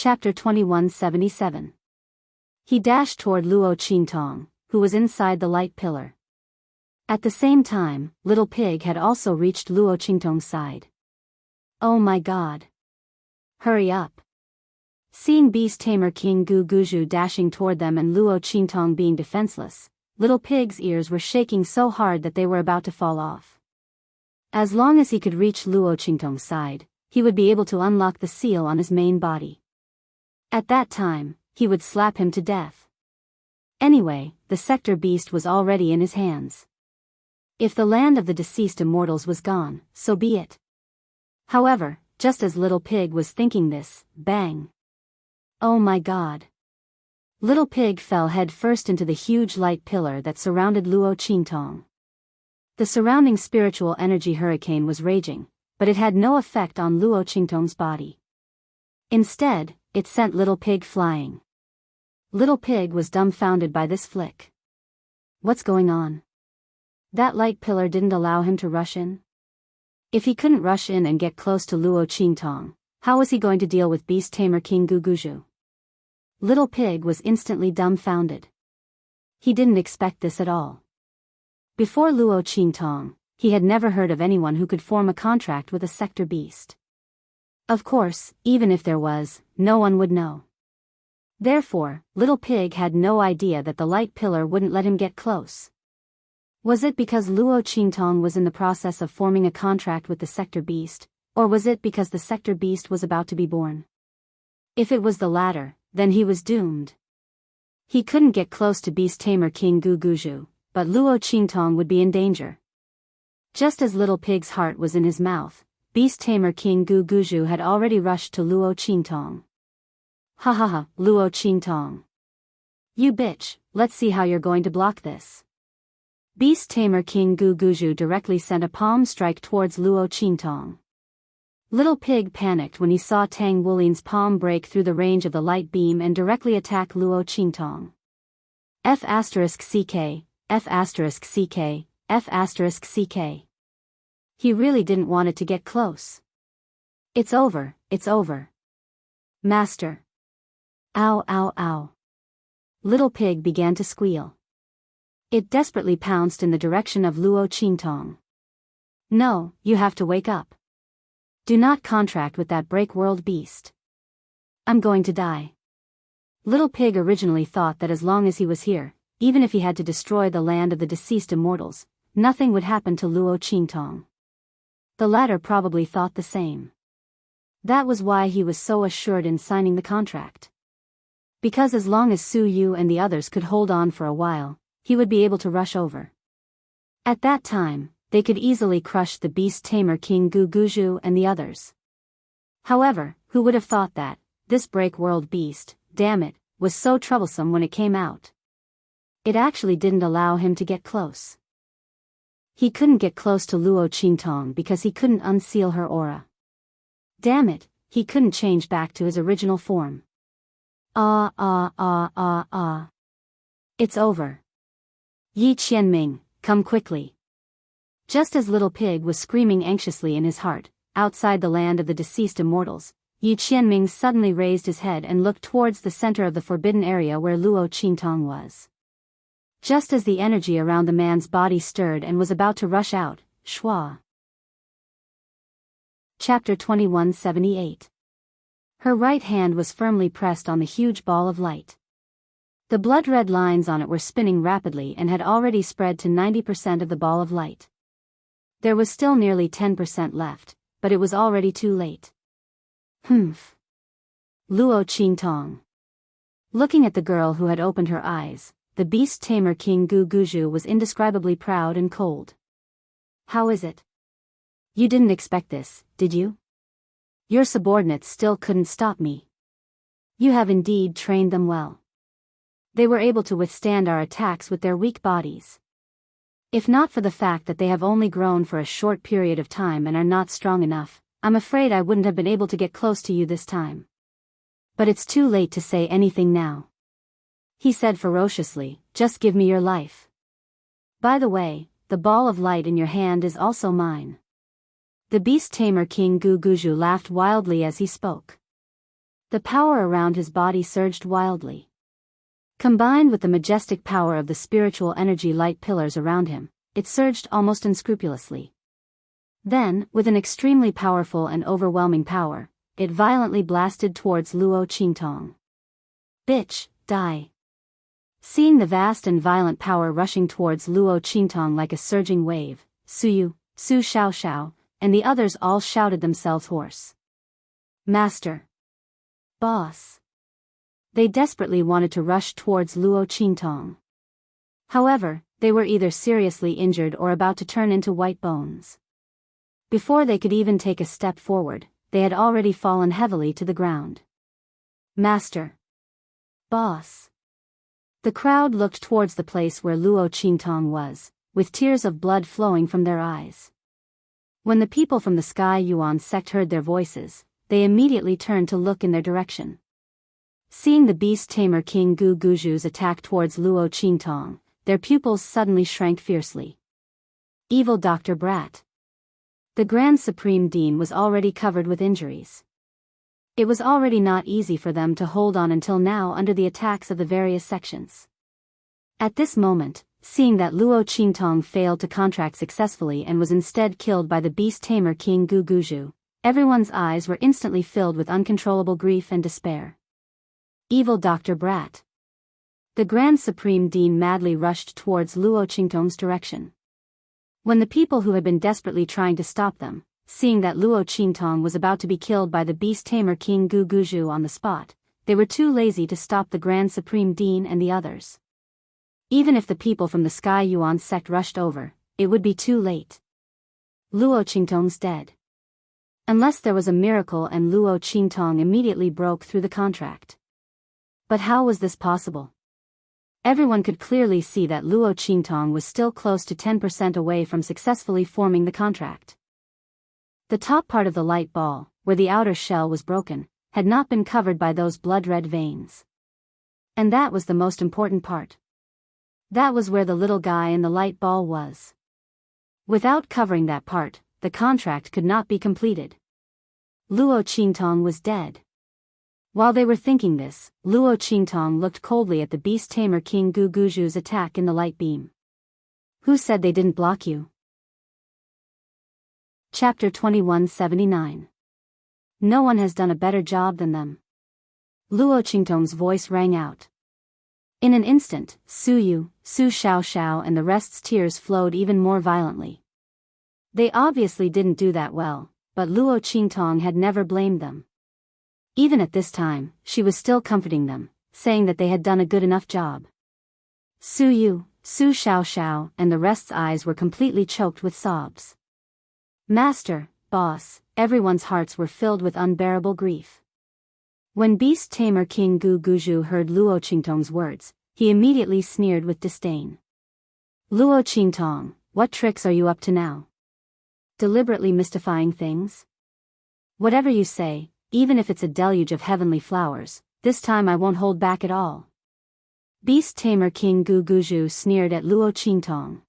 Chapter 2177. He dashed toward Luo Qingtong, who was inside the light pillar. At the same time, Little Pig had also reached Luo Qingtong's side. Oh my god. Hurry up. Seeing Beast Tamer King Gu Guju dashing toward them and Luo Qingtong being defenseless, Little Pig's ears were shaking so hard that they were about to fall off. As long as he could reach Luo Qingtong's side, he would be able to unlock the seal on his main body. At that time, he would slap him to death. Anyway, the sector beast was already in his hands. If the land of the deceased immortals was gone, so be it. However, just as Little Pig was thinking this, bang! Oh my god! Little Pig fell head first into the huge light pillar that surrounded Luo Qingtong. The surrounding spiritual energy hurricane was raging, but it had no effect on Luo Qingtong's body. Instead, it sent Little Pig flying. Little Pig was dumbfounded by this flick. What's going on? That light pillar didn't allow him to rush in? If he couldn't rush in and get close to Luo Qingtong, how was he going to deal with Beast Tamer King Gu Guju? Little Pig was instantly dumbfounded. He didn't expect this at all. Before Luo Qingtong, he had never heard of anyone who could form a contract with a sector beast. Of course, even if there was, no one would know. Therefore, Little Pig had no idea that the light pillar wouldn't let him get close. Was it because Luo Qingtong was in the process of forming a contract with the sector beast, or was it because the sector beast was about to be born? If it was the latter, then he was doomed. He couldn't get close to Beast Tamer King Gu Guju, but Luo Qingtong would be in danger. Just as Little Pig's heart was in his mouth, Beast Tamer King Gu Guju had already rushed to Luo Qingtong. Ha ha ha, Luo Qingtong. You bitch, let's see how you're going to block this. Beast Tamer King Gu Guju directly sent a palm strike towards Luo Qingtong. Little Pig panicked when he saw Tang Wulin's palm break through the range of the light beam and directly attack Luo Qingtong. F***CK, F***CK, F***CK. He really didn't want it to get close. It's over, it's over. Master. Ow ow ow. Little Pig began to squeal. It desperately pounced in the direction of Luo Qingtong. No, you have to wake up. Do not contract with that break-world beast. I'm going to die. Little Pig originally thought that as long as he was here, even if he had to destroy the land of the deceased immortals, nothing would happen to Luo Qingtong. The latter probably thought the same. That was why he was so assured in signing the contract. Because as long as Su Yu and the others could hold on for a while, he would be able to rush over. At that time, they could easily crush the Beast Tamer King Gu Guju and the others. However, who would have thought that, this break-world beast, damn it, was so troublesome when it came out. It actually didn't allow him to get close. He couldn't get close to Luo Qingtong because he couldn't unseal her aura. Damn it, he couldn't change back to his original form. It's over. Yi Qianming, come quickly. Just as Little Pig was screaming anxiously in his heart, outside the land of the deceased immortals, Yi Qianming suddenly raised his head and looked towards the center of the forbidden area where Luo Qingtong was. Just as the energy around the man's body stirred and was about to rush out, Shua. Chapter 2178. Her right hand was firmly pressed on the huge ball of light. The blood-red lines on it were spinning rapidly and had already spread to 90% of the ball of light. There was still nearly 10% left, but it was already too late. Humph. Luo Qingtong. Looking at the girl who had opened her eyes, the Beast Tamer King Gu Guju was indescribably proud and cold. How is it? You didn't expect this, did you? Your subordinates still couldn't stop me. You have indeed trained them well. They were able to withstand our attacks with their weak bodies. If not for the fact that they have only grown for a short period of time and are not strong enough, I'm afraid I wouldn't have been able to get close to you this time. But it's too late to say anything now. He said ferociously, just give me your life. By the way, the ball of light in your hand is also mine. The Beast Tamer King Gu Guju laughed wildly as he spoke. The power around his body surged wildly. Combined with the majestic power of the spiritual energy light pillars around him, it surged almost unscrupulously. Then, with an extremely powerful and overwhelming power, it violently blasted towards Luo Qingtong. Bitch, die. Seeing the vast and violent power rushing towards Luo Qingtong like a surging wave, Su Xiaoxiao, and the others all shouted themselves hoarse. Master. Boss. They desperately wanted to rush towards Luo Qingtong. However, they were either seriously injured or about to turn into white bones. Before they could even take a step forward, they had already fallen heavily to the ground. Master. Boss. The crowd looked towards the place where Luo Qingtong was, with tears of blood flowing from their eyes. When the people from the Sky Yuan sect heard their voices, they immediately turned to look in their direction. Seeing the beast tamer King Gu Guju's attack towards Luo Qingtong, their pupils suddenly shrank fiercely. Evil Dr. Brat. The Grand Supreme Dean was already covered with injuries. It was already not easy for them to hold on until now under the attacks of the various sections. At this moment, seeing that Luo Qingtong failed to contract successfully and was instead killed by the beast tamer King Gu Guju, everyone's eyes were instantly filled with uncontrollable grief and despair. Evil Dr. Brat. The Grand Supreme Dean madly rushed towards Luo Qingtong's direction. When the people who had been desperately trying to stop them, seeing that Luo Qingtong was about to be killed by the beast tamer King Gu Guju on the spot, they were too lazy to stop the Grand Supreme Dean and the others. Even if the people from the Sky Yuan sect rushed over, it would be too late. Luo Qingtong's dead. Unless there was a miracle and Luo Qingtong immediately broke through the contract. But how was this possible? Everyone could clearly see that Luo Qingtong was still close to 10% away from successfully forming the contract. The top part of the light ball, where the outer shell was broken, had not been covered by those blood-red veins. And that was the most important part. That was where the little guy in the light ball was. Without covering that part, the contract could not be completed. Luo Qingtong was dead. While they were thinking this, Luo Qingtong looked coldly at the beast tamer King Gu Guju's attack in the light beam. Who said they didn't block you? Chapter 2179. No one has done a better job than them. Luo Qingtong's voice rang out. In an instant, Su Xiaoxiao and the rest's tears flowed even more violently. They obviously didn't do that well, but Luo Qingtong had never blamed them. Even at this time, she was still comforting them, saying that they had done a good enough job. Su Xiaoxiao and the rest's eyes were completely choked with sobs. Master, boss, everyone's hearts were filled with unbearable grief. When beast tamer King Gu Guju heard Luo Qingtong's words, he immediately sneered with disdain. Luo Qingtong, what tricks are you up to now? Deliberately mystifying things? Whatever you say, even if it's a deluge of heavenly flowers, this time I won't hold back at all. Beast tamer King Gu Guju sneered at Luo Qingtong.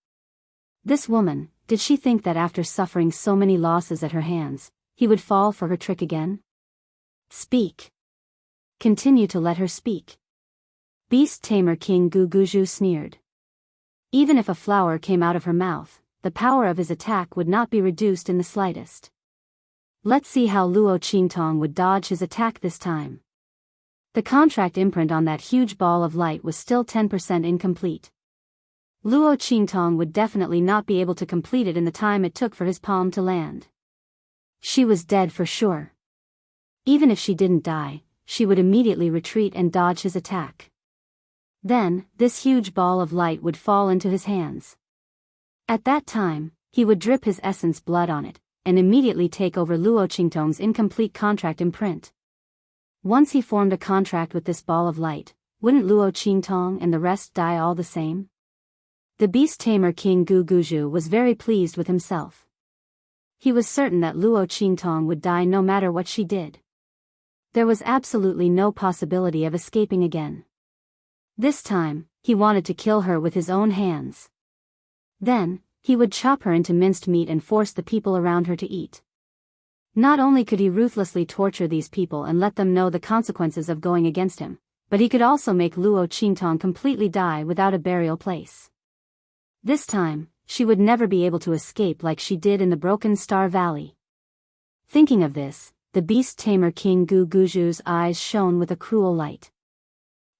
This woman, did she think that after suffering so many losses at her hands, he would fall for her trick again? Speak. Continue to let her speak. Beast tamer King Gu Guju sneered. Even if a flower came out of her mouth, the power of his attack would not be reduced in the slightest. Let's see how Luo Qingtong would dodge his attack this time. The contract imprint on that huge ball of light was still 10% incomplete. Luo Qingtong would definitely not be able to complete it in the time it took for his palm to land. She was dead for sure. Even if she didn't die, she would immediately retreat and dodge his attack. Then, this huge ball of light would fall into his hands. At that time, he would drip his essence blood on it, and immediately take over Luo Qingtong's incomplete contract imprint. Once he formed a contract with this ball of light, wouldn't Luo Qingtong and the rest die all the same? The beast tamer King Gu Guju was very pleased with himself. He was certain that Luo Qingtong would die no matter what she did. There was absolutely no possibility of escaping again. This time, he wanted to kill her with his own hands. Then, he would chop her into minced meat and force the people around her to eat. Not only could he ruthlessly torture these people and let them know the consequences of going against him, but he could also make Luo Qingtong completely die without a burial place. This time, she would never be able to escape like she did in the Broken Star Valley. Thinking of this, the beast tamer King Gu Guju's eyes shone with a cruel light.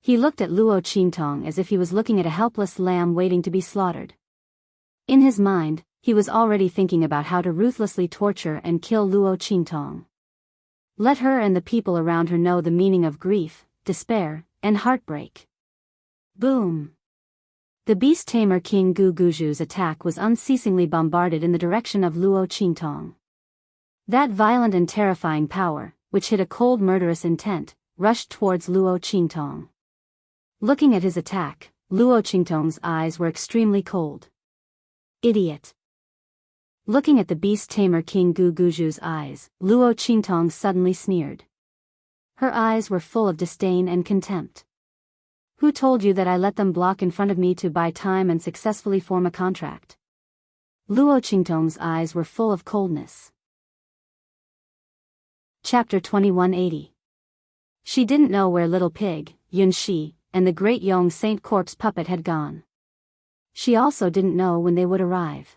He looked at Luo Qingtong as if he was looking at a helpless lamb waiting to be slaughtered. In his mind, he was already thinking about how to ruthlessly torture and kill Luo Qingtong. Let her and the people around her know the meaning of grief, despair, and heartbreak. Boom! The beast tamer King Gu Guju's attack was unceasingly bombarded in the direction of Luo Qingtong. That violent and terrifying power, which hid a cold murderous intent, rushed towards Luo Qingtong. Looking at his attack, Luo Qingtong's eyes were extremely cold. Idiot! Looking at the beast tamer King Gu Guju's eyes, Luo Qingtong suddenly sneered. Her eyes were full of disdain and contempt. Who told you that I let them block in front of me to buy time and successfully form a contract? Luo Qingtong's eyes were full of coldness. Chapter 2180. She didn't know where Little Pig, Yunxi, and the Great Yong Saint Corpse puppet had gone. She also didn't know when they would arrive.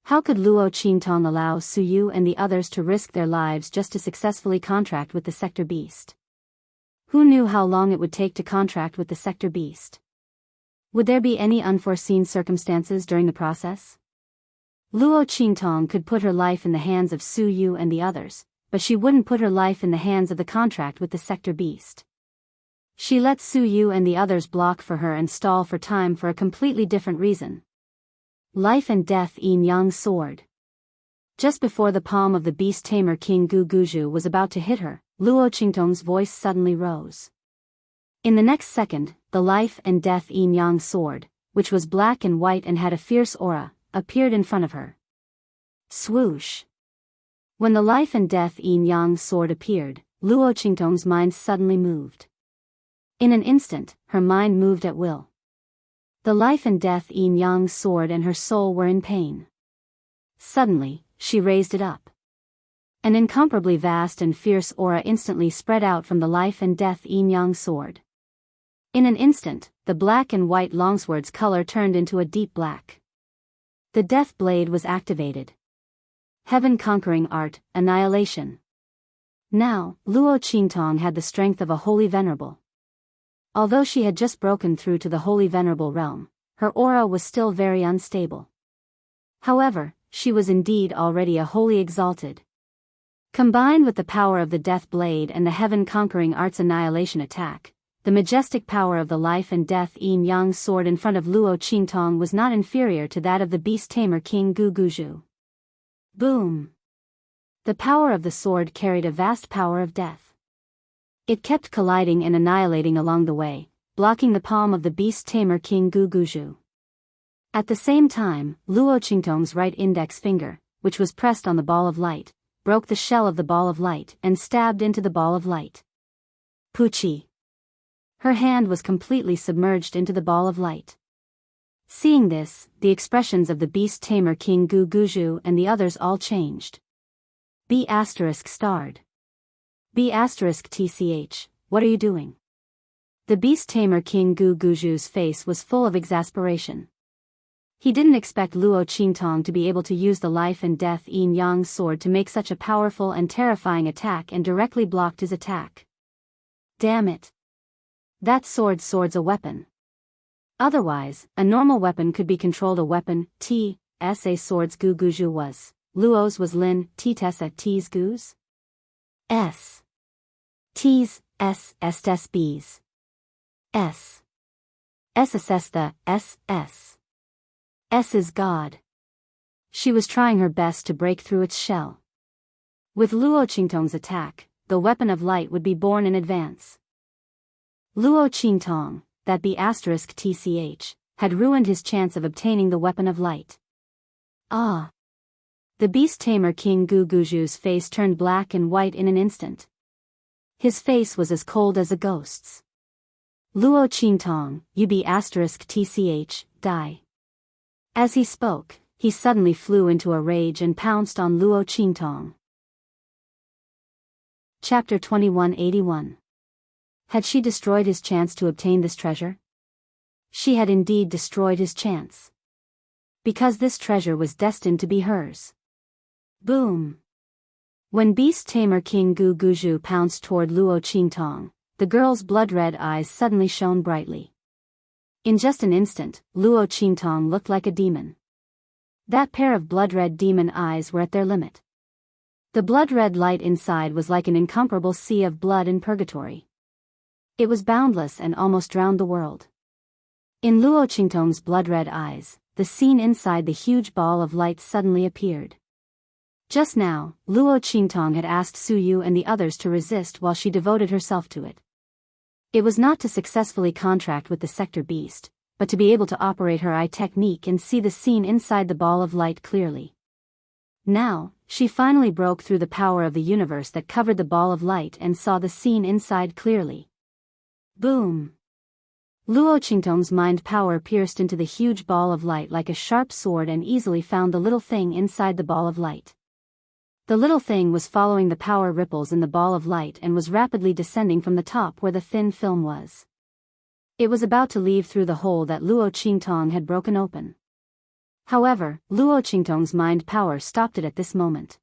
How could Luo Qingtong allow Su Yu and the others to risk their lives just to successfully contract with the Sector Beast? Who knew how long it would take to contract with the Sector Beast? Would there be any unforeseen circumstances during the process? Luo Qingtong could put her life in the hands of Su Yu and the others, but she wouldn't put her life in the hands of the contract with the Sector Beast. She let Su Yu and the others block for her and stall for time for a completely different reason. Life and death yin-yang sword. Just before the palm of the beast tamer King Gu Guju was about to hit her, Luo Qingtong's voice suddenly rose. In the next second, the life and death yin-yang sword, which was black and white and had a fierce aura, appeared in front of her. Swoosh! When the life and death yin-yang sword appeared, Luo Qingtong's mind suddenly moved. In an instant, her mind moved at will. The life and death yin-yang sword and her soul were in pain. Suddenly, she raised it up. An incomparably vast and fierce aura instantly spread out from the life and death yin-yang sword. In an instant, the black and white longsword's color turned into a deep black. The death blade was activated. Heaven-conquering art, annihilation. Now, Luo Qingtong had the strength of a holy venerable. Although she had just broken through to the Holy Venerable realm, her aura was still very unstable. However, she was indeed already a wholly exalted. Combined with the power of the Death Blade and the Heaven-Conquering Art's annihilation attack, the majestic power of the Life and Death Yin-Yang sword in front of Luo Qingtong was not inferior to that of the Beast Tamer King Gu Guju. Boom! The power of the sword carried a vast power of death. It kept colliding and annihilating along the way, blocking the palm of the beast tamer King Gu Guju. At the same time, Luo Qingtong's right index finger, which was pressed on the ball of light, broke the shell of the ball of light and stabbed into the ball of light. Puchi! Her hand was completely submerged into the ball of light. Seeing this, the expressions of the beast tamer King Gu Guju and the others all changed. B** starred. B** tch, what are you doing? The beast tamer King Gu Guju's face was full of exasperation. He didn't expect Luo Qingtong to be able to use the life and death yin-yang sword to make such a powerful and terrifying attack and directly blocked his attack. Damn it! That sword's a weapon. Otherwise, a normal weapon could be controlled. A weapon, a sword's Gu Guju was. Luo's was Lin, Tessa T's Gu's? S. T's, S B's. S. S the, S. S is God. She was trying her best to break through its shell. With Luo Qingtong's attack, the weapon of light would be born in advance. Luo Qingtong, that be *tch, had ruined his chance of obtaining the weapon of light. Ah! The beast tamer King Gu Guju's face turned black and white in an instant. His face was as cold as a ghost's. Luo Qingtong, you be *tch, die. As he spoke, he suddenly flew into a rage and pounced on Luo Qingtong. Chapter 2181. Had she destroyed his chance to obtain this treasure? She had indeed destroyed his chance. Because this treasure was destined to be hers. Boom! When Beast Tamer King Gu Guju pounced toward Luo Qingtong, the girl's blood-red eyes suddenly shone brightly. In just an instant, Luo Qingtong looked like a demon. That pair of blood-red demon eyes were at their limit. The blood-red light inside was like an incomparable sea of blood in purgatory. It was boundless and almost drowned the world. In Luo Qingtong's blood-red eyes, the scene inside the huge ball of light suddenly appeared. Just now, Luo Qingtong had asked Su Yu and the others to resist while she devoted herself to it. It was not to successfully contract with the sector beast, but to be able to operate her eye technique and see the scene inside the ball of light clearly. Now, she finally broke through the power of the universe that covered the ball of light and saw the scene inside clearly. Boom! Luo Qingtong's mind power pierced into the huge ball of light like a sharp sword and easily found the little thing inside the ball of light. The little thing was following the power ripples in the ball of light and was rapidly descending from the top where the thin film was. It was about to leave through the hole that Luo Qingtong had broken open. However, Luo Qingtong's mind power stopped it at this moment.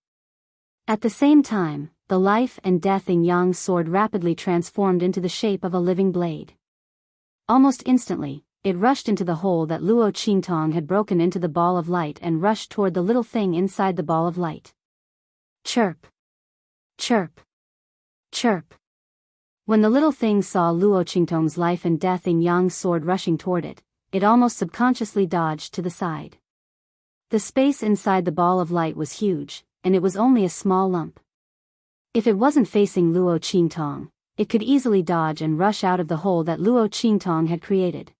At the same time, the life and death in Yang's sword rapidly transformed into the shape of a living blade. Almost instantly, it rushed into the hole that Luo Qingtong had broken into the ball of light and rushed toward the little thing inside the ball of light. Chirp! Chirp! Chirp! When the little thing saw Luo Qingtong's life and death in Yang's sword rushing toward it, it almost subconsciously dodged to the side. The space inside the ball of light was huge, and it was only a small lump. If it wasn't facing Luo Qingtong, it could easily dodge and rush out of the hole that Luo Qingtong had created.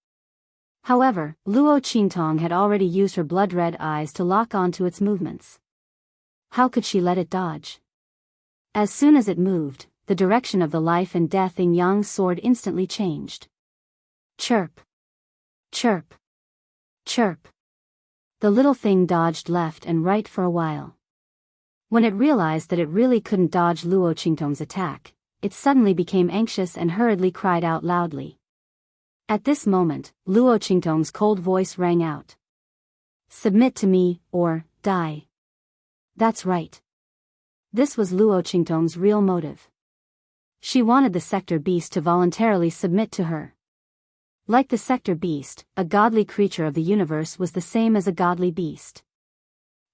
However, Luo Qingtong had already used her blood-red eyes to lock onto its movements. How could she let it dodge? As soon as it moved, the direction of the life and death in Yang's sword instantly changed. Chirp! Chirp! Chirp! The little thing dodged left and right for a while. When it realized that it really couldn't dodge Luo Qingtong's attack, it suddenly became anxious and hurriedly cried out loudly. At this moment, Luo Qingtong's cold voice rang out. Submit to me, or die. That's right. This was Luo Qingtong's real motive. She wanted the sector beast to voluntarily submit to her. Like the sector beast, a godly creature of the universe was the same as a godly beast.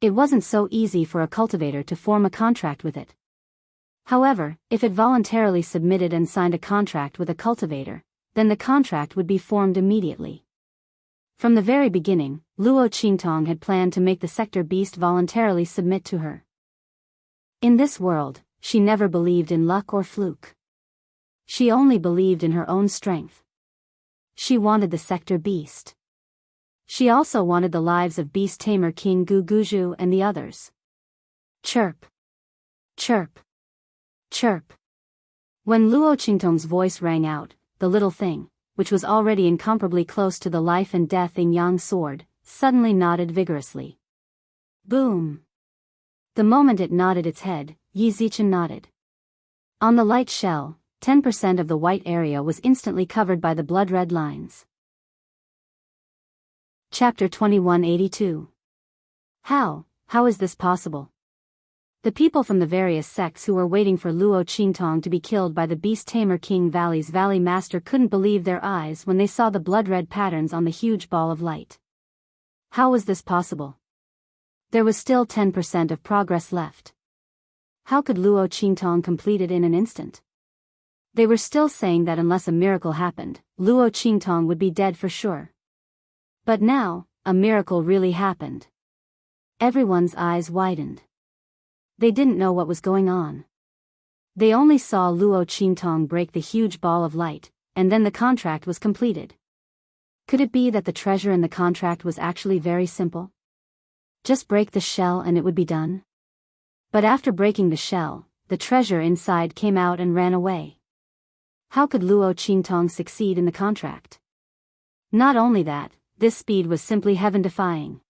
It wasn't so easy for a cultivator to form a contract with it. However, if it voluntarily submitted and signed a contract with a cultivator, then the contract would be formed immediately. From the very beginning, Luo Qingtong had planned to make the sector beast voluntarily submit to her. In this world, she never believed in luck or fluke. She only believed in her own strength. She wanted the sector beast. She also wanted the lives of Beast Tamer King Gu Guju and the others. Chirp! Chirp! Chirp! When Luo Qingtong's voice rang out, the little thing, which was already incomparably close to the life and death in Yang's sword, suddenly nodded vigorously. Boom! The moment it nodded its head, Yi Zichen nodded. On the light shell, 10% of the white area was instantly covered by the blood-red lines. Chapter 2182. How is this possible? The people from the various sects who were waiting for Luo Qingtong to be killed by the Beast Tamer King Valley's Valley Master couldn't believe their eyes when they saw the blood-red patterns on the huge ball of light. How was this possible? There was still 10% of progress left. How could Luo Qingtong complete it in an instant? They were still saying that unless a miracle happened, Luo Qingtong would be dead for sure. But now, a miracle really happened. Everyone's eyes widened. They didn't know what was going on. They only saw Luo Qingtong break the huge ball of light, and then the contract was completed. Could it be that the treasure in the contract was actually very simple? Just break the shell and it would be done? But after breaking the shell, the treasure inside came out and ran away. How could Luo Qingtong succeed in the contract? Not only that, this speed was simply heaven-defying.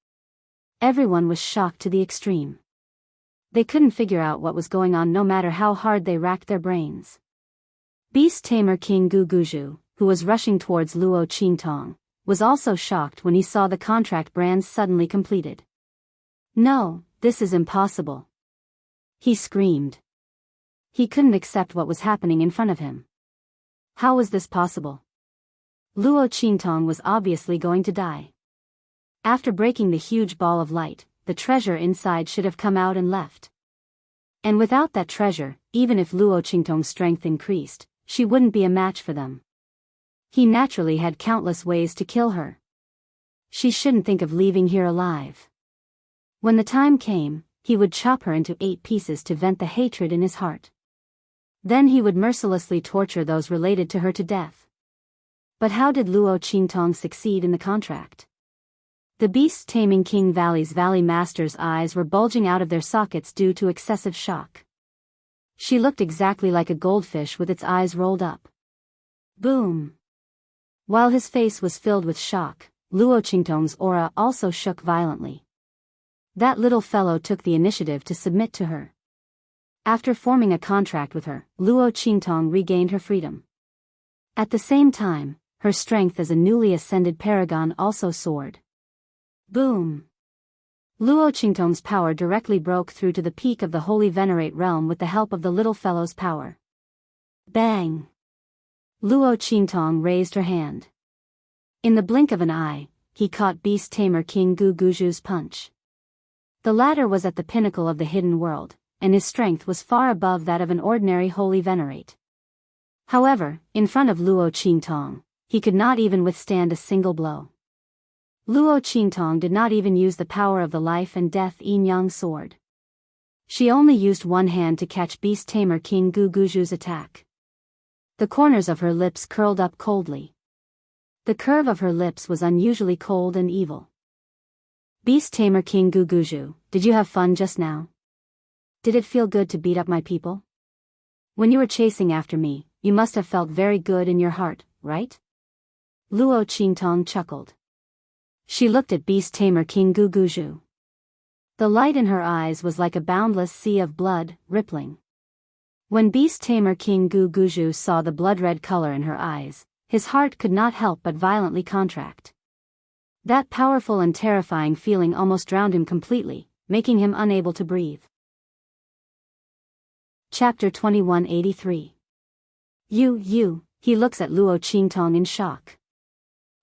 Everyone was shocked to the extreme. They couldn't figure out what was going on no matter how hard they racked their brains. Beast Tamer King Guguju, who was rushing towards Luo Qingtong, was also shocked when he saw the contract brands suddenly completed. "No, this is impossible," he screamed. He couldn't accept what was happening in front of him. How was this possible? Luo Qingtong was obviously going to die. After breaking the huge ball of light, the treasure inside should have come out and left. And without that treasure, even if Luo Qingtong's strength increased, she wouldn't be a match for them. He naturally had countless ways to kill her. She shouldn't think of leaving here alive. When the time came, he would chop her into 8 pieces to vent the hatred in his heart. Then he would mercilessly torture those related to her to death. But how did Luo Qingtong succeed in the contract? The beast-taming King Valley's Valley Master's eyes were bulging out of their sockets due to excessive shock. She looked exactly like a goldfish with its eyes rolled up. Boom! While his face was filled with shock, Luo Qingtong's aura also shook violently. That little fellow took the initiative to submit to her. After forming a contract with her, Luo Qingtong regained her freedom. At the same time, her strength as a newly ascended paragon also soared. Boom! Luo Qingtong's power directly broke through to the peak of the Holy Venerate realm with the help of the little fellow's power. Bang! Luo Qingtong raised her hand. In the blink of an eye, he caught Beast Tamer King Guguju's punch. The latter was at the pinnacle of the hidden world, and his strength was far above that of an ordinary Holy Venerate. However, in front of Luo Qingtong, he could not even withstand a single blow. Luo Qingtong did not even use the power of the life and death yin-yang sword. She only used one hand to catch Beast Tamer King Guguju's attack. The corners of her lips curled up coldly. The curve of her lips was unusually cold and evil. Beast Tamer King Guguju, did you have fun just now? Did it feel good to beat up my people? When you were chasing after me, you must have felt very good in your heart, right? Luo Qingtong chuckled. She looked at Beast Tamer King Guguju. The light in her eyes was like a boundless sea of blood, rippling. When Beast Tamer King Guguju saw the blood-red color in her eyes, his heart could not help but violently contract. That powerful and terrifying feeling almost drowned him completely, making him unable to breathe. Chapter 2183. He looks at Luo Qingtong in shock.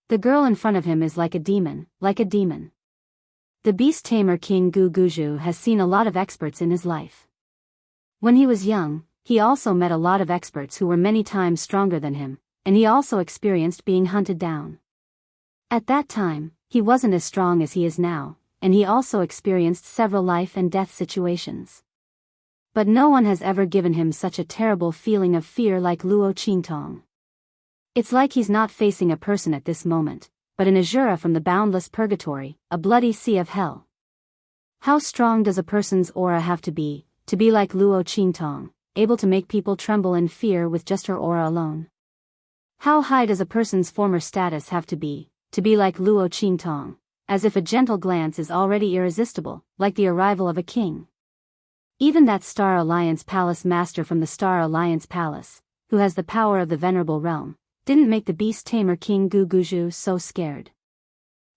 The girl in front of him is like a demon, The Beast Tamer King Guguju has seen a lot of experts in his life. When he was young, he also met a lot of experts who were many times stronger than him, and he also experienced being hunted down. At that time, he wasn't as strong as he is now, and he also experienced several life and death situations. But no one has ever given him such a terrible feeling of fear like Luo Qingtong. It's like he's not facing a person at this moment, but an Azura from the boundless purgatory, a bloody sea of hell. How strong does a person's aura have to be like Luo Qingtong, able to make people tremble in fear with just her aura alone? How high does a person's former status have to be like Luo Qingtong, as if a gentle glance is already irresistible, like the arrival of a king? Even that Star Alliance Palace master from the Star Alliance Palace, who has the power of the Venerable Realm, didn't make the Beast Tamer King Guguju so scared.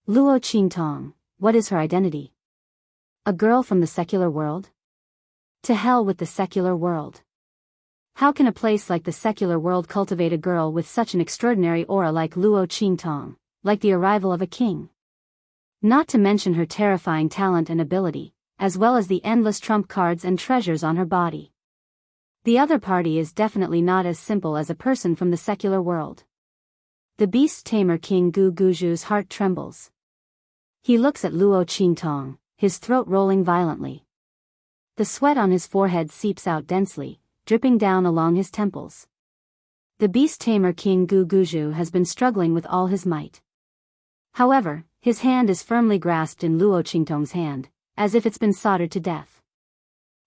Luo Qingtong, what is her identity? A girl from the secular world? To hell with the secular world. How can a place like the secular world cultivate a girl with such an extraordinary aura like Luo Qingtong, like the arrival of a king? Not to mention her terrifying talent and ability, as well as the endless trump cards and treasures on her body. The other party is definitely not as simple as a person from the secular world. The Beast Tamer King Guguju's heart trembles. He looks at Luo Qingtong, his throat rolling violently. The sweat on his forehead seeps out densely, dripping down along his temples. The Beast Tamer King Guguju has been struggling with all his might. However, his hand is firmly grasped in Luo Qingtong's hand, as if it's been soldered to death.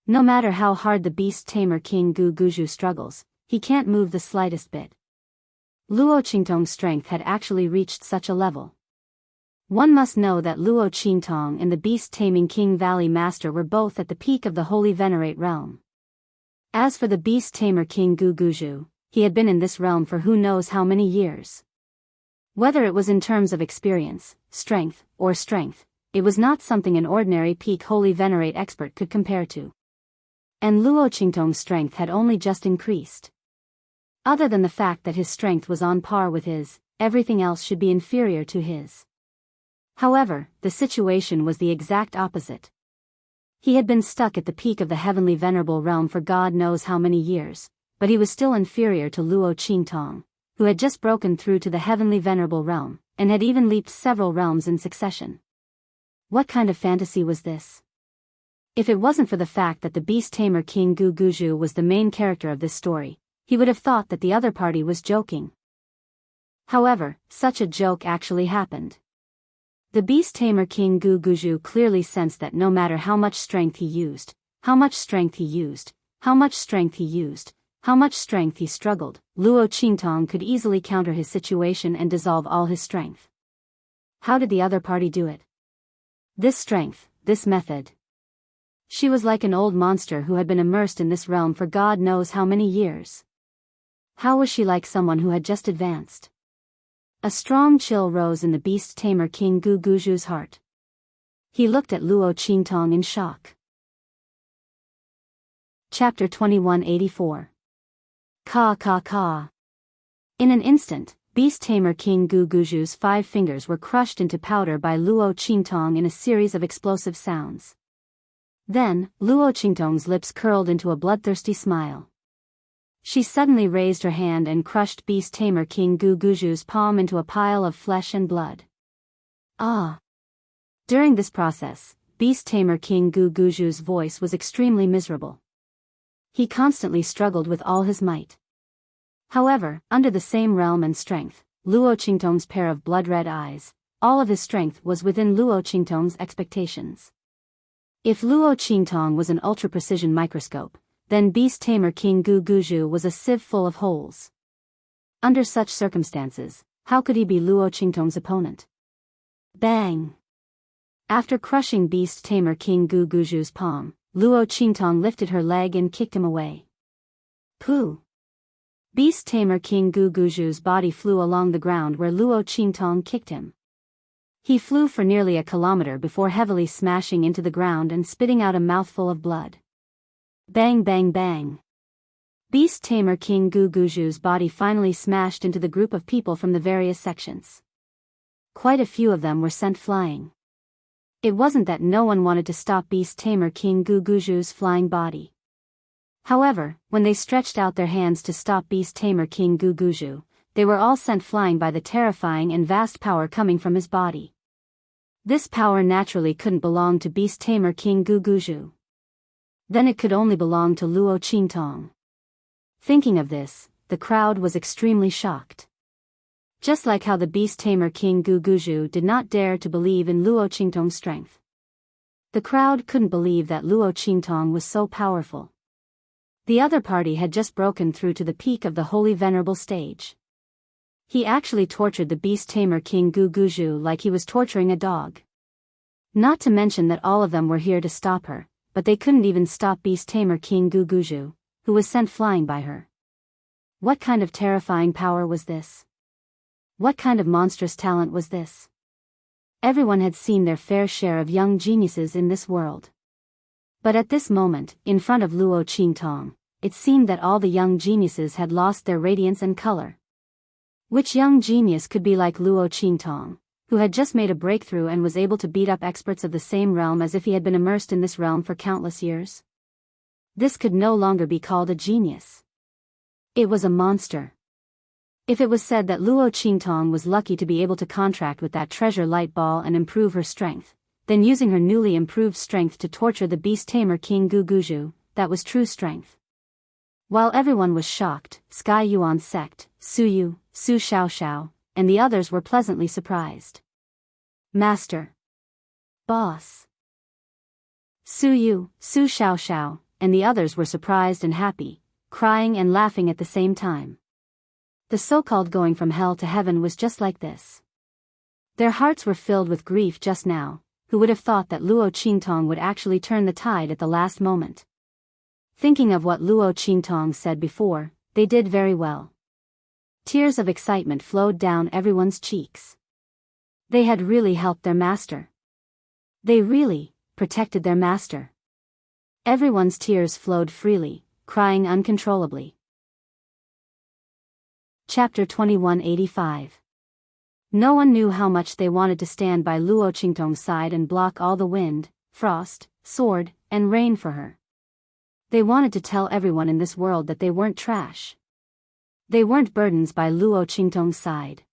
No matter how hard the Beast Tamer King Guguju struggles, he can't move the slightest bit. Luo Qingtong's strength had actually reached such a level. One must know that Luo Qingtong and the beast-taming King Valley Master were both at the peak of the Holy Venerate realm. As for the beast-tamer King Guguju, he had been in this realm for who knows how many years. Whether it was in terms of experience, strength, it was not something an ordinary peak Holy Venerate expert could compare to. And Luo Qingtong's strength had only just increased. Other than the fact that his strength was on par with his, everything else should be inferior to his. However, the situation was the exact opposite. He had been stuck at the peak of the heavenly venerable realm for God knows how many years, but he was still inferior to Luo Qingtong, who had just broken through to the heavenly venerable realm, and had even leaped several realms in succession. What kind of fantasy was this? If it wasn't for the fact that the beast-tamer King Guguju was the main character of this story, he would have thought that the other party was joking. However, such a joke actually happened. The beast-tamer King Guguju clearly sensed that no matter how much strength he used, how much strength he struggled, Luo Qingtong could easily counter his situation and dissolve all his strength. How did the other party do it? This strength, this method. She was like an old monster who had been immersed in this realm for God knows how many years. How was she like someone who had just advanced? A strong chill rose in the beast-tamer King Guguju's heart. He looked at Luo Qingtong in shock. Chapter 2184. Ka. In an instant, beast-tamer King Guguju's 5 fingers were crushed into powder by Luo Qingtong in a series of explosive sounds. Then, Luo Qingtong's lips curled into a bloodthirsty smile. She suddenly raised her hand and crushed beast-tamer King Guguju's palm into a pile of flesh and blood. Ah! During this process, beast-tamer King Guguju's voice was extremely miserable. He constantly struggled with all his might. However, under the same realm and strength, Luo Qingtong's pair of blood-red eyes, all of his strength was within Luo Qingtong's expectations. If Luo Qingtong was an ultra-precision microscope, then beast-tamer King Guguju was a sieve full of holes. Under such circumstances, how could he be Luo Qingtong's opponent? Bang! After crushing beast-tamer King Guguju's palm, Luo Qingtong lifted her leg and kicked him away. Pooh! Beast-tamer King Guguju's body flew along the ground where Luo Qingtong kicked him. He flew for nearly a kilometer before heavily smashing into the ground and spitting out a mouthful of blood. Bang bang bang. Beast-tamer King Guguju's body finally smashed into the group of people from the various sections. Quite a few of them were sent flying. It wasn't that no one wanted to stop beast-tamer King Guguju's flying body. However, when they stretched out their hands to stop beast-tamer King Guguju, they were all sent flying by the terrifying and vast power coming from his body. This power naturally couldn't belong to beast-tamer King Guguju. Then it could only belong to Luo Qingtong. Thinking of this, the crowd was extremely shocked. Just like how the beast-tamer King Guguju did not dare to believe in Luo Qingtong's strength. The crowd couldn't believe that Luo Qingtong was so powerful. The other party had just broken through to the peak of the Holy Venerable stage. He actually tortured the beast-tamer King Guguju like he was torturing a dog. Not to mention that all of them were here to stop her, but they couldn't even stop beast-tamer King Guguju, who was sent flying by her. What kind of terrifying power was this? What kind of monstrous talent was this? Everyone had seen their fair share of young geniuses in this world. But at this moment, in front of Luo Qingtong, it seemed that all the young geniuses had lost their radiance and color. Which young genius could be like Luo Qingtong, who had just made a breakthrough and was able to beat up experts of the same realm as if he had been immersed in this realm for countless years? This could no longer be called a genius. It was a monster. If it was said that Luo Qingtong was lucky to be able to contract with that treasure light ball and improve her strength, then using her newly improved strength to torture the beast-tamer King Guguju, that was true strength. While everyone was shocked, Sky Yuan's sect, Su Yu, Su Xiaoxiao, and the others were pleasantly surprised. Master. Boss. Su Yu, Su Xiaoxiao, and the others were surprised and happy, crying and laughing at the same time. The so-called going from hell to heaven was just like this. Their hearts were filled with grief just now. Who would have thought that Luo Qingtong would actually turn the tide at the last moment? Thinking of what Luo Qingtong said before, they did very well. Tears of excitement flowed down everyone's cheeks. They had really helped their master. They really protected their master. Everyone's tears flowed freely, crying uncontrollably. Chapter 2185. No one knew how much they wanted to stand by Luo Qingtong's side and block all the wind, frost, sword, and rain for her. They wanted to tell everyone in this world that they weren't trash. They weren't burdens by Luo Qingtong's side.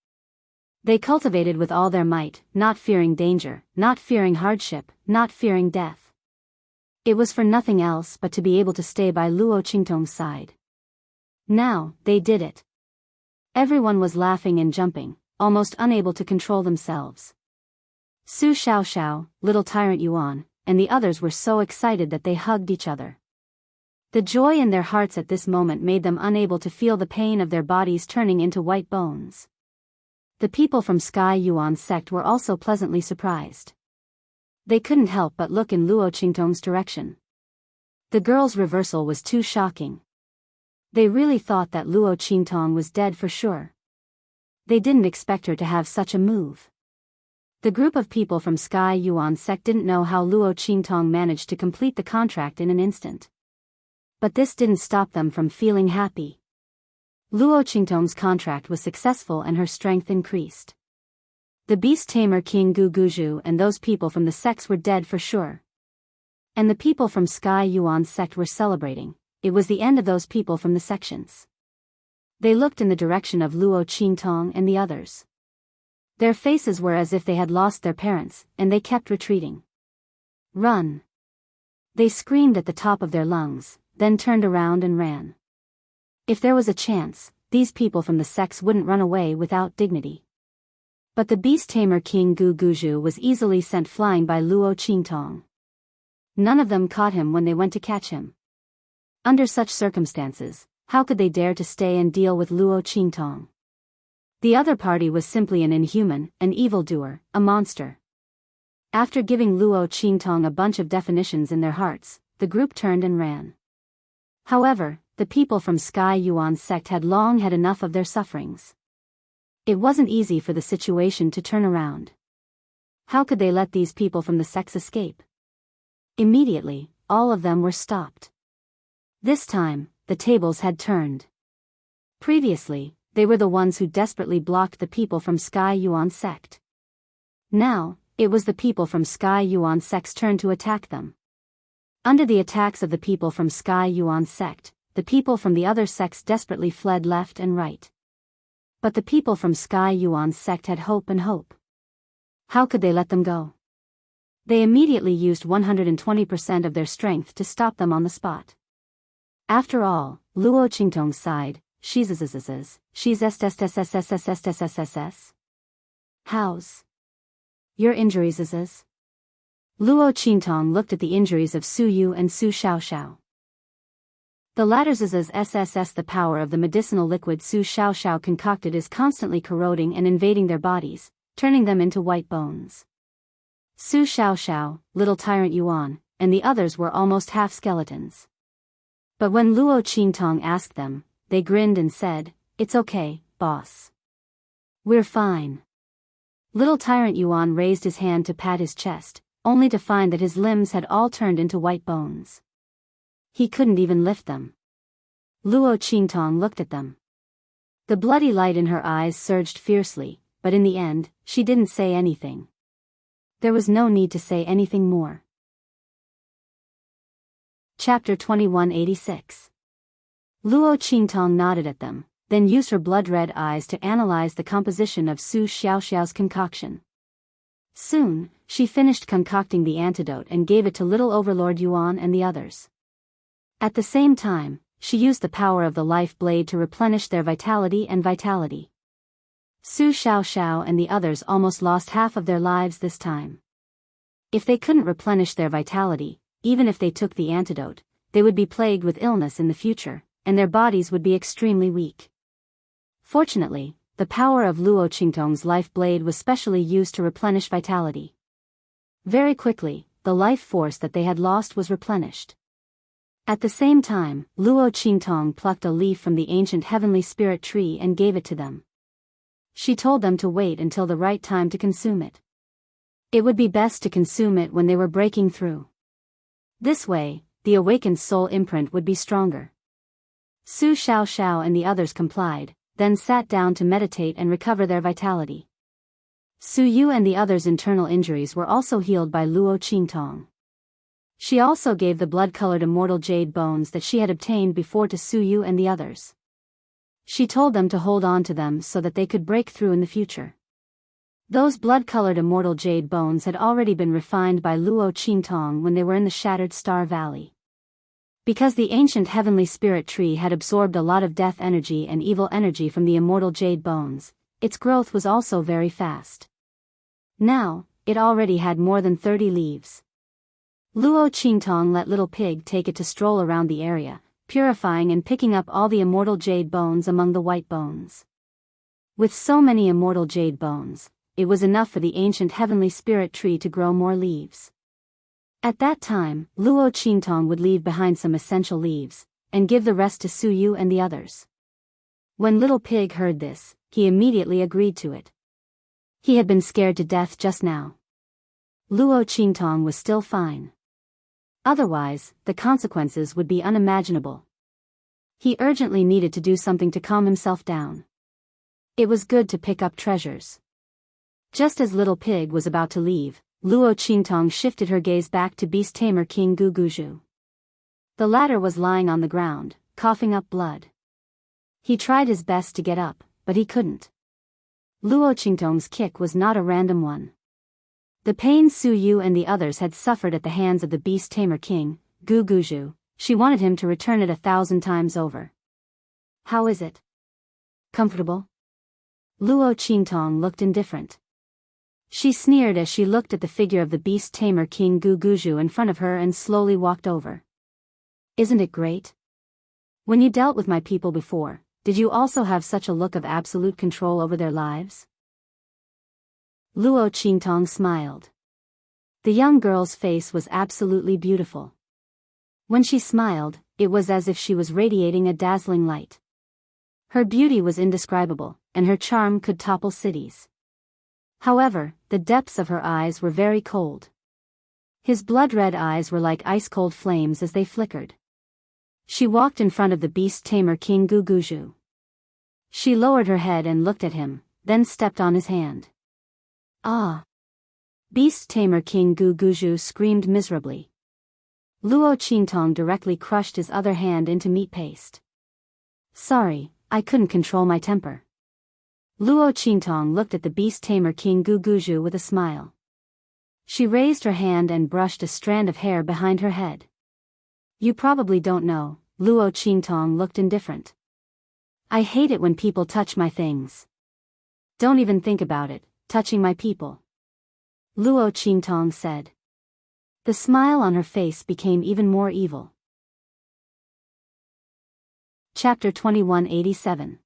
They cultivated with all their might, not fearing danger, not fearing hardship, not fearing death. It was for nothing else but to be able to stay by Luo Qingtong's side. Now, they did it. Everyone was laughing and jumping, almost unable to control themselves. Su Xiaoxiao, little tyrant Yuan, and the others were so excited that they hugged each other. The joy in their hearts at this moment made them unable to feel the pain of their bodies turning into white bones. The people from Sky Yuan's sect were also pleasantly surprised. They couldn't help but look in Luo Qingtong's direction. The girl's reversal was too shocking. They really thought that Luo Qingtong was dead for sure. They didn't expect her to have such a move. The group of people from Sky Yuan's sect didn't know how Luo Qingtong managed to complete the contract in an instant. But this didn't stop them from feeling happy. Luo Qingtong's contract was successful and her strength increased. The beast tamer King Gu Guzhu and those people from the sects were dead for sure. And the people from Sky Yuan's sect were celebrating. It was the end of those people from the sections. They looked in the direction of Luo Qingtong and the others. Their faces were as if they had lost their parents, and they kept retreating. Run! They screamed at the top of their lungs, then turned around and ran. If there was a chance, these people from the sects wouldn't run away without dignity. But the beast tamer King Gu Guzhu was easily sent flying by Luo Qingtong. None of them caught him when they went to catch him. Under such circumstances, how could they dare to stay and deal with Luo Qingtong? The other party was simply an inhuman, an evildoer, a monster. After giving Luo Qingtong a bunch of definitions in their hearts, the group turned and ran. However, the people from Sky Yuan's sect had long had enough of their sufferings. It wasn't easy for the situation to turn around. How could they let these people from the sects escape? Immediately, all of them were stopped. This time, the tables had turned. Previously, they were the ones who desperately blocked the people from Sky Yuan's sect. Now, it was the people from Sky Yuan's sect's turn to attack them. Under the attacks of the people from Sky Yuan's sect, the people from the other sects desperately fled left and right. But the people from Sky Yuan's sect had hope and hope. How could they let them go? They immediately used 120% of their strength to stop them on the spot. After all, Luo Qingtong's side, she's How's your injuries is? Luo Qingtong looked at the injuries of Su Yu and Su Xiaoxiao. The latter's SSS. The power of the medicinal liquid Su Xiaoxiao concocted is constantly corroding and invading their bodies, turning them into white bones. Su Xiaoxiao, little tyrant Yuan, and the others were almost half skeletons. But when Luo Qingtong asked them, they grinned and said, "It's okay, boss. We're fine." Little tyrant Yuan raised his hand to pat his chest, only to find that his limbs had all turned into white bones. He couldn't even lift them. Luo Qingtong looked at them. The bloody light in her eyes surged fiercely, but in the end, she didn't say anything. There was no need to say anything more. Chapter 2186. Luo Qingtong nodded at them, then used her blood-red eyes to analyze the composition of Su Xiaoxiao's concoction. Soon, she finished concocting the antidote and gave it to little Overlord Yuan and the others. At the same time, she used the power of the life blade to replenish their vitality and vitality. Su Xiaoxiao and the others almost lost half of their lives this time. If they couldn't replenish their vitality, even if they took the antidote, they would be plagued with illness in the future, and their bodies would be extremely weak. Fortunately, the power of Luo Qingtong's life blade was specially used to replenish vitality. Very quickly, the life force that they had lost was replenished. At the same time, Luo Qingtong plucked a leaf from the ancient heavenly spirit tree and gave it to them. She told them to wait until the right time to consume it. It would be best to consume it when they were breaking through. This way, the awakened soul imprint would be stronger. Su Xiao and the others complied, then sat down to meditate and recover their vitality. Su Yu and the others' internal injuries were also healed by Luo Qingtong. She also gave the blood-colored immortal jade bones that she had obtained before to Su Yu and the others. She told them to hold on to them so that they could break through in the future. Those blood-colored immortal jade bones had already been refined by Luo Qingtong when they were in the Shattered Star Valley. Because the ancient heavenly spirit tree had absorbed a lot of death energy and evil energy from the immortal jade bones, its growth was also very fast. Now, it already had more than 30 leaves. Luo Qingtong let Little Pig take it to stroll around the area, purifying and picking up all the immortal jade bones among the white bones. With so many immortal jade bones, it was enough for the ancient heavenly spirit tree to grow more leaves. At that time, Luo Qingtong would leave behind some essential leaves, and give the rest to Su Yu and the others. When Little Pig heard this, he immediately agreed to it. He had been scared to death just now. Luo Qingtong was still fine. Otherwise, the consequences would be unimaginable. He urgently needed to do something to calm himself down. It was good to pick up treasures. Just as Little Pig was about to leave, Luo Qingtong shifted her gaze back to Beast Tamer King Guguju. The latter was lying on the ground, coughing up blood. He tried his best to get up, but he couldn't. Luo Qingtong's kick was not a random one. The pain Su Yu and the others had suffered at the hands of the Beast Tamer King, Guguju, she wanted him to return it 1,000 times over. How is it? Comfortable? Luo Qingtong looked indifferent. She sneered as she looked at the figure of the Beast Tamer King Guguju in front of her and slowly walked over. Isn't it great? When you dealt with my people before, did you also have such a look of absolute control over their lives? Luo Qingtong smiled. The young girl's face was absolutely beautiful. When she smiled, it was as if she was radiating a dazzling light. Her beauty was indescribable, and her charm could topple cities. However, the depths of her eyes were very cold. His blood-red eyes were like ice-cold flames as they flickered. She walked in front of the Beast Tamer King Guguju. She lowered her head and looked at him, then stepped on his hand. Ah! Beast Tamer King Guguju screamed miserably. Luo Qingtong directly crushed his other hand into meat paste. Sorry, I couldn't control my temper. Luo Qingtong looked at the Beast Tamer King Guguju with a smile. She raised her hand and brushed a strand of hair behind her head. You probably don't know, Luo Qingtong looked indifferent. I hate it when people touch my things. Don't even think about it, touching my people. Luo Qingtong said. The smile on her face became even more evil. Chapter 2187.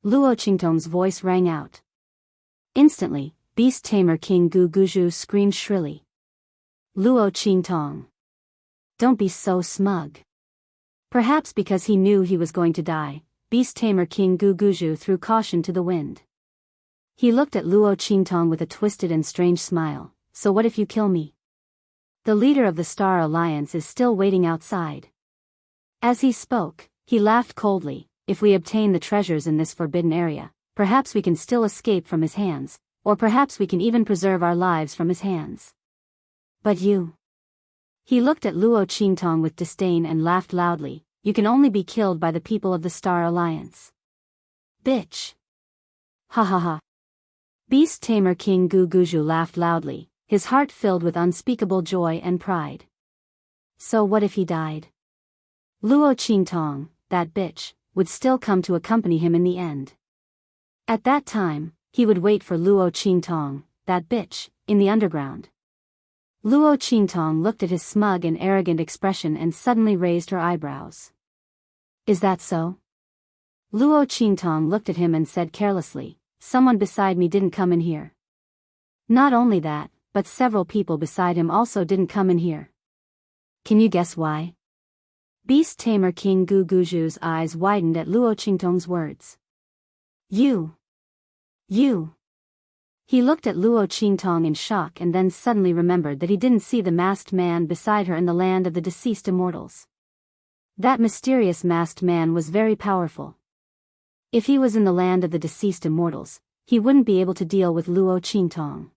Luo Qingtong's voice rang out. Instantly, Beast Tamer King Guguju screamed shrilly. Luo Qingtong. Don't be so smug. Perhaps because he knew he was going to die, Beast Tamer King Guguju threw caution to the wind. He looked at Luo Qingtong with a twisted and strange smile. So what if you kill me? The leader of the Star Alliance is still waiting outside. As he spoke, he laughed coldly. If we obtain the treasures in this forbidden area, perhaps we can still escape from his hands, or perhaps we can even preserve our lives from his hands. But you... He looked at Luo Qingtong with disdain and laughed loudly. You can only be killed by the people of the Star Alliance. Bitch. Ha ha ha. Beast Tamer King Guguju laughed loudly, his heart filled with unspeakable joy and pride. So what if he died? Luo Qingtong, that bitch, would still come to accompany him in the end. At that time, he would wait for Luo Qingtong, that bitch, in the underground. Luo Qingtong looked at his smug and arrogant expression and suddenly raised her eyebrows. Is that so? Luo Qingtong looked at him and said carelessly, "Someone beside me didn't come in here." Not only that, but several people beside him also didn't come in here. Can you guess why? Beast Tamer King Gu Guju's eyes widened at Luo Qingtong's words. You. He looked at Luo Qingtong in shock and then suddenly remembered that he didn't see the masked man beside her in the land of the deceased immortals. That mysterious masked man was very powerful. If he was in the land of the deceased immortals, he wouldn't be able to deal with Luo Qingtong.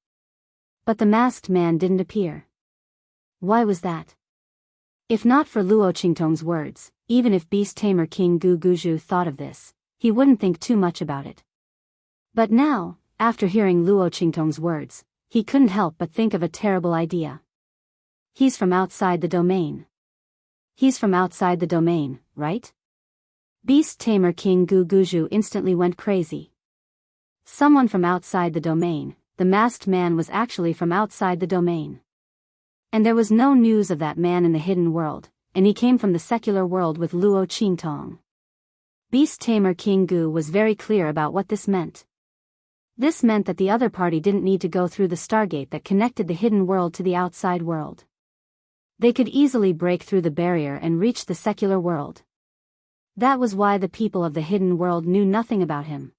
But the masked man didn't appear. Why was that? If not for Luo Qingtong's words, even if Beast Tamer King Gu Guju thought of this, he wouldn't think too much about it. But now, after hearing Luo Qingtong's words, he couldn't help but think of a terrible idea. He's from outside the domain. He's from outside the domain, right? Beast Tamer King Gu Guju instantly went crazy. Someone from outside the domain. The masked man was actually from outside the domain. And there was no news of that man in the hidden world, and he came from the secular world with Luo Qingtong. Beast Tamer King Gu was very clear about what this meant. This meant that the other party didn't need to go through the stargate that connected the hidden world to the outside world. They could easily break through the barrier and reach the secular world. That was why the people of the hidden world knew nothing about him.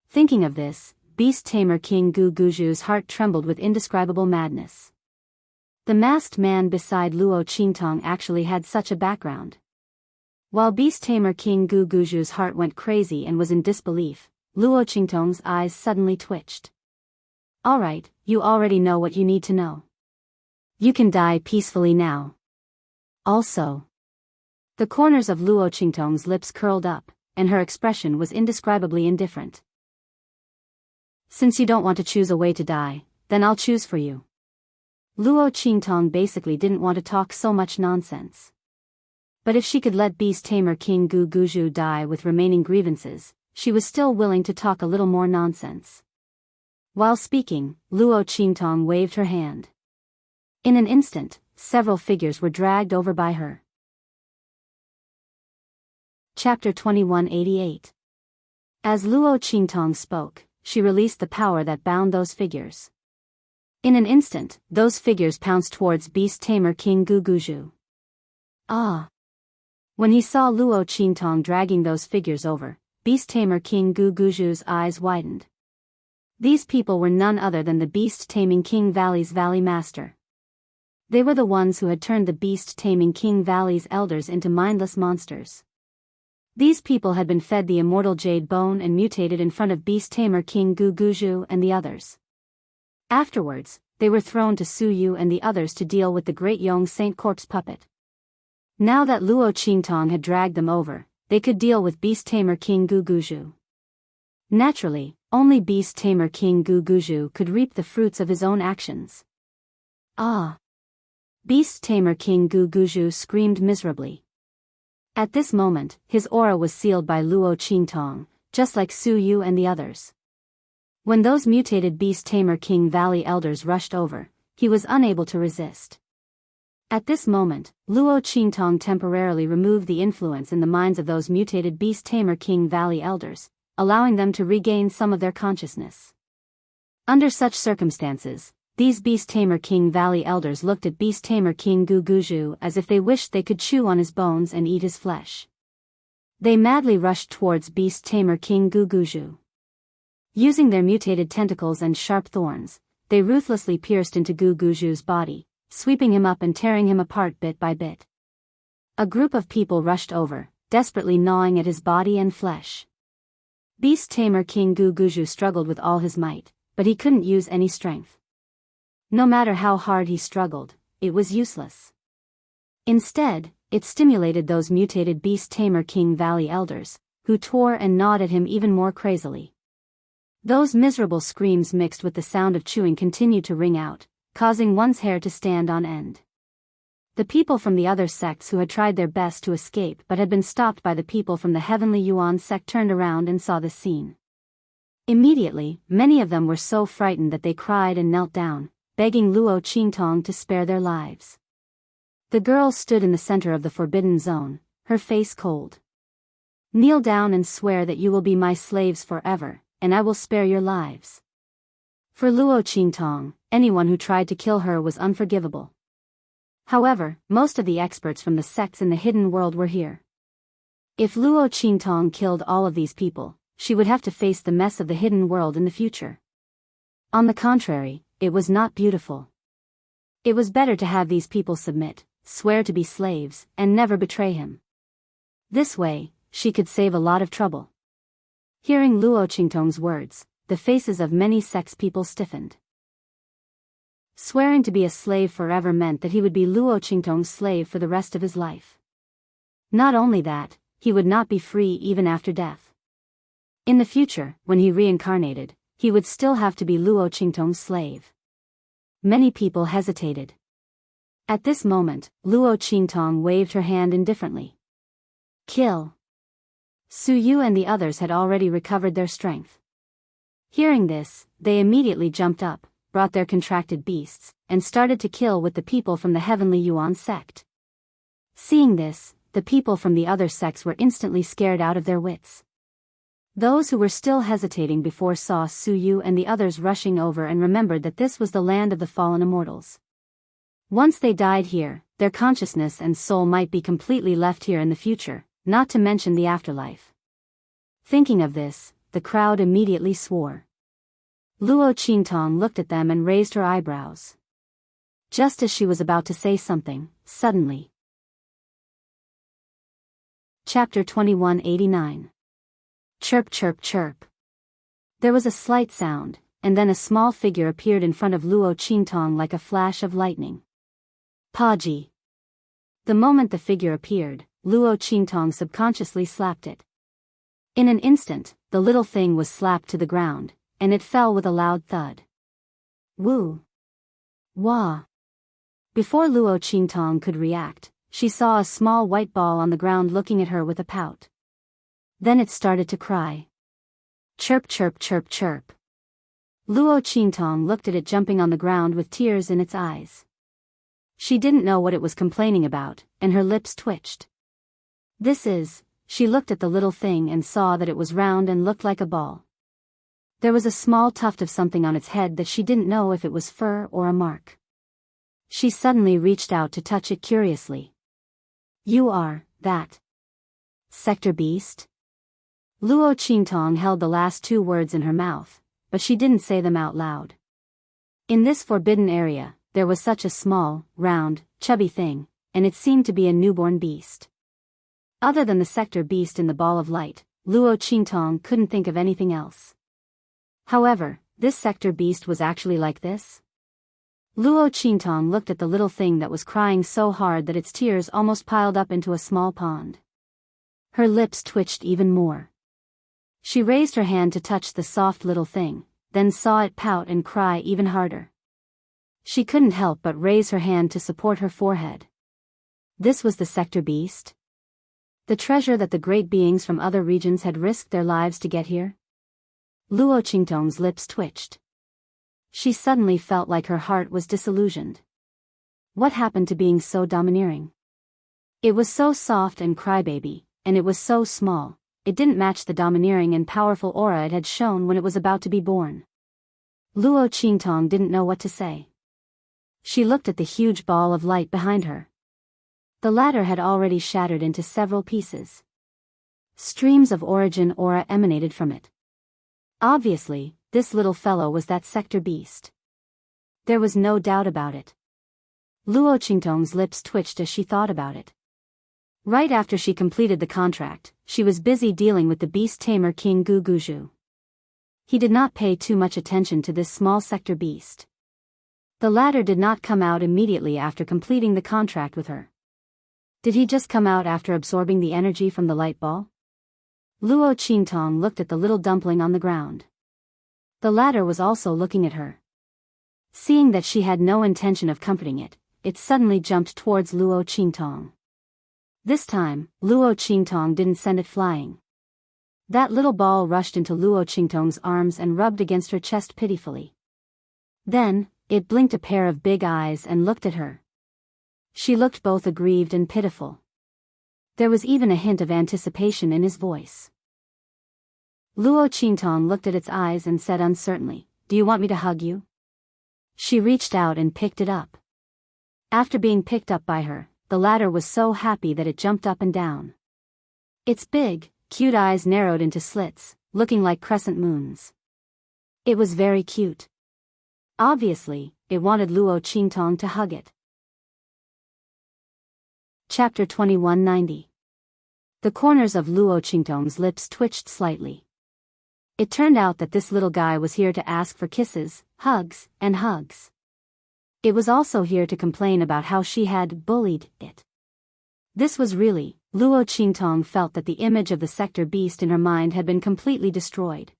Thinking of this, Beast Tamer King Gu Guju's heart trembled with indescribable madness. The masked man beside Luo Qingtong actually had such a background. While Beast Tamer King Gu Guju's heart went crazy and was in disbelief, Luo Qingtong's eyes suddenly twitched. Alright, you already know what you need to know. You can die peacefully now. Also. The corners of Luo Qingtong's lips curled up, and her expression was indescribably indifferent. Since you don't want to choose a way to die, then I'll choose for you. Luo Qingtong basically didn't want to talk so much nonsense. But if she could let Beast Tamer King Gu Guju die with remaining grievances, she was still willing to talk a little more nonsense. While speaking, Luo Qingtong waved her hand. In an instant, several figures were dragged over by her. Chapter 2188. As Luo Qingtong spoke, she released the power that bound those figures. In an instant, those figures pounced towards Beast Tamer King Gu Guju. Ah! When he saw Luo Qingtong dragging those figures over, Beast Tamer King Gu Guju's eyes widened. These people were none other than the Beast Taming King Valley's Valley Master. They were the ones who had turned the Beast Taming King Valley's elders into mindless monsters. These people had been fed the immortal jade bone and mutated in front of Beast Tamer King Gu Guju and the others. Afterwards, they were thrown to Su Yu and the others to deal with the great Yong Saint Corpse puppet. Now that Luo Qingtong had dragged them over, they could deal with Beast Tamer King Gu Guju. Naturally, only Beast Tamer King Gu Guju could reap the fruits of his own actions. Ah! Beast Tamer King Gu Guju screamed miserably. At this moment, his aura was sealed by Luo Qingtong, just like Su Yu and the others. When those mutated Beast Tamer King Valley elders rushed over, he was unable to resist. At this moment, Luo Qingtong temporarily removed the influence in the minds of those mutated Beast Tamer King Valley elders, allowing them to regain some of their consciousness. Under such circumstances, these Beast Tamer King Valley elders looked at Beast Tamer King Gu Guju as if they wished they could chew on his bones and eat his flesh. They madly rushed towards Beast Tamer King Gu Guju. Using their mutated tentacles and sharp thorns, they ruthlessly pierced into Gu Guju's body, sweeping him up and tearing him apart bit by bit. A group of people rushed over, desperately gnawing at his body and flesh. Beast Tamer King Gu Guju struggled with all his might, but he couldn't use any strength. No matter how hard he struggled, it was useless. Instead, it stimulated those mutated Beast Tamer King Valley elders, who tore and gnawed at him even more crazily. Those miserable screams mixed with the sound of chewing continued to ring out, causing one's hair to stand on end. The people from the other sects who had tried their best to escape but had been stopped by the people from the Heavenly Yuan sect turned around and saw this scene. Immediately, many of them were so frightened that they cried and knelt down, begging Luo Qingtong to spare their lives. The girl stood in the center of the forbidden zone, her face cold. Kneel down and swear that you will be my slaves forever, and I will spare your lives. For Luo Qingtong, anyone who tried to kill her was unforgivable. However, most of the experts from the sects in the hidden world were here. If Luo Qingtong killed all of these people, she would have to face the mess of the hidden world in the future. On the contrary, it was not beautiful. It was better to have these people submit, swear to be slaves, and never betray him. This way, she could save a lot of trouble. Hearing Luo Qingtong's words, the faces of many sex people stiffened. Swearing to be a slave forever meant that he would be Luo Qingtong's slave for the rest of his life. Not only that, he would not be free even after death. In the future, when he reincarnated, he would still have to be Luo Qingtong's slave. Many people hesitated. At this moment, Luo Qingtong waved her hand indifferently. Kill. Su Yu and the others had already recovered their strength. Hearing this, they immediately jumped up, brought their contracted beasts, and started to kill with the people from the Heavenly Yuan sect. Seeing this, the people from the other sects were instantly scared out of their wits. Those who were still hesitating before saw Su Yu and the others rushing over and remembered that this was the land of the fallen immortals. Once they died here, their consciousness and soul might be completely left here in the future, not to mention the afterlife. Thinking of this, the crowd immediately swore. Luo Qingtong looked at them and raised her eyebrows. Just as she was about to say something, suddenly. Chapter 2189. Chirp chirp chirp. There was a slight sound, and then a small figure appeared in front of Luo Qingtong like a flash of lightning. Paji. The moment the figure appeared, Luo Qingtong subconsciously slapped it. In an instant, the little thing was slapped to the ground, and it fell with a loud thud. Woo! Wah! Before Luo Qingtong could react, she saw a small white ball on the ground looking at her with a pout. Then it started to cry. Chirp chirp chirp chirp. Luo Qingtong looked at it jumping on the ground with tears in its eyes. She didn't know what it was complaining about, and her lips twitched. She looked at the little thing and saw that it was round and looked like a ball. There was a small tuft of something on its head that she didn't know if it was fur or a mark. She suddenly reached out to touch it curiously. You are, that Sector Beast? Luo Qingtong held the last two words in her mouth, but she didn't say them out loud. In this forbidden area, there was such a small, round, chubby thing, and it seemed to be a newborn beast. Other than the Sector Beast in the ball of light, Luo Qingtong couldn't think of anything else. However, this Sector Beast was actually like this? Luo Qingtong looked at the little thing that was crying so hard that its tears almost piled up into a small pond. Her lips twitched even more. She raised her hand to touch the soft little thing, then saw it pout and cry even harder. She couldn't help but raise her hand to support her forehead. This was the Sector Beast? The treasure that the great beings from other regions had risked their lives to get here? Luo Qingtong's lips twitched. She suddenly felt like her heart was disillusioned. What happened to being so domineering? It was so soft and crybaby, and it was so small. It didn't match the domineering and powerful aura it had shown when it was about to be born. Luo Qingtong didn't know what to say. She looked at the huge ball of light behind her. The latter had already shattered into several pieces. Streams of origin aura emanated from it. Obviously, this little fellow was that Sector Beast. There was no doubt about it. Luo Qingtong's lips twitched as she thought about it. Right after she completed the contract, she was busy dealing with the beast tamer King Gu Guju. He did not pay too much attention to this small Sector Beast. The latter did not come out immediately after completing the contract with her. Did he just come out after absorbing the energy from the light ball? Luo Qingtong looked at the little dumpling on the ground. The latter was also looking at her. Seeing that she had no intention of comforting it, it suddenly jumped towards Luo Qingtong. This time, Luo Qingtong didn't send it flying. That little ball rushed into Luo Qingtong's arms and rubbed against her chest pitifully. Then, it blinked a pair of big eyes and looked at her. She looked both aggrieved and pitiful. There was even a hint of anticipation in his voice. Luo Qingtong looked at its eyes and said uncertainly, "Do you want me to hug you?" She reached out and picked it up. After being picked up by her, the latter was so happy that it jumped up and down. Its big, cute eyes narrowed into slits, looking like crescent moons. It was very cute. Obviously, it wanted Luo Qingtong to hug it. Chapter 2190. The corners of Luo Qingtong's lips twitched slightly. It turned out that this little guy was here to ask for kisses, hugs, and hugs. It was also here to complain about how she had bullied it. This was really, Luo Qingtong felt that the image of the sector beast in her mind had been completely destroyed.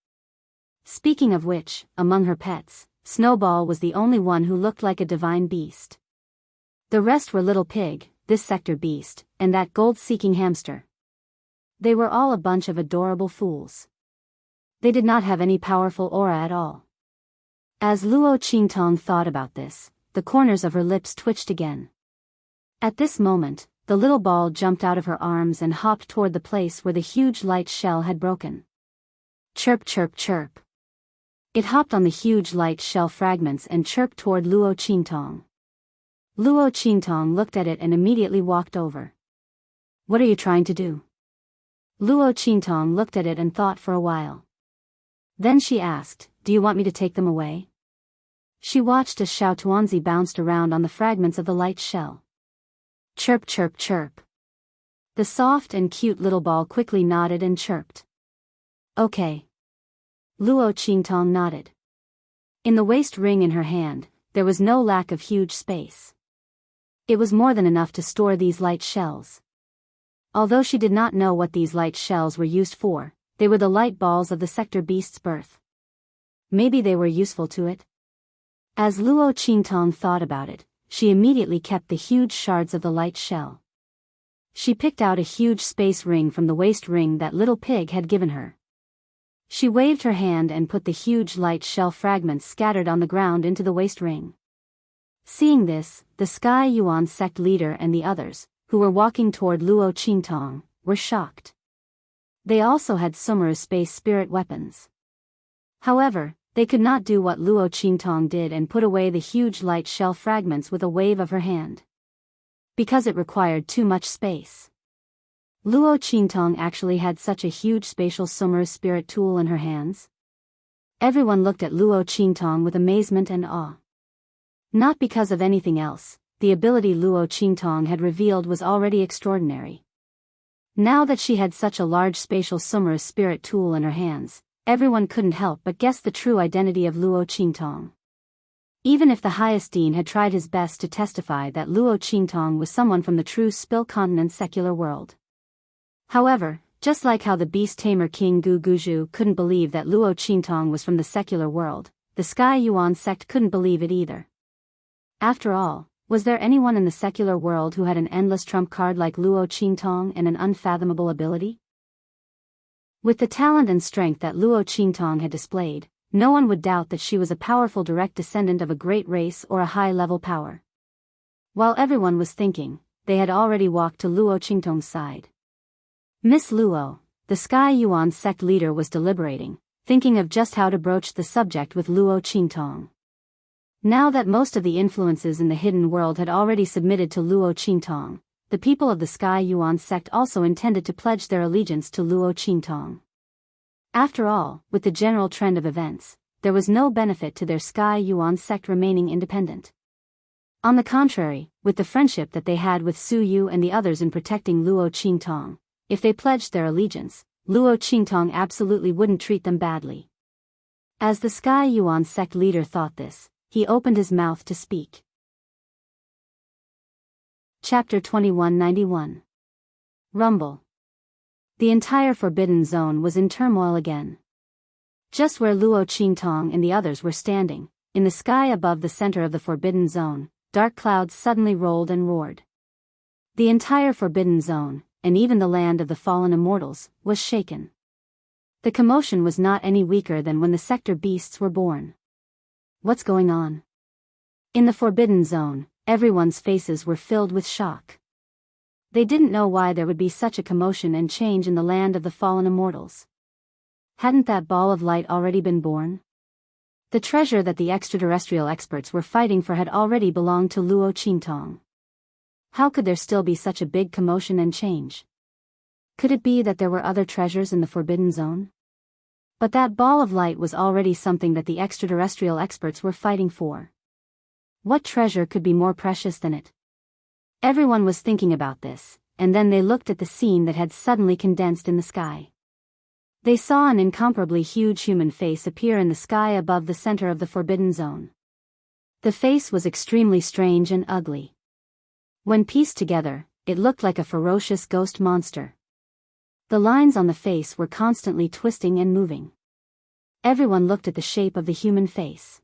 Speaking of which, among her pets, Snowball was the only one who looked like a divine beast. The rest were Little Pig, this sector beast, and that gold-seeking hamster. They were all a bunch of adorable fools. They did not have any powerful aura at all. As Luo Qingtong thought about this, the corners of her lips twitched again. At this moment, the little ball jumped out of her arms and hopped toward the place where the huge light shell had broken. Chirp chirp chirp. It hopped on the huge light shell fragments and chirped toward Luo Qingtong. Luo Qingtong looked at it and immediately walked over. "What are you trying to do?" Luo Qingtong looked at it and thought for a while. Then she asked, "Do you want me to take them away?" She watched as Xiao Tuanzi bounced around on the fragments of the light shell. Chirp chirp chirp. The soft and cute little ball quickly nodded and chirped. "Okay." Luo Qingtong nodded. In the waist ring in her hand, there was no lack of huge space. It was more than enough to store these light shells. Although she did not know what these light shells were used for, they were the light balls of the sector beast's birth. Maybe they were useful to it? As Luo Qingtong thought about it, she immediately kept the huge shards of the light shell. She picked out a huge space ring from the waist ring that Little Pig had given her. She waved her hand and put the huge light shell fragments scattered on the ground into the waist ring. Seeing this, the Sky Yuan sect leader and the others, who were walking toward Luo Qingtong, were shocked. They also had Sumeru's space spirit weapons. However, they could not do what Luo Qingtong did and put away the huge light shell fragments with a wave of her hand. Because it required too much space. Luo Qingtong actually had such a huge spatial Sumeru's spirit tool in her hands. Everyone looked at Luo Qingtong with amazement and awe. Not because of anything else, the ability Luo Qingtong had revealed was already extraordinary. Now that she had such a large spatial Sumeru's spirit tool in her hands, everyone couldn't help but guess the true identity of Luo Qingtong. Even if the highest dean had tried his best to testify that Luo Qingtong was someone from the true Spill Continent secular world. However, just like how the beast tamer King Gu Guju couldn't believe that Luo Qingtong was from the secular world, the Sky Yuan sect couldn't believe it either. After all, was there anyone in the secular world who had an endless trump card like Luo Qingtong and an unfathomable ability? With the talent and strength that Luo Qingtong had displayed, no one would doubt that she was a powerful direct descendant of a great race or a high-level power. While everyone was thinking, they had already walked to Luo Qingtong's side. Miss Luo, the Sky Yuan sect leader, was deliberating, thinking of just how to broach the subject with Luo Qingtong. Now that most of the influences in the hidden world had already submitted to Luo Qingtong, the people of the Sky Yuan sect also intended to pledge their allegiance to Luo Qingtong. After all, with the general trend of events, there was no benefit to their Sky Yuan sect remaining independent. On the contrary, with the friendship that they had with Su Yu and the others in protecting Luo Qingtong, if they pledged their allegiance, Luo Qingtong absolutely wouldn't treat them badly. As the Sky Yuan sect leader thought this, he opened his mouth to speak. Chapter 2191. Rumble. The entire Forbidden Zone was in turmoil again. Just where Luo Qingtong and the others were standing, in the sky above the center of the Forbidden Zone, dark clouds suddenly rolled and roared. The entire Forbidden Zone, and even the land of the fallen immortals, was shaken. The commotion was not any weaker than when the sector beasts were born. What's going on? In the Forbidden Zone, everyone's faces were filled with shock. They didn't know why there would be such a commotion and change in the land of the fallen immortals. Hadn't that ball of light already been born? The treasure that the extraterrestrial experts were fighting for had already belonged to Luo Qingtong. How could there still be such a big commotion and change? Could it be that there were other treasures in the Forbidden Zone? But that ball of light was already something that the extraterrestrial experts were fighting for. What treasure could be more precious than it? Everyone was thinking about this, and then they looked at the scene that had suddenly condensed in the sky. They saw an incomparably huge human face appear in the sky above the center of the Forbidden Zone. The face was extremely strange and ugly. When pieced together, it looked like a ferocious ghost monster. The lines on the face were constantly twisting and moving. Everyone looked at the shape of the human face.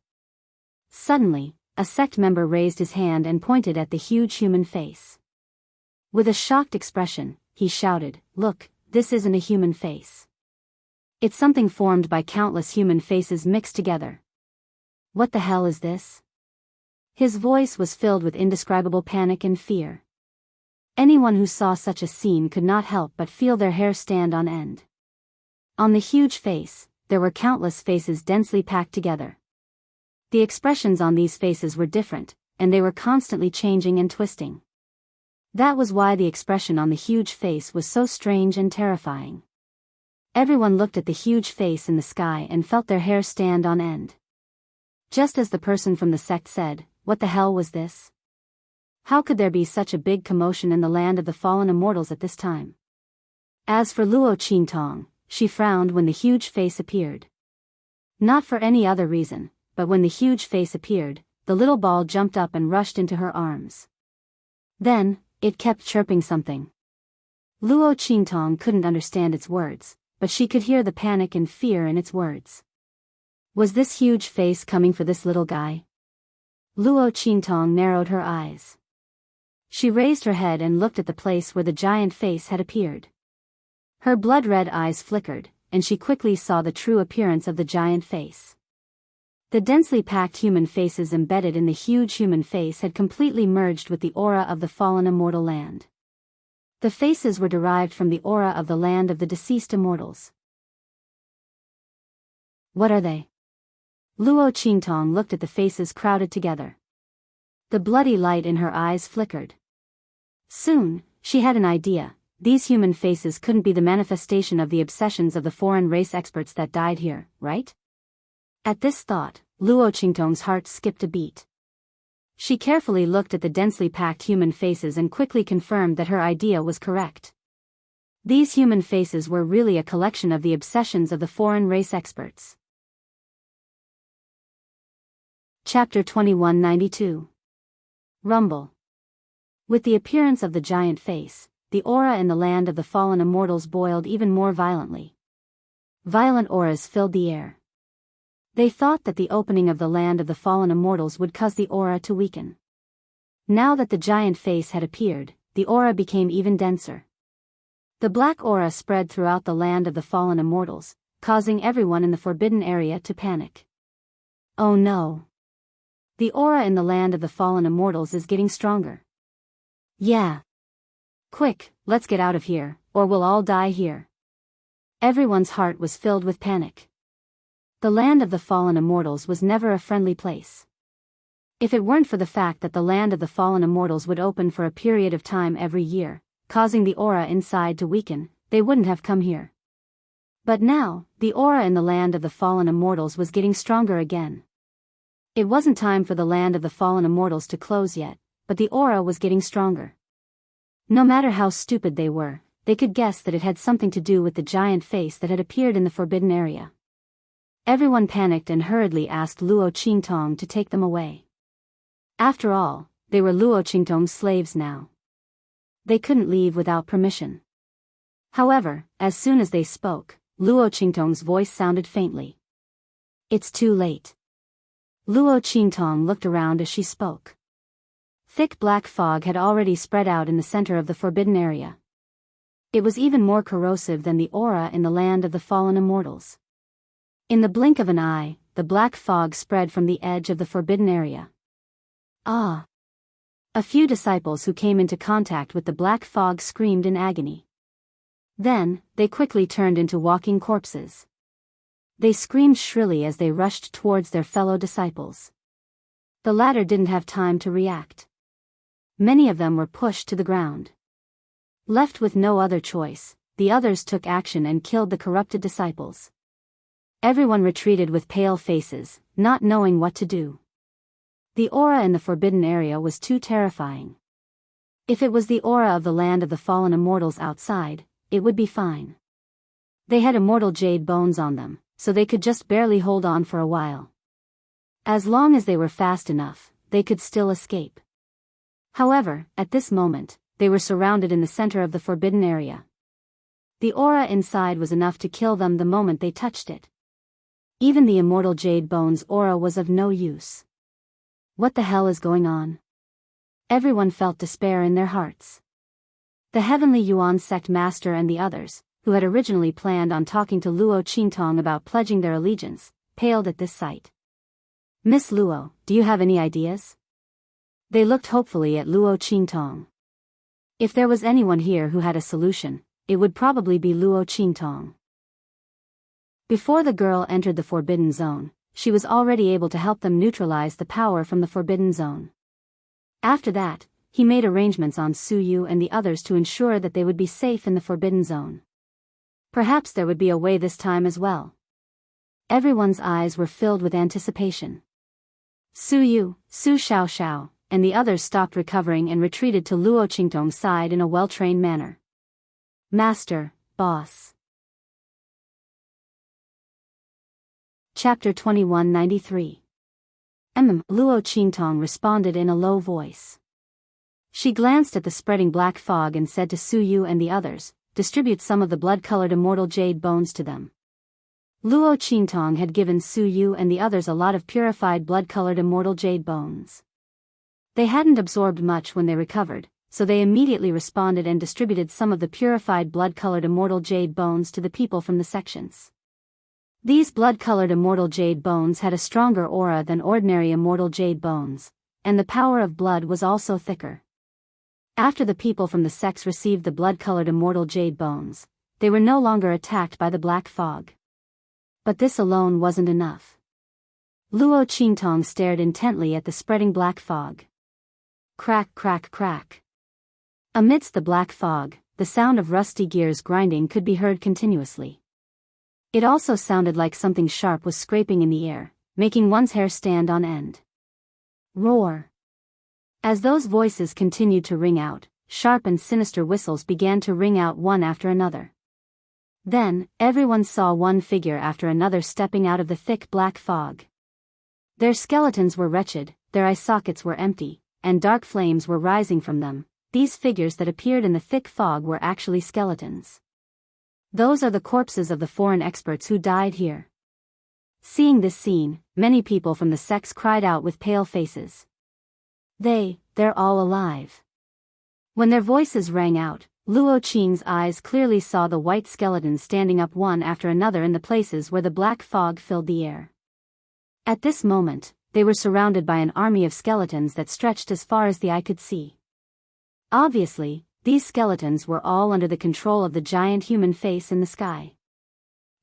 Suddenly, a sect member raised his hand and pointed at the huge human face. With a shocked expression, he shouted, "Look, this isn't a human face. It's something formed by countless human faces mixed together. What the hell is this?" His voice was filled with indescribable panic and fear. Anyone who saw such a scene could not help but feel their hair stand on end. On the huge face, there were countless faces densely packed together. The expressions on these faces were different, and they were constantly changing and twisting. That was why the expression on the huge face was so strange and terrifying. Everyone looked at the huge face in the sky and felt their hair stand on end. Just as the person from the sect said, "What the hell was this? How could there be such a big commotion in the land of the fallen immortals at this time?" As for Luo Qingtong, she frowned when the huge face appeared. Not for any other reason, but when the huge face appeared, the little ball jumped up and rushed into her arms. Then, it kept chirping something. Luo Qingtong couldn't understand its words, but she could hear the panic and fear in its words. Was this huge face coming for this little guy? Luo Qingtong narrowed her eyes. She raised her head and looked at the place where the giant face had appeared. Her blood-red eyes flickered, and she quickly saw the true appearance of the giant face. The densely packed human faces embedded in the huge human face had completely merged with the aura of the fallen immortal land. The faces were derived from the aura of the land of the deceased immortals. What are they? Luo Qingtong looked at the faces crowded together. The bloody light in her eyes flickered. Soon, she had an idea. These human faces couldn't be the manifestation of the obsessions of the foreign race experts that died here, right? At this thought, Luo Qingtong's heart skipped a beat. She carefully looked at the densely packed human faces and quickly confirmed that her idea was correct. These human faces were really a collection of the obsessions of the foreign race experts. Chapter 2192. Rumble. With the appearance of the giant face, the aura in the land of the fallen immortals boiled even more violently. Violent auras filled the air. They thought that the opening of the land of the fallen immortals would cause the aura to weaken. Now that the giant face had appeared, the aura became even denser. The black aura spread throughout the land of the fallen immortals, causing everyone in the forbidden area to panic. Oh no! The aura in the land of the fallen immortals is getting stronger. Yeah. Quick, let's get out of here, or we'll all die here. Everyone's heart was filled with panic. The land of the fallen immortals was never a friendly place. If it weren't for the fact that the land of the fallen immortals would open for a period of time every year, causing the aura inside to weaken, they wouldn't have come here. But now, the aura in the land of the fallen immortals was getting stronger again. It wasn't time for the land of the fallen immortals to close yet, but the aura was getting stronger. No matter how stupid they were, they could guess that it had something to do with the giant face that had appeared in the forbidden area. Everyone panicked and hurriedly asked Luo Qingtong to take them away. After all, they were Luo Qingtong's slaves now. They couldn't leave without permission. However, as soon as they spoke, Luo Qingtong's voice sounded faintly. It's too late. Luo Qingtong looked around as she spoke. Thick black fog had already spread out in the center of the forbidden area. It was even more corrosive than the aura in the land of the fallen immortals. In the blink of an eye, the black fog spread from the edge of the forbidden area. Ah! A few disciples who came into contact with the black fog screamed in agony. Then, they quickly turned into walking corpses. They screamed shrilly as they rushed towards their fellow disciples. The latter didn't have time to react. Many of them were pushed to the ground. Left with no other choice, the others took action and killed the corrupted disciples. Everyone retreated with pale faces, not knowing what to do. The aura in the forbidden area was too terrifying. If it was the aura of the land of the fallen immortals outside, it would be fine. They had immortal jade bones on them, so they could just barely hold on for a while. As long as they were fast enough, they could still escape. However, at this moment, they were surrounded in the center of the forbidden area. The aura inside was enough to kill them the moment they touched it. Even the immortal jade bones aura was of no use. What the hell is going on? Everyone felt despair in their hearts. The Heavenly Yuan sect master and the others, who had originally planned on talking to Luo Qingtong about pledging their allegiance, paled at this sight. Miss Luo, do you have any ideas? They looked hopefully at Luo Qingtong. If there was anyone here who had a solution, it would probably be Luo Qingtong. Before the girl entered the forbidden zone, she was already able to help them neutralize the power from the forbidden zone. After that, he made arrangements on Su Yu and the others to ensure that they would be safe in the forbidden zone. Perhaps there would be a way this time as well. Everyone's eyes were filled with anticipation. Su Yu, Su Xiaoxiao, and the others stopped recovering and retreated to Luo Qingtong's side in a well-trained manner. Master, boss. Chapter 2193. Luo Qingtong responded in a low voice. She glanced at the spreading black fog and said to Su Yu and the others, distribute some of the blood-colored immortal jade bones to them. Luo Qingtong had given Su Yu and the others a lot of purified blood-colored immortal jade bones. They hadn't absorbed much when they recovered, so they immediately responded and distributed some of the purified blood-colored immortal jade bones to the people from the sections. These blood-colored immortal jade bones had a stronger aura than ordinary immortal jade bones, and the power of blood was also thicker. After the people from the sects received the blood-colored immortal jade bones, they were no longer attacked by the black fog. But this alone wasn't enough. Luo Qingtong stared intently at the spreading black fog. Crack, crack, crack. Amidst the black fog, the sound of rusty gears grinding could be heard continuously. It also sounded like something sharp was scraping in the air, making one's hair stand on end. Roar. As those voices continued to ring out, sharp and sinister whistles began to ring out one after another. Then, everyone saw one figure after another stepping out of the thick black fog. Their skeletons were wretched, their eye sockets were empty, and dark flames were rising from them. These figures that appeared in the thick fog were actually skeletons. Those are the corpses of the foreign experts who died here. Seeing this scene, many people from the sects cried out with pale faces. They're all alive. When their voices rang out, Luo Qing's eyes clearly saw the white skeletons standing up one after another in the places where the black fog filled the air. At this moment, they were surrounded by an army of skeletons that stretched as far as the eye could see. Obviously, these skeletons were all under the control of the giant human face in the sky.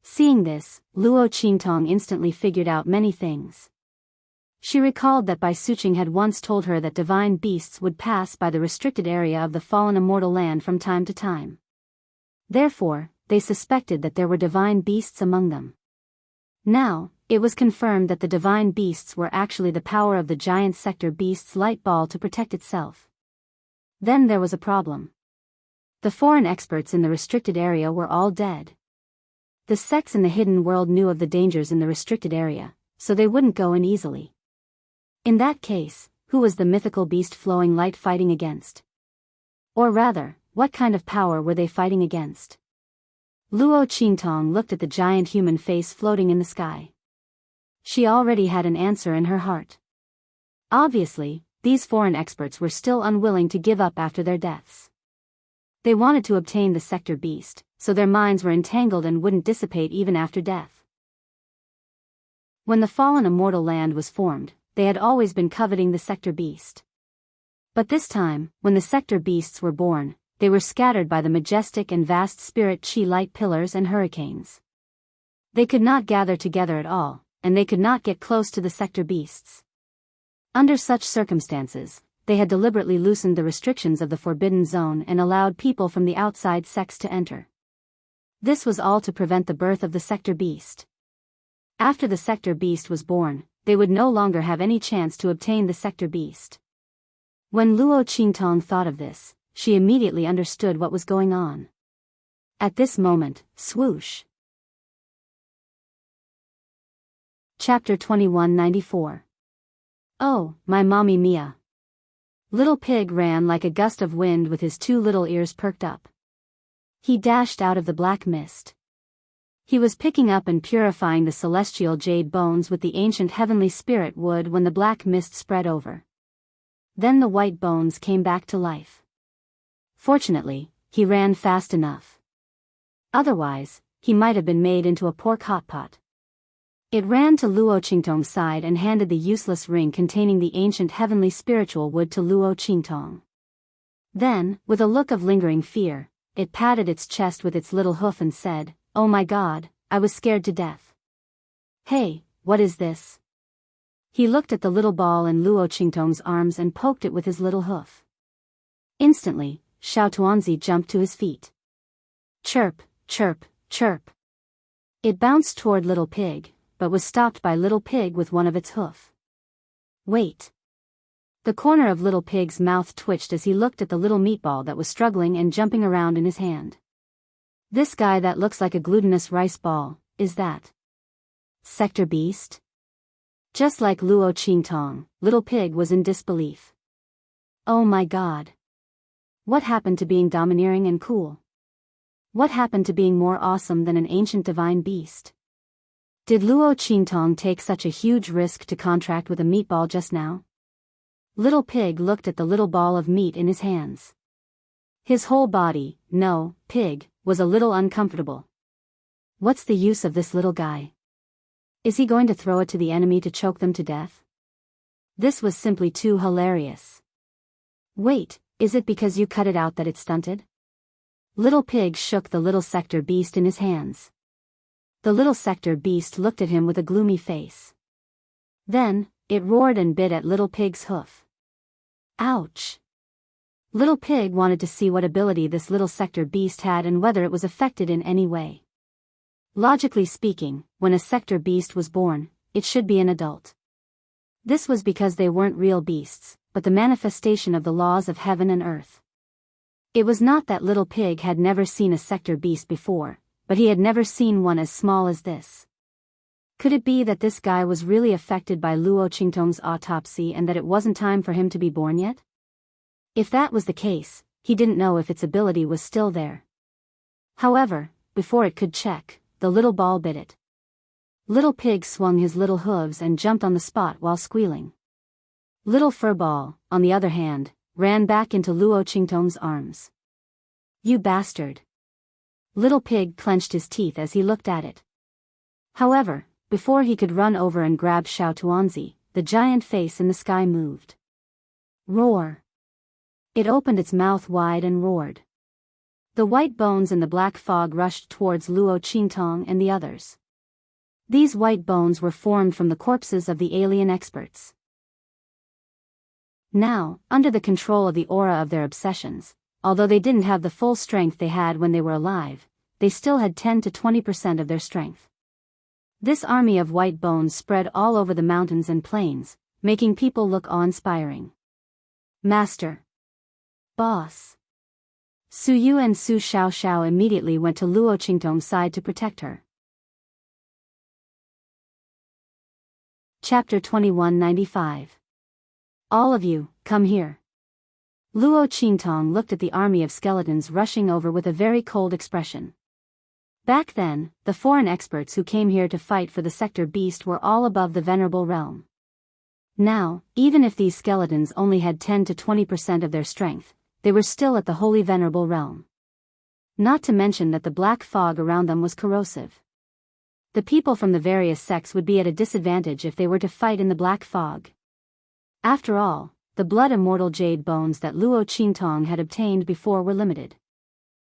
Seeing this, Luo Qingtong instantly figured out many things. She recalled that Bai Suqing had once told her that divine beasts would pass by the restricted area of the fallen immortal land from time to time. Therefore, they suspected that there were divine beasts among them. Now, it was confirmed that the divine beasts were actually the power of the giant sector beast's light ball to protect itself. Then there was a problem. The foreign experts in the restricted area were all dead. The sects in the hidden world knew of the dangers in the restricted area, so they wouldn't go in easily. In that case, who was the mythical beast flowing light fighting against? Or rather, what kind of power were they fighting against? Luo Qingtong looked at the giant human face floating in the sky. She already had an answer in her heart. Obviously, these foreign experts were still unwilling to give up after their deaths. They wanted to obtain the sector beast, so their minds were entangled and wouldn't dissipate even after death. When the fallen immortal land was formed, they had always been coveting the sector beast. But this time, when the sector beasts were born, they were scattered by the majestic and vast spirit chi light pillars and hurricanes. They could not gather together at all, and they could not get close to the sector beasts. Under such circumstances, they had deliberately loosened the restrictions of the Forbidden Zone and allowed people from the outside sects to enter. This was all to prevent the birth of the sector beast. After the sector beast was born, they would no longer have any chance to obtain the sector beast. When Luo Qingtong thought of this, she immediately understood what was going on. At this moment, swoosh. Chapter 2194. Oh, my mommy Mia. Little Pig ran like a gust of wind with his two little ears perked up. He dashed out of the black mist. He was picking up and purifying the celestial jade bones with the ancient heavenly spirit wood when the black mist spread over. Then the white bones came back to life. Fortunately, he ran fast enough. Otherwise, he might have been made into a pork hot pot. It ran to Luo Qingtong's side and handed the useless ring containing the ancient heavenly spiritual wood to Luo Qingtong. Then, with a look of lingering fear, it patted its chest with its little hoof and said, "Oh my God, I was scared to death." "Hey, what is this?" He looked at the little ball in Luo Qingtong's arms and poked it with his little hoof. Instantly, Xiao Tuanzi jumped to his feet. Chirp, chirp, chirp. It bounced toward Little Pig, but was stopped by Little Pig with one of its hoof. Wait. The corner of Little Pig's mouth twitched as he looked at the little meatball that was struggling and jumping around in his hand. This guy that looks like a glutinous rice ball, is that sector beast? Just like Luo Qingtong, Little Pig was in disbelief. Oh my God. What happened to being domineering and cool? What happened to being more awesome than an ancient divine beast? Did Luo Qingtong take such a huge risk to contract with a meatball just now? Little Pig looked at the little ball of meat in his hands. His whole body, no, pig, was a little uncomfortable. What's the use of this little guy? Is he going to throw it to the enemy to choke them to death? This was simply too hilarious. Wait, is it because you cut it out that it's stunted? Little Pig shook the little sector beast in his hands. The little sector beast looked at him with a gloomy face. Then, it roared and bit at Little Pig's hoof. Ouch! Little Pig wanted to see what ability this little sector beast had and whether it was affected in any way. Logically speaking, when a sector beast was born, it should be an adult. This was because they weren't real beasts, but the manifestation of the laws of heaven and earth. It was not that Little Pig had never seen a sector beast before, but he had never seen one as small as this. Could it be that this guy was really affected by Luo Qingtong's autopsy and that it wasn't time for him to be born yet? If that was the case, he didn't know if its ability was still there. However, before it could check, the little ball bit it. Little Pig swung his little hooves and jumped on the spot while squealing. Little Furball, on the other hand, ran back into Luo Qingtong's arms. You bastard! Little Pig clenched his teeth as he looked at it. However, before he could run over and grab Xiao Tuanzi, the giant face in the sky moved. Roar! It opened its mouth wide and roared. The white bones in the black fog rushed towards Luo Qingtong and the others. These white bones were formed from the corpses of the alien experts. Now, under the control of the aura of their obsessions, although they didn't have the full strength they had when they were alive, they still had 10 to 20% of their strength. This army of white bones spread all over the mountains and plains, making people look awe-inspiring. Master. Boss. Su Yu and Su Xiao immediately went to Luo Qingtong's side to protect her. Chapter 2195. All of you, come here. Luo Qingtong looked at the army of skeletons rushing over with a very cold expression. Back then, the foreign experts who came here to fight for the sector beast were all above the venerable realm. Now, even if these skeletons only had 10 to 20% of their strength, they were still at the holy venerable realm. Not to mention that the black fog around them was corrosive. The people from the various sects would be at a disadvantage if they were to fight in the black fog. After all, the blood immortal jade bones that Luo Qingtong had obtained before were limited.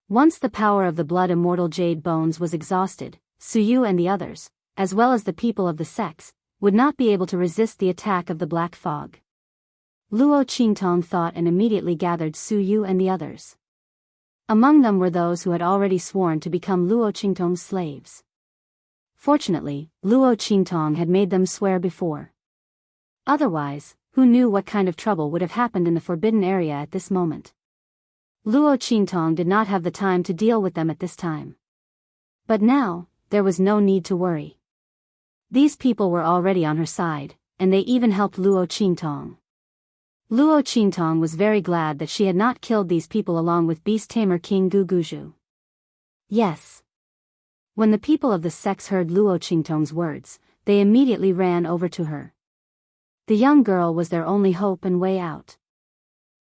Once the power of the blood immortal jade bones was exhausted, Su Yu and the others, as well as the people of the sects, would not be able to resist the attack of the black fog. Luo Qingtong thought and immediately gathered Su Yu and the others. Among them were those who had already sworn to become Luo Qingtong's slaves. Fortunately, Luo Qingtong had made them swear before. Otherwise, who knew what kind of trouble would have happened in the forbidden area at this moment? Luo Qingtong did not have the time to deal with them at this time. But now, there was no need to worry. These people were already on her side, and they even helped Luo Qingtong. Luo Qingtong was very glad that she had not killed these people along with beast tamer King Guguju. Yes. When the people of the sects heard Luo Qingtong's words, they immediately ran over to her. The young girl was their only hope and way out.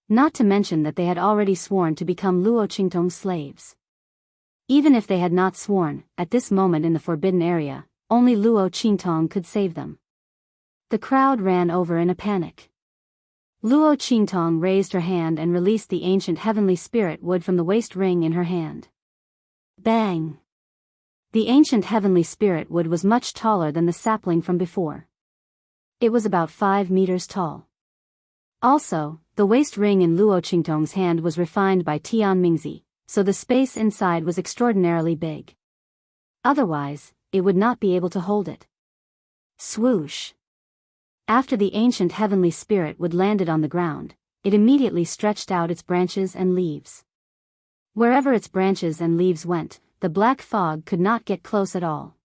Not to mention that they had already sworn to become Luo Qingtong's slaves. Even if they had not sworn, at this moment in the forbidden area, only Luo Qingtong could save them. The crowd ran over in a panic. Luo Qingtong raised her hand and released the ancient heavenly spirit wood from the waist ring in her hand. Bang! The ancient heavenly spirit wood was much taller than the sapling from before. It was about 5 meters tall. Also, the waist ring in Luo Qingtong's hand was refined by Tian Mingzi, so the space inside was extraordinarily big. Otherwise, it would not be able to hold it. Swoosh! After the ancient heavenly spirit wood landed on the ground, it immediately stretched out its branches and leaves. Wherever its branches and leaves went, the black fog could not get close at all.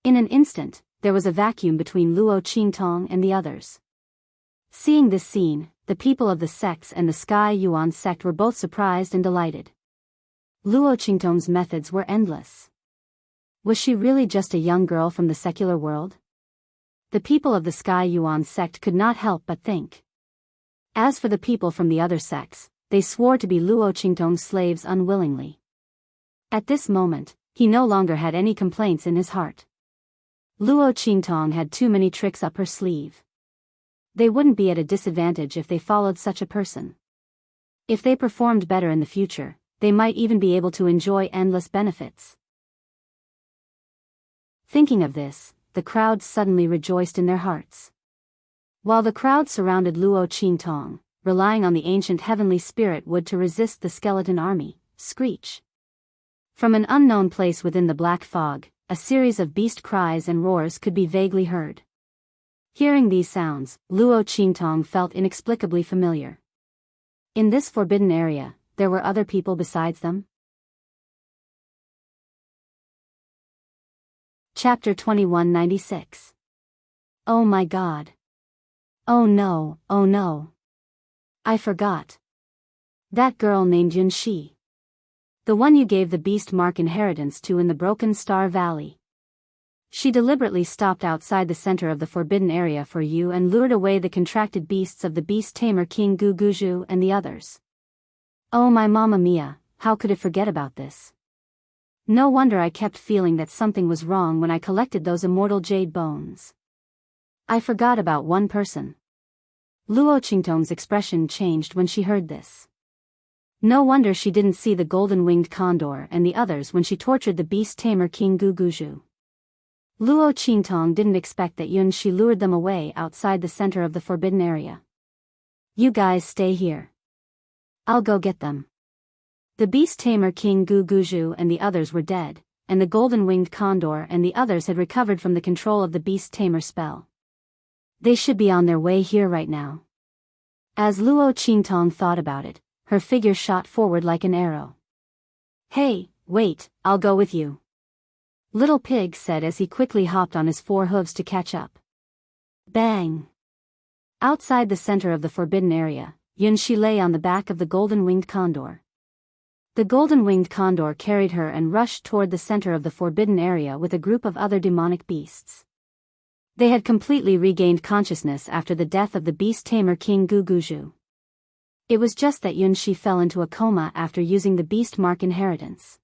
In an instant, there was a vacuum between Luo Qingtong and the others. Seeing this scene, the people of the sects and the Sky Yuan sect were both surprised and delighted. Luo Qingtong's methods were endless. Was she really just a young girl from the secular world? The people of the Sky Yuan sect could not help but think. As for the people from the other sects, they swore to be Luo Qingtong's slaves unwillingly. At this moment, he no longer had any complaints in his heart. Luo Qingtong had too many tricks up her sleeve. They wouldn't be at a disadvantage if they followed such a person. If they performed better in the future, they might even be able to enjoy endless benefits. Thinking of this, the crowd suddenly rejoiced in their hearts. While the crowd surrounded Luo Qingtong, relying on the ancient heavenly spirit wood to resist the skeleton army, screech. From an unknown place within the black fog, a series of beast cries and roars could be vaguely heard. Hearing these sounds, Luo Qingtong felt inexplicably familiar. In this forbidden area, there were other people besides them? Chapter 2196. Oh my God. Oh no, oh no. I forgot. That girl named Yun Shi. The one you gave the beast mark inheritance to in the Broken Star Valley. She deliberately stopped outside the center of the forbidden area for you and lured away the contracted beasts of the beast tamer King Guguju and the others. Oh my Mamma Mia, how could it forget about this? No wonder I kept feeling that something was wrong when I collected those immortal jade bones. I forgot about one person. Luo Qingtong's expression changed when she heard this. No wonder she didn't see the golden-winged condor and the others when she tortured the beast tamer King Guguju. Luo Qingtong didn't expect that Yun Shi lured them away outside the center of the forbidden area. You guys stay here. I'll go get them. The beast tamer King Guguju and the others were dead, and the golden-winged condor and the others had recovered from the control of the beast tamer spell. They should be on their way here right now. As Luo Qingtong thought about it, her figure shot forward like an arrow. Hey, wait, I'll go with you. Little Pig said as he quickly hopped on his 4 hooves to catch up. Bang! Outside the center of the forbidden area, Yun Shi lay on the back of the golden-winged condor. The golden-winged condor carried her and rushed toward the center of the forbidden area with a group of other demonic beasts. They had completely regained consciousness after the death of the beast tamer King Guguju. It was just that Yun Shi fell into a coma after using the beast mark inheritance.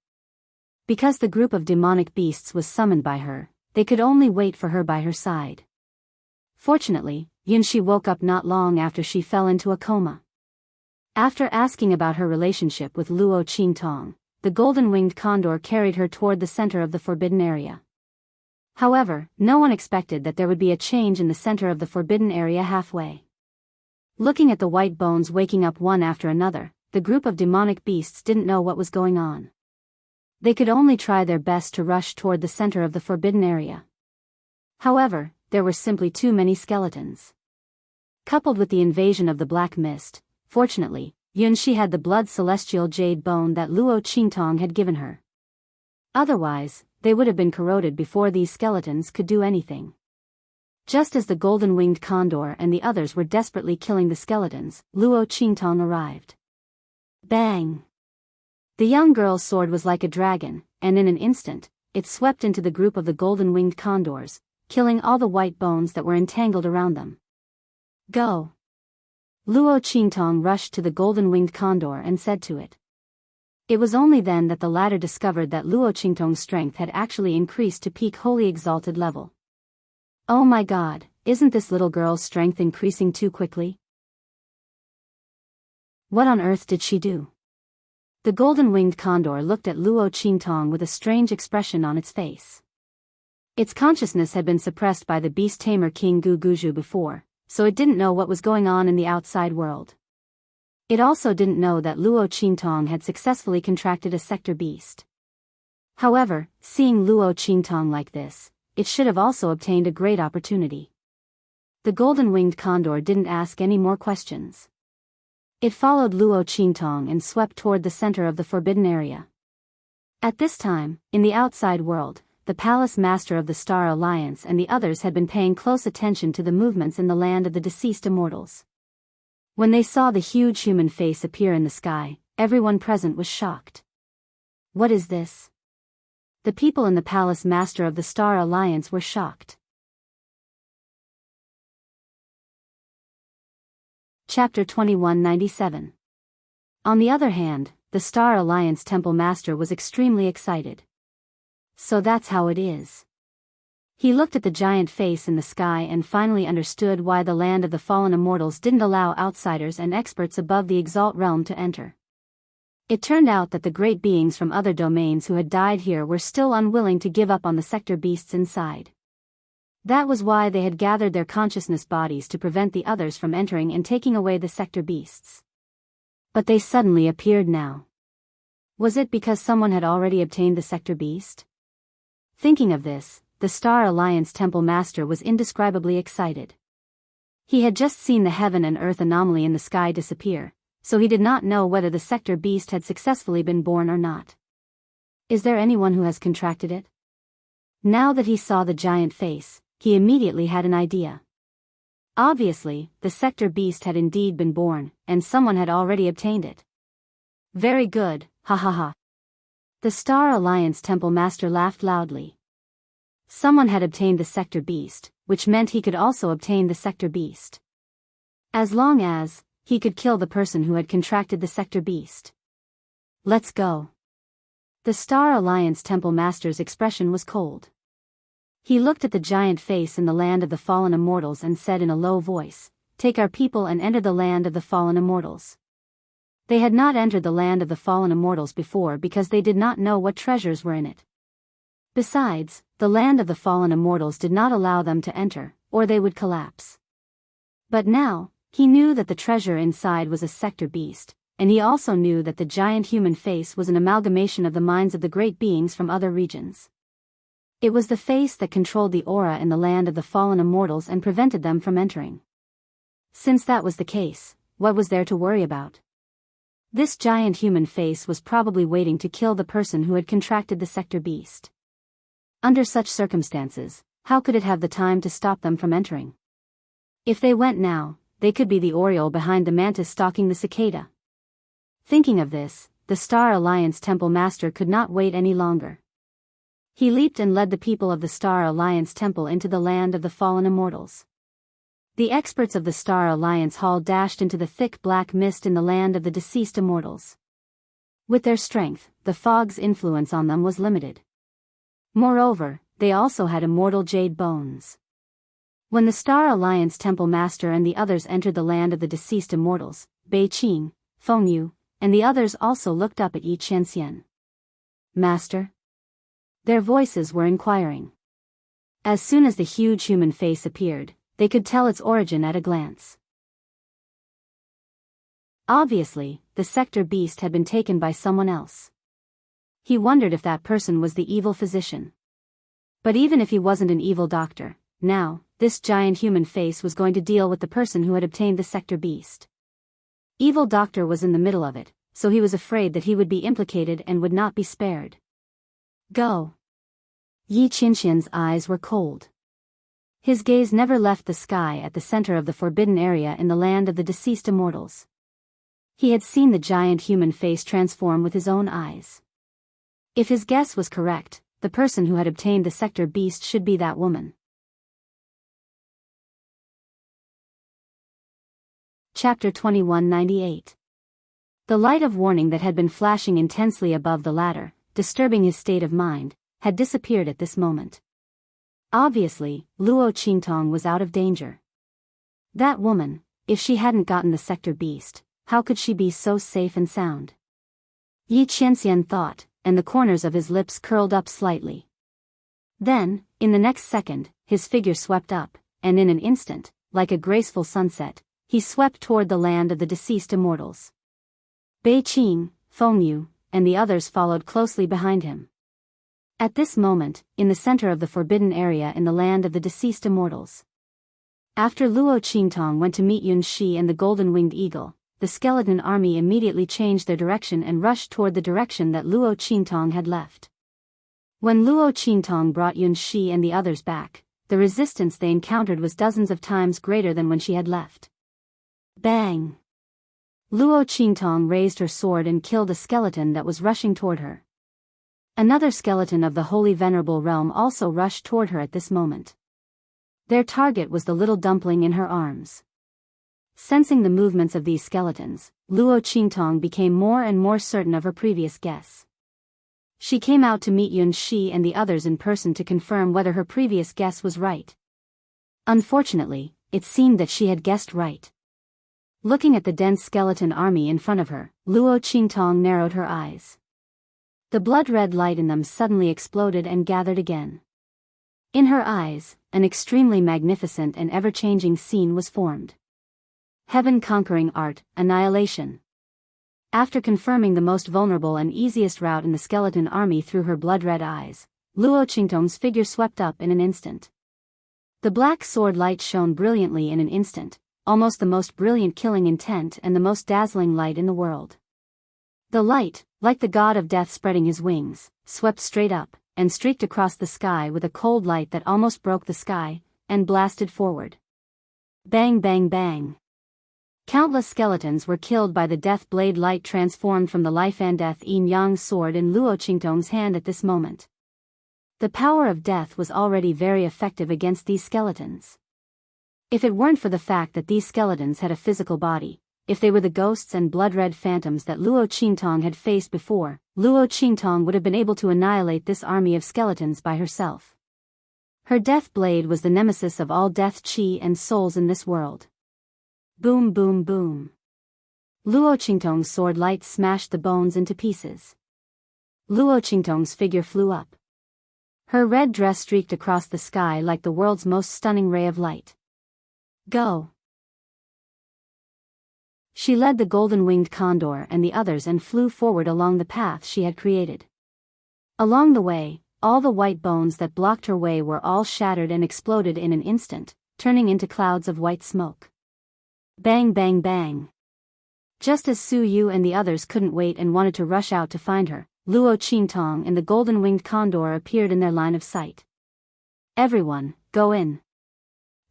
Because the group of demonic beasts was summoned by her, they could only wait for her by her side. Fortunately, Yunxi woke up not long after she fell into a coma. After asking about her relationship with Luo Qingtong, the golden-winged condor carried her toward the center of the forbidden area. However, no one expected that there would be a change in the center of the forbidden area halfway. Looking at the white bones waking up one after another, the group of demonic beasts didn't know what was going on. They could only try their best to rush toward the center of the forbidden area. However, there were simply too many skeletons. Coupled with the invasion of the black mist, fortunately, Yunxi had the blood celestial jade bone that Luo Qingtong had given her. Otherwise, they would have been corroded before these skeletons could do anything. Just as the golden-winged condor and the others were desperately killing the skeletons, Luo Qingtong arrived. Bang! The young girl's sword was like a dragon, and in an instant, it swept into the group of the golden-winged condors, killing all the white bones that were entangled around them. Go! Luo Qingtong rushed to the golden-winged condor and said to it. It was only then that the latter discovered that Luo Qingtong's strength had actually increased to peak holy exalted level. Oh my god, isn't this little girl's strength increasing too quickly? What on earth did she do? The golden-winged condor looked at Luo Qingtong with a strange expression on its face. Its consciousness had been suppressed by the beast tamer King Gu Guju before, so it didn't know what was going on in the outside world. It also didn't know that Luo Qingtong had successfully contracted a sector beast. However, seeing Luo Qingtong like this, it should have also obtained a great opportunity. The golden-winged condor didn't ask any more questions. It followed Luo Qingtong and swept toward the center of the forbidden area. At this time, in the outside world, the palace master of the Star Alliance and the others had been paying close attention to the movements in the land of the deceased immortals. When they saw the huge human face appear in the sky, everyone present was shocked. What is this? The people in the palace master of the Star Alliance were shocked. Chapter 2197. On the other hand, the Star Alliance Temple Master was extremely excited. So that's how it is. He looked at the giant face in the sky and finally understood why the land of the fallen immortals didn't allow outsiders and experts above the Exalt realm to enter. It turned out that the great beings from other domains who had died here were still unwilling to give up on the sector beasts inside. That was why they had gathered their consciousness bodies to prevent the others from entering and taking away the sector beasts. But they suddenly appeared now. Was it because someone had already obtained the sector beast? Thinking of this, the Star Alliance Temple Master was indescribably excited. He had just seen the heaven and earth anomaly in the sky disappear, so he did not know whether the sector beast had successfully been born or not. Is there anyone who has contracted it? Now that he saw the giant face, he immediately had an idea. Obviously, the sector beast had indeed been born, and someone had already obtained it. Very good, ha ha ha. The Star Alliance Temple Master laughed loudly. Someone had obtained the sector beast, which meant he could also obtain the sector beast. As long as he could kill the person who had contracted the sector beast. Let's go. The Star Alliance Temple Master's expression was cold. He looked at the giant face in the land of the fallen immortals and said in a low voice, "Take our people and enter the land of the fallen immortals." They had not entered the land of the fallen immortals before because they did not know what treasures were in it. Besides, the land of the fallen immortals did not allow them to enter, or they would collapse. But now, he knew that the treasure inside was a sector beast, and he also knew that the giant human face was an amalgamation of the minds of the great beings from other regions. It was the face that controlled the aura in the land of the fallen immortals and prevented them from entering. Since that was the case, what was there to worry about? This giant human face was probably waiting to kill the person who had contracted the sector beast. Under such circumstances, how could it have the time to stop them from entering? If they went now, they could be the oriole behind the mantis stalking the cicada. Thinking of this, the Star Alliance Temple Master could not wait any longer. He leaped and led the people of the Star Alliance Temple into the land of the fallen immortals. The experts of the Star Alliance Hall dashed into the thick black mist in the land of the deceased immortals. With their strength, the fog's influence on them was limited. Moreover, they also had immortal jade bones. When the Star Alliance Temple Master and the others entered the land of the deceased immortals, Bei Qing, Feng Yu, and the others also looked up at Yi Qianxian. Master? Their voices were inquiring. As soon as the huge human face appeared, they could tell its origin at a glance. Obviously, the sector beast had been taken by someone else. He wondered if that person was the evil physician. But even if he wasn't an evil doctor, now, this giant human face was going to deal with the person who had obtained the sector beast. Evil doctor was in the middle of it, so he was afraid that he would be implicated and would not be spared. Go. Yi Qianxian's eyes were cold. His gaze never left the sky at the center of the forbidden area in the land of the deceased immortals. He had seen the giant human face transform with his own eyes. If his guess was correct, the person who had obtained the sector beast should be that woman. Chapter 2198. The light of warning that had been flashing intensely above the ladder, disturbing his state of mind, had disappeared at this moment. Obviously, Luo Qingtong was out of danger. That woman, if she hadn't gotten the sector beast, how could she be so safe and sound? Yi Qianxian thought, and the corners of his lips curled up slightly. Then, in the next second, his figure swept up, and in an instant, like a graceful sunset, he swept toward the land of the deceased immortals. Bei Qing, Feng Yu, and the others followed closely behind him. At this moment, in the center of the forbidden area in the land of the deceased immortals. After Luo Qingtong went to meet Yun Shi and the golden-winged eagle, the skeleton army immediately changed their direction and rushed toward the direction that Luo Qingtong had left. When Luo Qingtong brought Yun Shi and the others back, the resistance they encountered was dozens of times greater than when she had left. Bang! Luo Qingtong raised her sword and killed a skeleton that was rushing toward her. Another skeleton of the Holy Venerable Realm also rushed toward her at this moment. Their target was the little dumpling in her arms. Sensing the movements of these skeletons, Luo Qingtong became more and more certain of her previous guess. She came out to meet Yun Shi and the others in person to confirm whether her previous guess was right. Unfortunately, it seemed that she had guessed right. Looking at the dense skeleton army in front of her, Luo Qingtong narrowed her eyes. The blood-red light in them suddenly exploded and gathered again. In her eyes, an extremely magnificent and ever-changing scene was formed. Heaven-conquering art, annihilation. After confirming the most vulnerable and easiest route in the skeleton army through her blood-red eyes, Luo Qingtong's figure swept up in an instant. The black sword light shone brilliantly in an instant, almost the most brilliant killing intent and the most dazzling light in the world. The light, like the god of death spreading his wings, swept straight up, and streaked across the sky with a cold light that almost broke the sky, and blasted forward. Bang bang bang. Countless skeletons were killed by the death blade light transformed from the life and death yin-yang sword in Luo Qingtong's hand at this moment. The power of death was already very effective against these skeletons. If it weren't for the fact that these skeletons had a physical body, if they were the ghosts and blood-red phantoms that Luo Qingtong had faced before, Luo Qingtong would have been able to annihilate this army of skeletons by herself. Her death blade was the nemesis of all death chi and souls in this world. Boom boom boom. Luo Qingtong's sword light smashed the bones into pieces. Luo Qingtong's figure flew up. Her red dress streaked across the sky like the world's most stunning ray of light. Go! She led the golden-winged condor and the others and flew forward along the path she had created. Along the way, all the white bones that blocked her way were all shattered and exploded in an instant, turning into clouds of white smoke. Bang bang bang. Just as Su Yu and the others couldn't wait and wanted to rush out to find her, Luo Qingtong and the golden-winged condor appeared in their line of sight. Everyone, go in.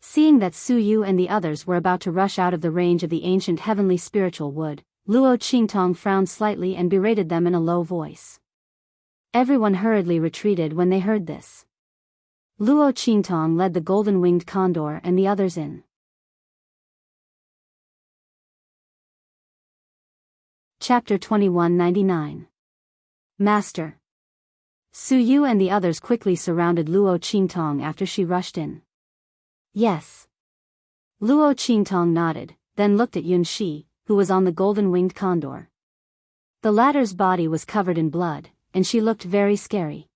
Seeing that Su Yu and the others were about to rush out of the range of the ancient heavenly spiritual wood, Luo Qingtong frowned slightly and berated them in a low voice. Everyone hurriedly retreated when they heard this. Luo Qingtong led the golden-winged condor and the others in. Chapter 2199. Master. Su Yu and the others quickly surrounded Luo Qingtong after she rushed in. Yes. Luo Qingtong nodded, then looked at Yun Shi, who was on the golden-winged condor. The latter's body was covered in blood, and she looked very scary.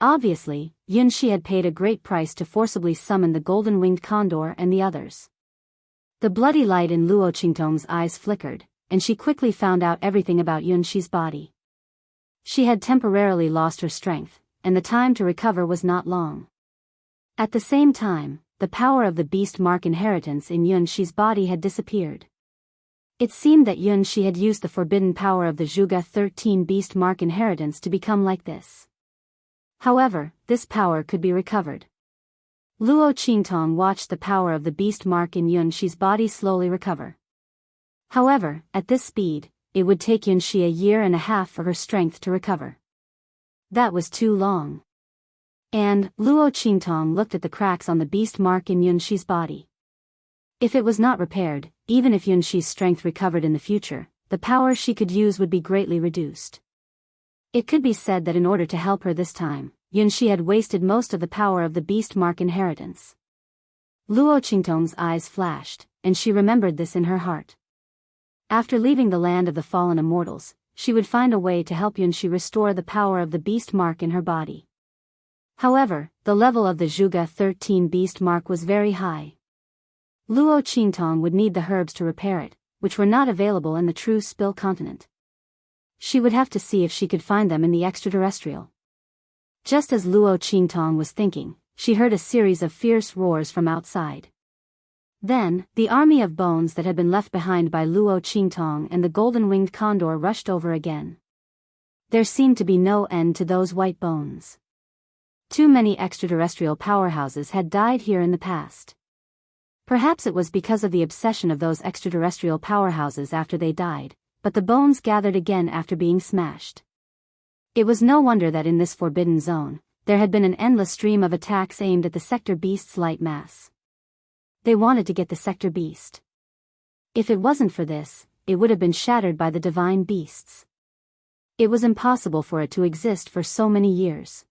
Obviously, Yun Shi had paid a great price to forcibly summon the golden-winged condor and the others. The bloody light in Luo Qingtong's eyes flickered, and she quickly found out everything about Yun Shi's body. She had temporarily lost her strength, and the time to recover was not long. At the same time, the power of the beast mark inheritance in Yun Shi's body had disappeared. It seemed that Yun Shi had used the forbidden power of the Zhuge 13 beast mark inheritance to become like this. However, this power could be recovered. Luo Qingtong watched the power of the beast mark in Yun Shi's body slowly recover. However, at this speed, it would take Yun Shi a year and a half for her strength to recover. That was too long. And Luo Qingtong looked at the cracks on the beast mark in Yun Shi's body. If it was not repaired, even if Yun Shi's strength recovered in the future, the power she could use would be greatly reduced. It could be said that in order to help her this time, Yun Shi had wasted most of the power of the beast mark inheritance. Luo Qingtong's eyes flashed, and she remembered this in her heart. After leaving the land of the fallen immortals, she would find a way to help Yun Shi restore the power of the beast mark in her body. However, the level of the Zhuge 13 beast mark was very high. Luo Qingtong would need the herbs to repair it, which were not available in the true Spill continent. She would have to see if she could find them in the extraterrestrial. Just as Luo Qingtong was thinking, she heard a series of fierce roars from outside. Then, the army of bones that had been left behind by Luo Qingtong and the golden-winged condor rushed over again. There seemed to be no end to those white bones. Too many extraterrestrial powerhouses had died here in the past. Perhaps it was because of the obsession of those extraterrestrial powerhouses after they died, but the bones gathered again after being smashed. It was no wonder that in this forbidden zone, there had been an endless stream of attacks aimed at the sector beast's light mass. They wanted to get the sector beast. If it wasn't for this, it would have been shattered by the divine beasts. It was impossible for it to exist for so many years.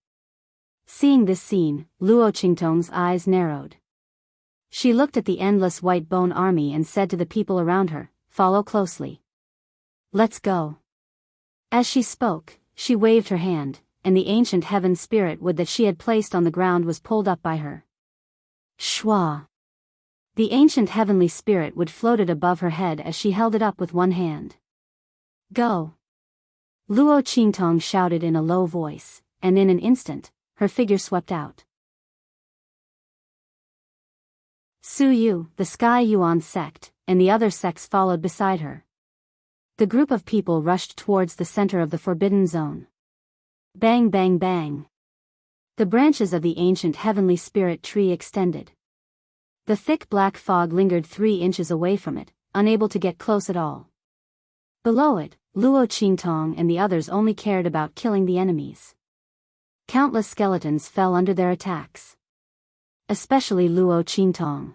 Seeing this scene, Luo Qingtong's eyes narrowed. She looked at the endless white bone army and said to the people around her, "Follow closely. Let's go." As she spoke, she waved her hand, and the ancient heaven spirit wood that she had placed on the ground was pulled up by her. Shwa! The ancient heavenly spirit wood floated above her head as she held it up with one hand. Go! Luo Qingtong shouted in a low voice, and in an instant, her figure swept out. Su Yu, the Sky Yuan sect, and the other sects followed beside her. The group of people rushed towards the center of the forbidden zone. Bang bang bang. The branches of the ancient heavenly spirit tree extended. The thick black fog lingered 3 inches away from it, unable to get close at all. Below it, Luo Qingtong and the others only cared about killing the enemies. Countless skeletons fell under their attacks. Especially Luo Qingtong.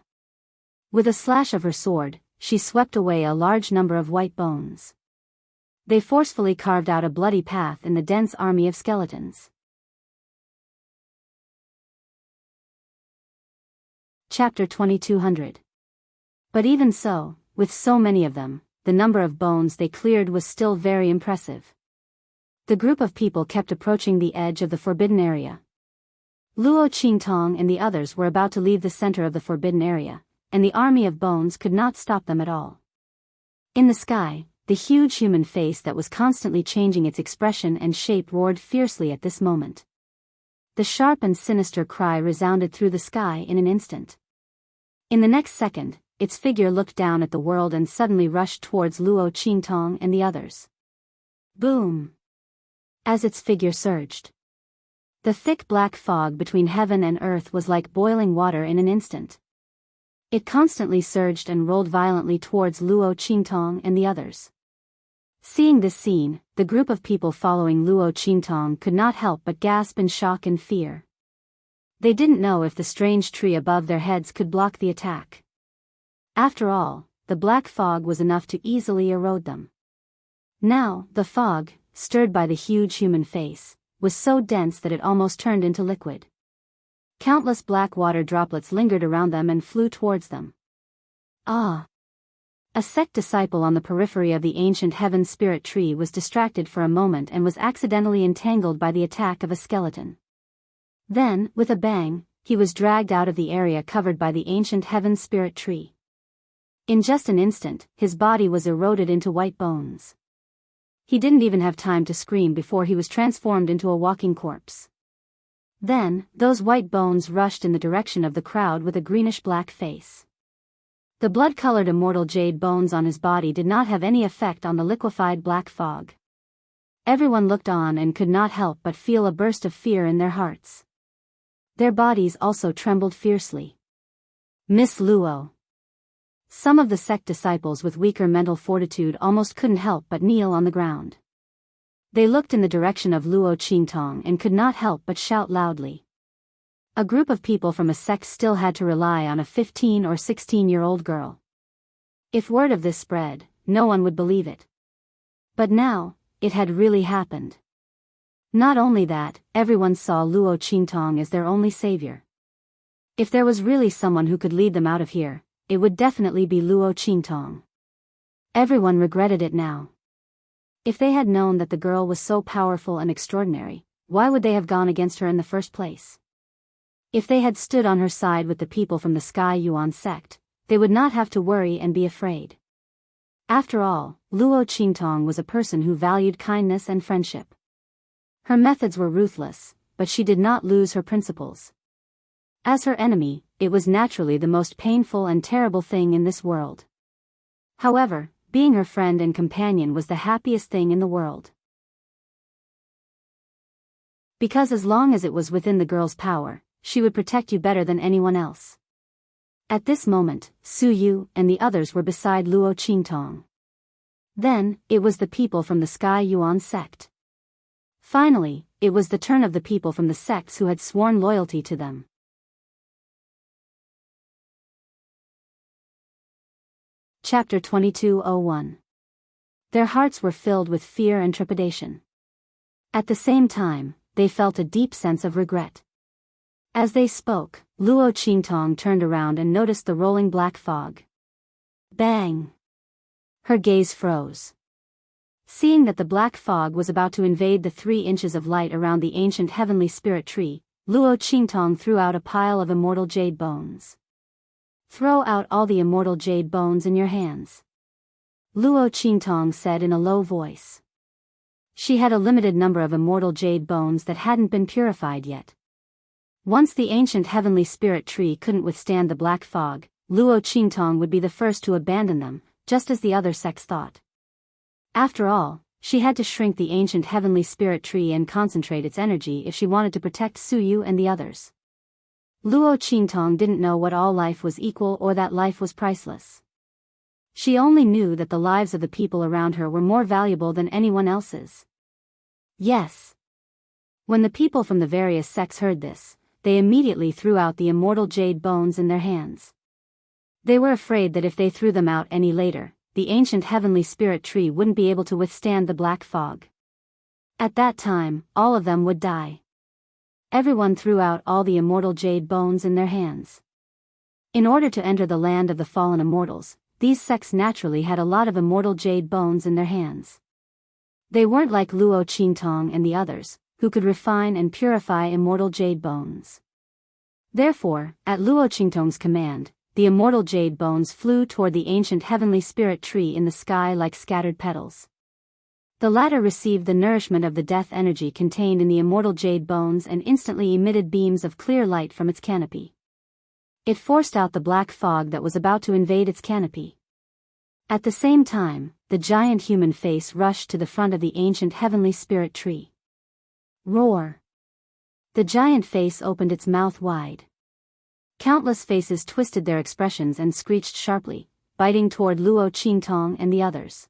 With a slash of her sword, she swept away a large number of white bones. They forcefully carved out a bloody path in the dense army of skeletons. Chapter 2200. But even so, with so many of them, the number of bones they cleared was still very impressive. The group of people kept approaching the edge of the forbidden area. Luo Qingtong and the others were about to leave the center of the forbidden area, and the army of bones could not stop them at all. In the sky, the huge human face that was constantly changing its expression and shape roared fiercely at this moment. The sharp and sinister cry resounded through the sky in an instant. In the next second, its figure looked down at the world and suddenly rushed towards Luo Qingtong and the others. Boom! As its figure surged, the thick black fog between heaven and earth was like boiling water in an instant. It constantly surged and rolled violently towards Luo Qingtong and the others. Seeing this scene, the group of people following Luo Qingtong could not help but gasp in shock and fear. They didn't know if the strange tree above their heads could block the attack. After all, the black fog was enough to easily erode them. Now, the fog, stirred by the huge human face, was so dense that it almost turned into liquid. Countless black water droplets lingered around them and flew towards them. Ah! A sect disciple on the periphery of the ancient heaven spirit tree was distracted for a moment and was accidentally entangled by the attack of a skeleton. Then, with a bang, he was dragged out of the area covered by the ancient heaven spirit tree. In just an instant, his body was eroded into white bones. He didn't even have time to scream before he was transformed into a walking corpse. Then, those white bones rushed in the direction of the crowd with a greenish-black face. The blood-colored immortal jade bones on his body did not have any effect on the liquefied black fog. Everyone looked on and could not help but feel a burst of fear in their hearts. Their bodies also trembled fiercely. Miss Luo. Some of the sect disciples with weaker mental fortitude almost couldn't help but kneel on the ground. They looked in the direction of Luo Qingtong and could not help but shout loudly. A group of people from a sect still had to rely on a 15 or 16-year-old girl. If word of this spread, no one would believe it. But now, it had really happened. Not only that, everyone saw Luo Qingtong as their only savior. If there was really someone who could lead them out of here, it would definitely be Luo Qingtong. Everyone regretted it now. If they had known that the girl was so powerful and extraordinary, why would they have gone against her in the first place? If they had stood on her side with the people from the Sky Yuan sect, they would not have to worry and be afraid. After all, Luo Qingtong was a person who valued kindness and friendship. Her methods were ruthless, but she did not lose her principles. As her enemy, it was naturally the most painful and terrible thing in this world. However, being her friend and companion was the happiest thing in the world. Because as long as it was within the girl's power, she would protect you better than anyone else. At this moment, Su Yu and the others were beside Luo Qingtong. Then, it was the people from the Sky Yuan sect. Finally, it was the turn of the people from the sects who had sworn loyalty to them. Chapter 2201. Their hearts were filled with fear and trepidation. At the same time, they felt a deep sense of regret. As they spoke, Luo Qingtong turned around and noticed the rolling black fog. Bang! Her gaze froze. Seeing that the black fog was about to invade the 3 inches of light around the ancient heavenly spirit tree, Luo Qingtong threw out a pile of immortal jade bones. Throw out all the immortal jade bones in your hands. Luo Qingtong said in a low voice. She had a limited number of immortal jade bones that hadn't been purified yet. Once the ancient heavenly spirit tree couldn't withstand the black fog, Luo Qingtong would be the first to abandon them, just as the other sects thought. After all, she had to shrink the ancient heavenly spirit tree and concentrate its energy if she wanted to protect Su Yu and the others. Luo Qingtong didn't know what all life was equal or that life was priceless. She only knew that the lives of the people around her were more valuable than anyone else's. Yes. When the people from the various sects heard this, they immediately threw out the immortal jade bones in their hands. They were afraid that if they threw them out any later, the ancient heavenly spirit tree wouldn't be able to withstand the black fog. At that time, all of them would die. Everyone threw out all the immortal jade bones in their hands. In order to enter the land of the fallen immortals, these sects naturally had a lot of immortal jade bones in their hands. They weren't like Luo Qingtong and the others, who could refine and purify immortal jade bones. Therefore, at Luo Qingtong's command, the immortal jade bones flew toward the ancient heavenly spirit tree in the sky like scattered petals. The latter received the nourishment of the death energy contained in the immortal jade bones and instantly emitted beams of clear light from its canopy. It forced out the black fog that was about to invade its canopy. At the same time, the giant human face rushed to the front of the ancient heavenly spirit tree. Roar! The giant face opened its mouth wide. Countless faces twisted their expressions and screeched sharply, biting toward Luo Qingtong and the others.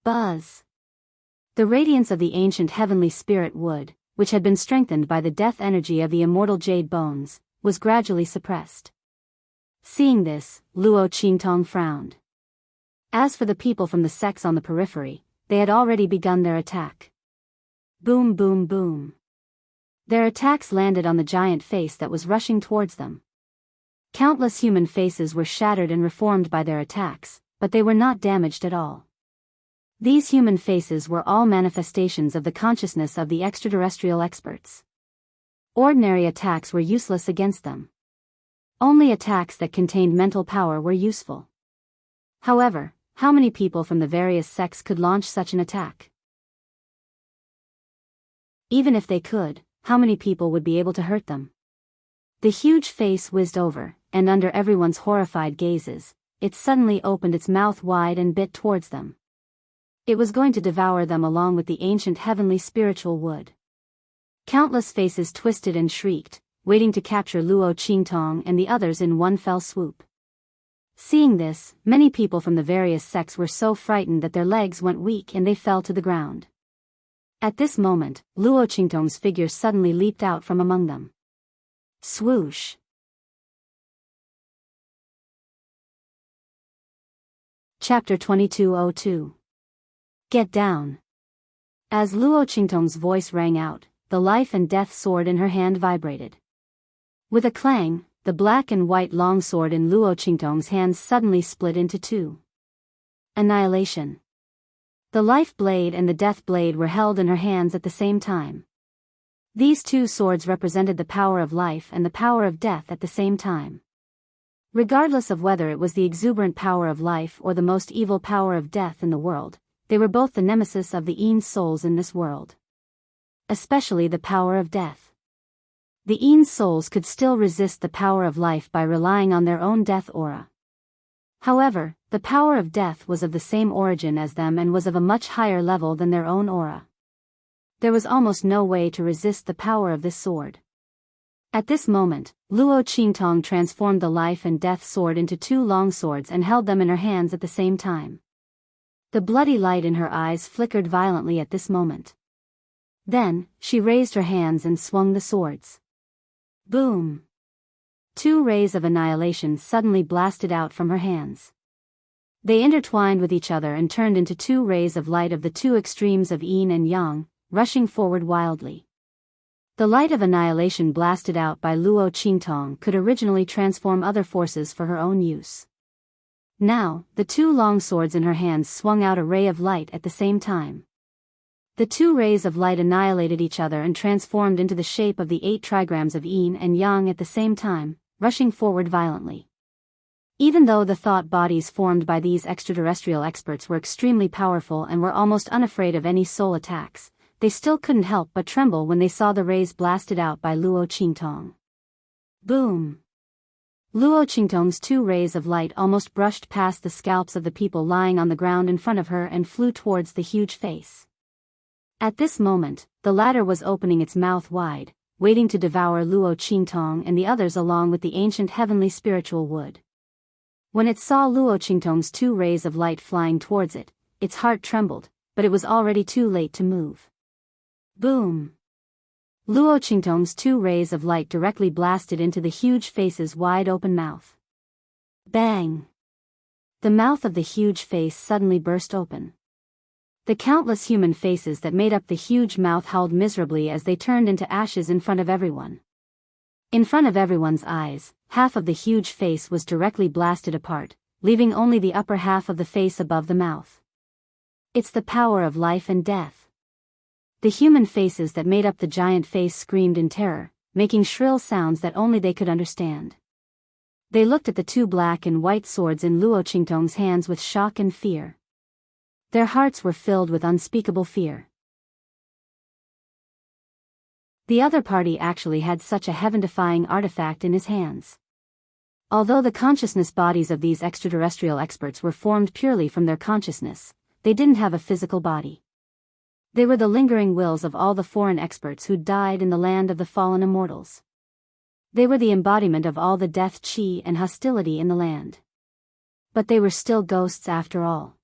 Buzz! The radiance of the ancient heavenly spirit wood, which had been strengthened by the death energy of the immortal jade bones, was gradually suppressed. Seeing this, Luo Qingtong frowned. As for the people from the sects on the periphery, they had already begun their attack. Boom boom boom. Their attacks landed on the giant face that was rushing towards them. Countless human faces were shattered and reformed by their attacks, but they were not damaged at all. These human faces were all manifestations of the consciousness of the extraterrestrial experts. Ordinary attacks were useless against them. Only attacks that contained mental power were useful. However, how many people from the various sects could launch such an attack? Even if they could, how many people would be able to hurt them? The huge face whizzed over, and under everyone's horrified gazes, it suddenly opened its mouth wide and bit towards them. It was going to devour them along with the ancient heavenly spiritual wood. Countless faces twisted and shrieked, waiting to capture Luo Qingtong and the others in one fell swoop. Seeing this, many people from the various sects were so frightened that their legs went weak and they fell to the ground. At this moment, Luo Qingtong's figure suddenly leaped out from among them. Swoosh! Chapter 2202. Get down. As Luo Qingtong's voice rang out, the life and death sword in her hand vibrated. With a clang, the black and white longsword in Luo Qingtong's hands suddenly split into two. Annihilation. The life blade and the death blade were held in her hands at the same time. These two swords represented the power of life and the power of death at the same time. Regardless of whether it was the exuberant power of life or the most evil power of death in the world, they were both the nemesis of the Aeon's souls in this world. Especially the power of death. The Aeon's souls could still resist the power of life by relying on their own death aura. However, the power of death was of the same origin as them and was of a much higher level than their own aura. There was almost no way to resist the power of this sword. At this moment, Luo Qingtong transformed the life and death sword into two long swords and held them in her hands at the same time. The bloody light in her eyes flickered violently at this moment. Then, she raised her hands and swung the swords. Boom! Two rays of annihilation suddenly blasted out from her hands. They intertwined with each other and turned into two rays of light of the two extremes of yin and yang, rushing forward wildly. The light of annihilation blasted out by Luo Qingtong could originally transform other forces for her own use. Now, the two long swords in her hands swung out a ray of light at the same time. The two rays of light annihilated each other and transformed into the shape of the 8 trigrams of yin and yang at the same time, rushing forward violently. Even though the thought bodies formed by these extraterrestrial experts were extremely powerful and were almost unafraid of any soul attacks, they still couldn't help but tremble when they saw the rays blasted out by Luo Qingtong. Boom! Luo Qingtong's two rays of light almost brushed past the scalps of the people lying on the ground in front of her and flew towards the huge face. At this moment, the latter was opening its mouth wide, waiting to devour Luo Qingtong and the others along with the ancient heavenly spiritual wood. When it saw Luo Qingtong's two rays of light flying towards it, its heart trembled, but it was already too late to move. Boom! Luo Qingtong's two rays of light directly blasted into the huge face's wide-open mouth. Bang! The mouth of the huge face suddenly burst open. The countless human faces that made up the huge mouth howled miserably as they turned into ashes in front of everyone. In front of everyone's eyes, half of the huge face was directly blasted apart, leaving only the upper half of the face above the mouth. It's the power of life and death. The human faces that made up the giant face screamed in terror, making shrill sounds that only they could understand. They looked at the two black and white swords in Luo Qingtong's hands with shock and fear. Their hearts were filled with unspeakable fear. The other party actually had such a heaven-defying artifact in his hands. Although the consciousness bodies of these extraterrestrial experts were formed purely from their consciousness, they didn't have a physical body. They were the lingering wills of all the foreign experts who died in the land of the fallen immortals. They were the embodiment of all the death chi and hostility in the land. But they were still ghosts after all.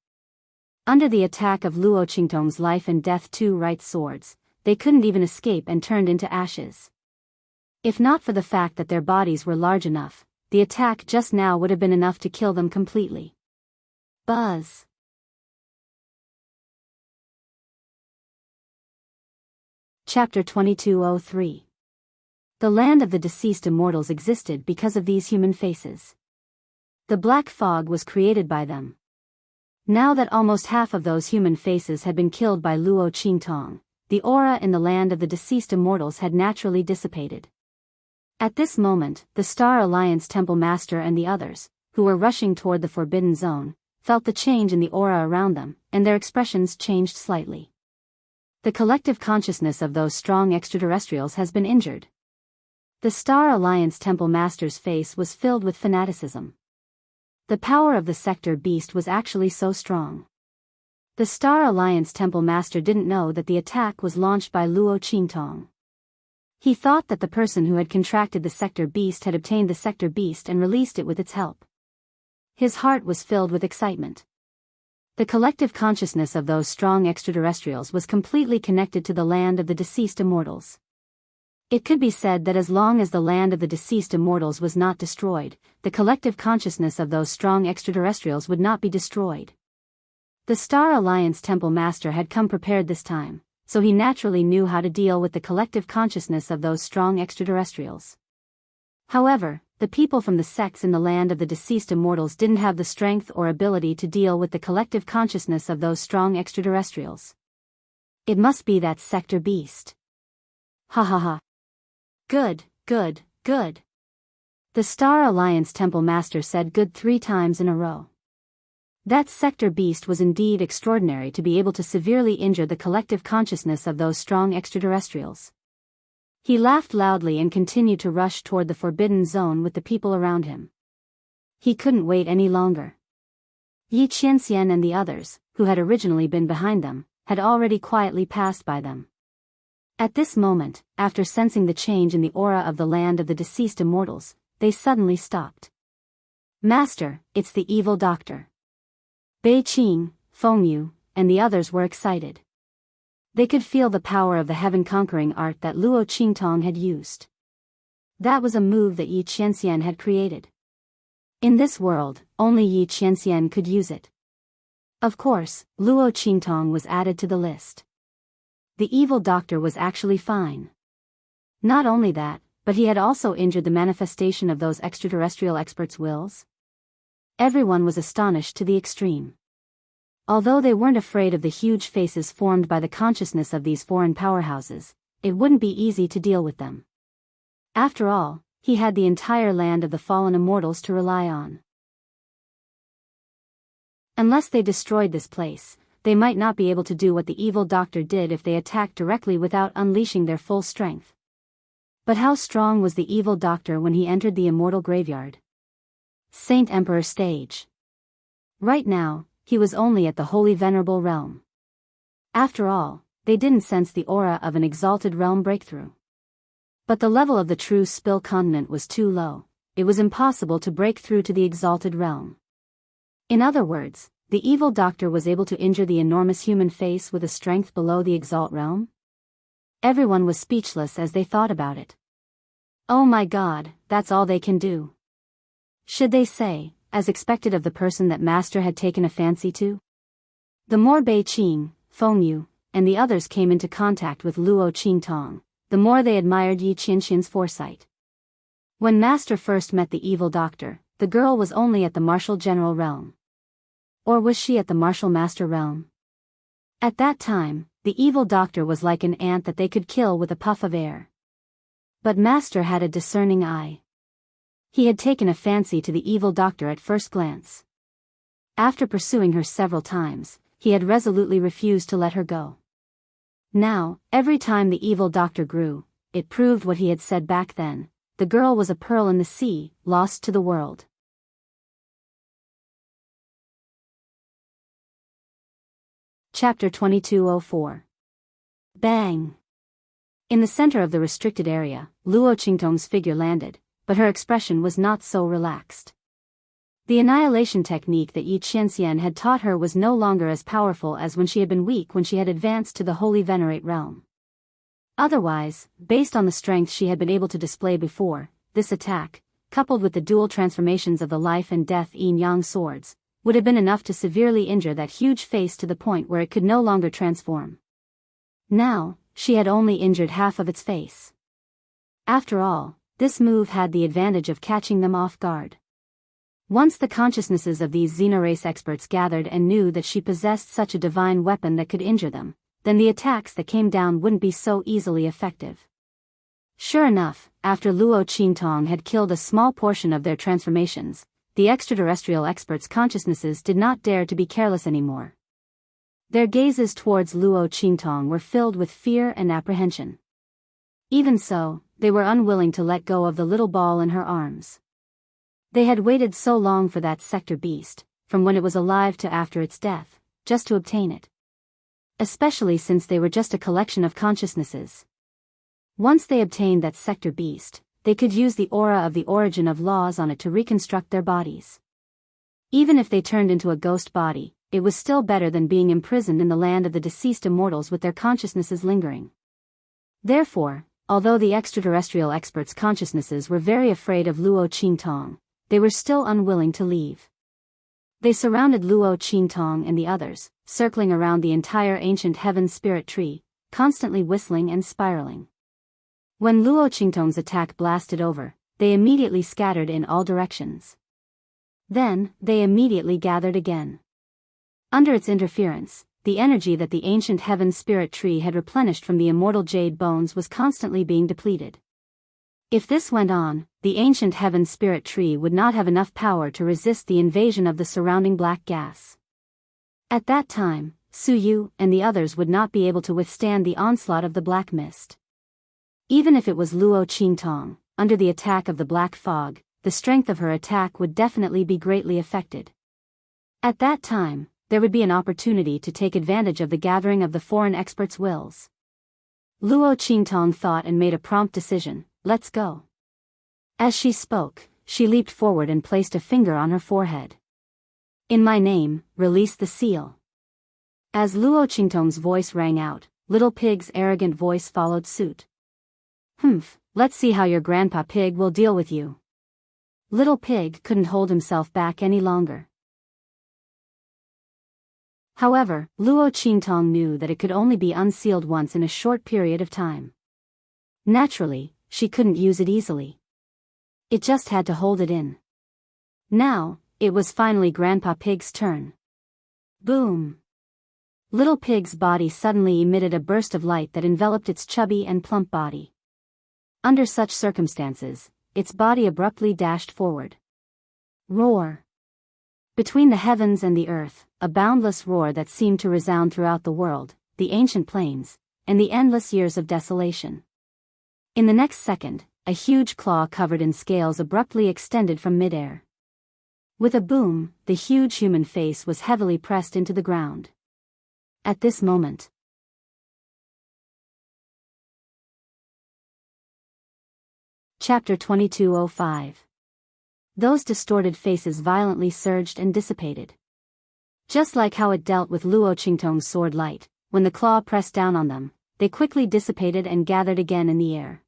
Under the attack of Luo Qingtong's life and death two right swords, they couldn't even escape and turned into ashes. If not for the fact that their bodies were large enough, the attack just now would have been enough to kill them completely. Buzz. Chapter 2203. The land of the deceased immortals existed because of these human faces. The black fog was created by them. Now that almost half of those human faces had been killed by Luo Qingtong, the aura in the land of the deceased immortals had naturally dissipated. At this moment, the Star Alliance Temple Master and the others, who were rushing toward the Forbidden Zone, felt the change in the aura around them, and their expressions changed slightly. The collective consciousness of those strong extraterrestrials has been injured. The Star Alliance Temple Master's face was filled with fanaticism. The power of the Sector Beast was actually so strong. The Star Alliance Temple Master didn't know that the attack was launched by Luo Qingtong. He thought that the person who had contracted the Sector Beast had obtained the Sector Beast and released it with its help. His heart was filled with excitement. The collective consciousness of those strong extraterrestrials was completely connected to the land of the deceased immortals. It could be said that as long as the land of the deceased immortals was not destroyed, the collective consciousness of those strong extraterrestrials would not be destroyed. The Star Alliance Temple Master had come prepared this time, so he naturally knew how to deal with the collective consciousness of those strong extraterrestrials. However, the people from the sects in the land of the deceased immortals didn't have the strength or ability to deal with the collective consciousness of those strong extraterrestrials. It must be that Sector Beast. Ha ha ha. Good, good, good. The Star Alliance Temple Master said good 3 times in a row. That Sector Beast was indeed extraordinary to be able to severely injure the collective consciousness of those strong extraterrestrials. He laughed loudly and continued to rush toward the Forbidden Zone with the people around him. He couldn't wait any longer. Yi Qianxian and the others, who had originally been behind them, had already quietly passed by them. At this moment, after sensing the change in the aura of the land of the deceased immortals, they suddenly stopped. Master, it's the evil doctor. Bei Qing, Feng Yu, and the others were excited. They could feel the power of the heaven-conquering art that Luo Qingtong had used. That was a move that Yi Qianxian had created. In this world, only Yi Qianxian could use it. Of course, Luo Qingtong was added to the list. The evil doctor was actually fine. Not only that, but he had also injured the manifestation of those extraterrestrial experts' wills. Everyone was astonished to the extreme. Although they weren't afraid of the huge faces formed by the consciousness of these foreign powerhouses, it wouldn't be easy to deal with them. After all, he had the entire land of the fallen immortals to rely on. Unless they destroyed this place, they might not be able to do what the evil doctor did if they attacked directly without unleashing their full strength. But how strong was the evil doctor when he entered the immortal graveyard? Saint Emperor stage. Right now, he was only at the Holy Venerable Realm. After all, they didn't sense the aura of an exalted realm breakthrough. But the level of the true Spill continent was too low. It was impossible to break through to the exalted realm. In other words, the evil doctor was able to injure the enormous human face with a strength below the exalt realm? Everyone was speechless as they thought about it. Oh my God, that's all they can do. Should they say, as expected of the person that Master had taken a fancy to? The more Bei Qing, Feng Yu, and the others came into contact with Luo Qingtong, the more they admired Yi Qianxian's foresight. When Master first met the evil doctor, the girl was only at the Martial General realm. Or was she at the Martial Master realm? At that time, the evil doctor was like an ant that they could kill with a puff of air. But Master had a discerning eye. He had taken a fancy to the evil doctor at first glance. After pursuing her several times, he had resolutely refused to let her go. Now, every time the evil doctor grew, it proved what he had said back then: the girl was a pearl in the sea, lost to the world. Chapter 2204. Bang! In the center of the restricted area, Luo Qingtong's figure landed, but her expression was not so relaxed. The annihilation technique that Yi Qianxian had taught her was no longer as powerful as when she had been weak when she had advanced to the Holy Venerate realm. Otherwise, based on the strength she had been able to display before, this attack, coupled with the dual transformations of the life and death yin-yang swords, would have been enough to severely injure that huge face to the point where it could no longer transform. Now, she had only injured half of its face. After all, this move had the advantage of catching them off guard. Once the consciousnesses of these Xenorace experts gathered and knew that she possessed such a divine weapon that could injure them, then the attacks that came down wouldn't be so easily effective. Sure enough, after Luo Qingtong had killed a small portion of their transformations, the extraterrestrial experts' consciousnesses did not dare to be careless anymore. Their gazes towards Luo Qingtong were filled with fear and apprehension. Even so, they were unwilling to let go of the little ball in her arms. They had waited so long for that sector beast, from when it was alive to after its death, just to obtain it. Especially since they were just a collection of consciousnesses. Once they obtained that sector beast, they could use the aura of the origin of laws on it to reconstruct their bodies. Even if they turned into a ghost body, it was still better than being imprisoned in the land of the deceased immortals with their consciousnesses lingering. Therefore, although the extraterrestrial experts' consciousnesses were very afraid of Luo Qingtong, they were still unwilling to leave. They surrounded Luo Qingtong and the others, circling around the entire ancient heaven spirit tree, constantly whistling and spiraling. When Luo Qingtong's attack blasted over, they immediately scattered in all directions. Then, they immediately gathered again. Under its interference, the energy that the ancient heaven spirit tree had replenished from the immortal jade bones was constantly being depleted. If this went on, the ancient heaven spirit tree would not have enough power to resist the invasion of the surrounding black gas. At that time, Su Yu and the others would not be able to withstand the onslaught of the black mist. Even if it was Luo Qingtong, under the attack of the black fog, the strength of her attack would definitely be greatly affected. At that time, there would be an opportunity to take advantage of the gathering of the foreign experts' wills. Luo Qingtong thought and made a prompt decision. Let's go. As she spoke, she leaped forward and placed a finger on her forehead. In my name, release the seal. As Luo Qingtong's voice rang out, Little Pig's arrogant voice followed suit. Let's see how your Grandpa Pig will deal with you. Little Pig couldn't hold himself back any longer. However, Luo Qingtong knew that it could only be unsealed once in a short period of time. Naturally, she couldn't use it easily. It just had to hold it in. Now, it was finally Grandpa Pig's turn. Boom! Little Pig's body suddenly emitted a burst of light that enveloped its chubby and plump body. Under such circumstances, its body abruptly dashed forward. Roar! Between the heavens and the earth, a boundless roar that seemed to resound throughout the world, the ancient plains, and the endless years of desolation. In the next second, a huge claw covered in scales abruptly extended from midair. With a boom, the huge human face was heavily pressed into the ground. At this moment, Chapter 2205. Those distorted faces violently surged and dissipated. Just like how it dealt with Luo Qingtong's sword light, when the claw pressed down on them, they quickly dissipated and gathered again in the air.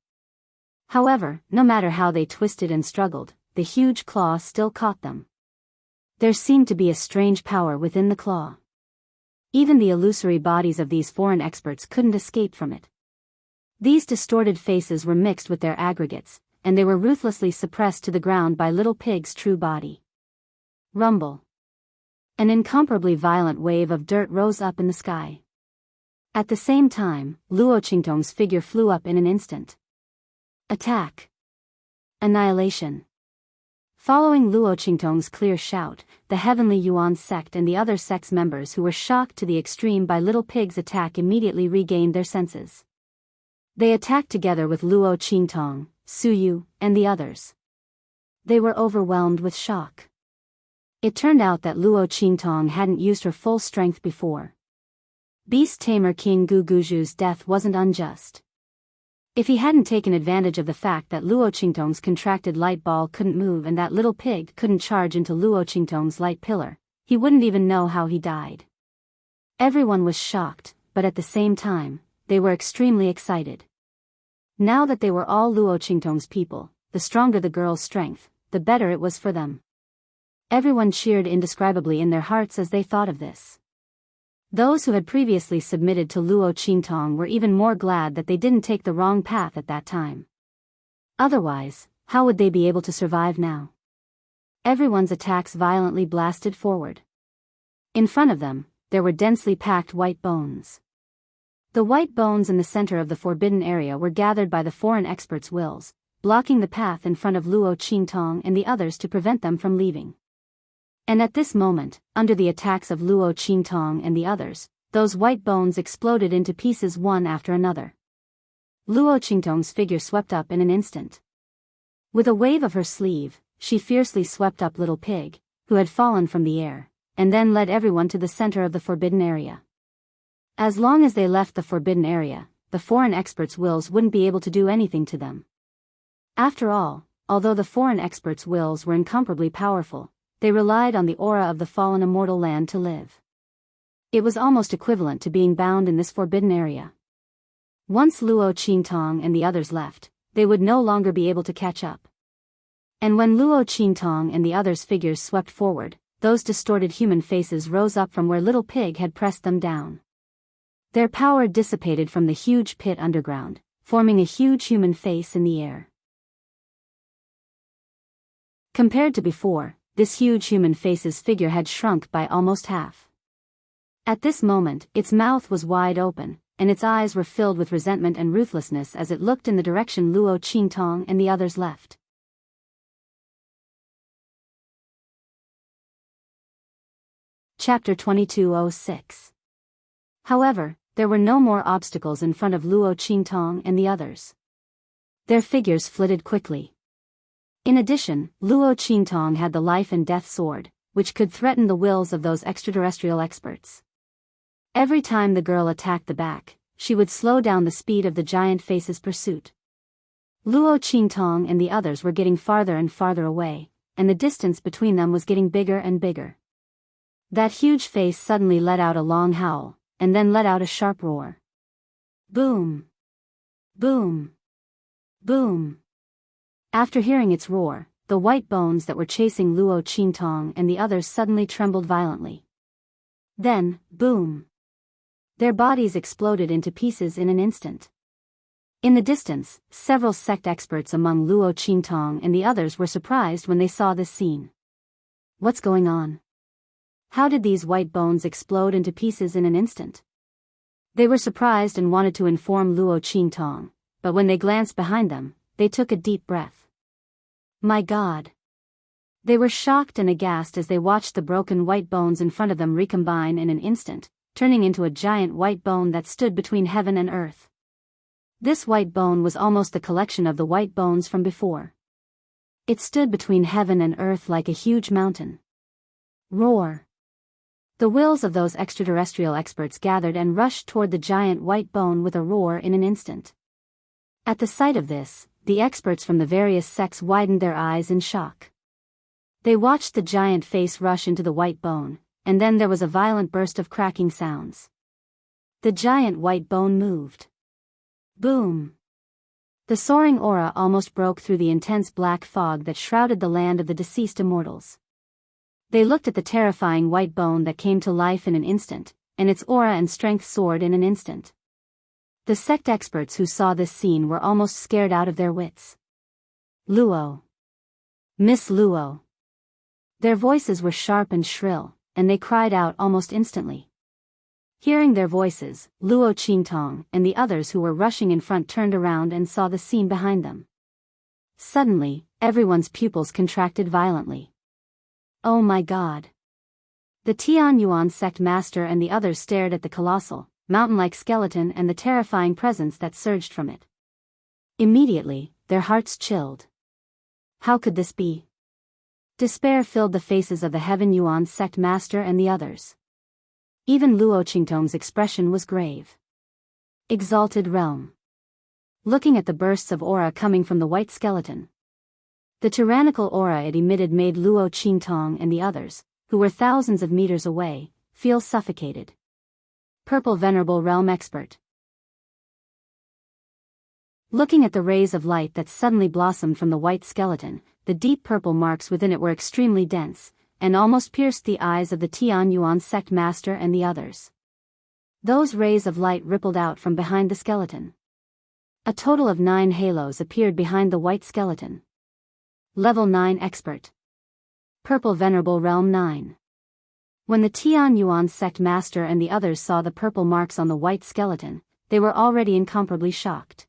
However, no matter how they twisted and struggled, the huge claw still caught them. There seemed to be a strange power within the claw. Even the illusory bodies of these foreign experts couldn't escape from it. These distorted faces were mixed with their aggregates, and they were ruthlessly suppressed to the ground by Little Pig's true body. Rumble. An incomparably violent wave of dirt rose up in the sky. At the same time, Luo Qingtong's figure flew up in an instant. Attack. Annihilation. Following Luo Qingtong's clear shout, the Heavenly Yuan sect and the other sect's members who were shocked to the extreme by Little Pig's attack immediately regained their senses. They attacked together with Luo Qingtong, Su Yu, and the others. They were overwhelmed with shock. It turned out that Luo Qingtong hadn't used her full strength before. Beast Tamer King Guguju's death wasn't unjust. If he hadn't taken advantage of the fact that Luo Qingtong's contracted light ball couldn't move and that Little Pig couldn't charge into Luo Qingtong's light pillar, he wouldn't even know how he died. Everyone was shocked, but at the same time, they were extremely excited. Now that they were all Luo Qingtong's people, the stronger the girl's strength, the better it was for them. Everyone cheered indescribably in their hearts as they thought of this. Those who had previously submitted to Luo Qingtong were even more glad that they didn't take the wrong path at that time. Otherwise, how would they be able to survive now? Everyone's attacks violently blasted forward. In front of them, there were densely packed white bones. The white bones in the center of the forbidden area were gathered by the foreign experts' wills, blocking the path in front of Luo Qingtong and the others to prevent them from leaving. And at this moment, under the attacks of Luo Qingtong and the others, those white bones exploded into pieces one after another. Luo Qingtong's figure swept up in an instant. With a wave of her sleeve, she fiercely swept up Little Pig, who had fallen from the air, and then led everyone to the center of the forbidden area. As long as they left the forbidden area, the foreign experts' wills wouldn't be able to do anything to them. After all, although the foreign experts' wills were incomparably powerful, they relied on the aura of the fallen immortal land to live. It was almost equivalent to being bound in this forbidden area. Once Luo Qingtong and the others left, they would no longer be able to catch up. And when Luo Qingtong and the others' figures swept forward, those distorted human faces rose up from where Little Pig had pressed them down. Their power dissipated from the huge pit underground, forming a huge human face in the air. Compared to before, this huge human face's figure had shrunk by almost half. At this moment, its mouth was wide open, and its eyes were filled with resentment and ruthlessness as it looked in the direction Luo Qingtong and the others left. Chapter 2206. However, there were no more obstacles in front of Luo Qingtong and the others. Their figures flitted quickly. In addition, Luo Qingtong had the life and death sword, which could threaten the wills of those extraterrestrial experts. Every time the girl attacked the back, she would slow down the speed of the giant face's pursuit. Luo Qingtong and the others were getting farther and farther away, and the distance between them was getting bigger and bigger. That huge face suddenly let out a long howl, and then let out a sharp roar. Boom! Boom! Boom! After hearing its roar, the white bones that were chasing Luo Qingtong and the others suddenly trembled violently. Then, boom! Their bodies exploded into pieces in an instant. In the distance, several sect experts among Luo Qingtong and the others were surprised when they saw this scene. What's going on? How did these white bones explode into pieces in an instant? They were surprised and wanted to inform Luo Qingtong, but when they glanced behind them, they took a deep breath. My God! They were shocked and aghast as they watched the broken white bones in front of them recombine in an instant, turning into a giant white bone that stood between heaven and earth. This white bone was almost the collection of the white bones from before. It stood between heaven and earth like a huge mountain. Roar! The wills of those extraterrestrial experts gathered and rushed toward the giant white bone with a roar in an instant. At the sight of this, the experts from the various sects widened their eyes in shock. They watched the giant face rush into the white bone, and then there was a violent burst of cracking sounds. The giant white bone moved. Boom! The soaring aura almost broke through the intense black fog that shrouded the land of the deceased immortals. They looked at the terrifying white bone that came to life in an instant, and its aura and strength soared in an instant. The sect experts who saw this scene were almost scared out of their wits. Luo! Miss Luo! Their voices were sharp and shrill, and they cried out almost instantly. Hearing their voices, Luo Qingtong and the others who were rushing in front turned around and saw the scene behind them. Suddenly, everyone's pupils contracted violently. Oh my God! The Tianyuan sect master and the others stared at the colossal, mountain-like skeleton and the terrifying presence that surged from it. Immediately, their hearts chilled. How could this be? Despair filled the faces of the Heaven Yuan sect master and the others. Even Luo Qingtong's expression was grave. Exalted realm. Looking at the bursts of aura coming from the white skeleton. The tyrannical aura it emitted made Luo Qingtong and the others, who were thousands of meters away, feel suffocated. Purple Venerable Realm Expert. Looking at the rays of light that suddenly blossomed from the white skeleton, the deep purple marks within it were extremely dense, and almost pierced the eyes of the Tianyuan sect master and the others. Those rays of light rippled out from behind the skeleton. A total of 9 halos appeared behind the white skeleton. Level 9 Expert. Purple Venerable Realm 9. When the Tian Yuan sect master and the others saw the purple marks on the white skeleton, they were already incomparably shocked.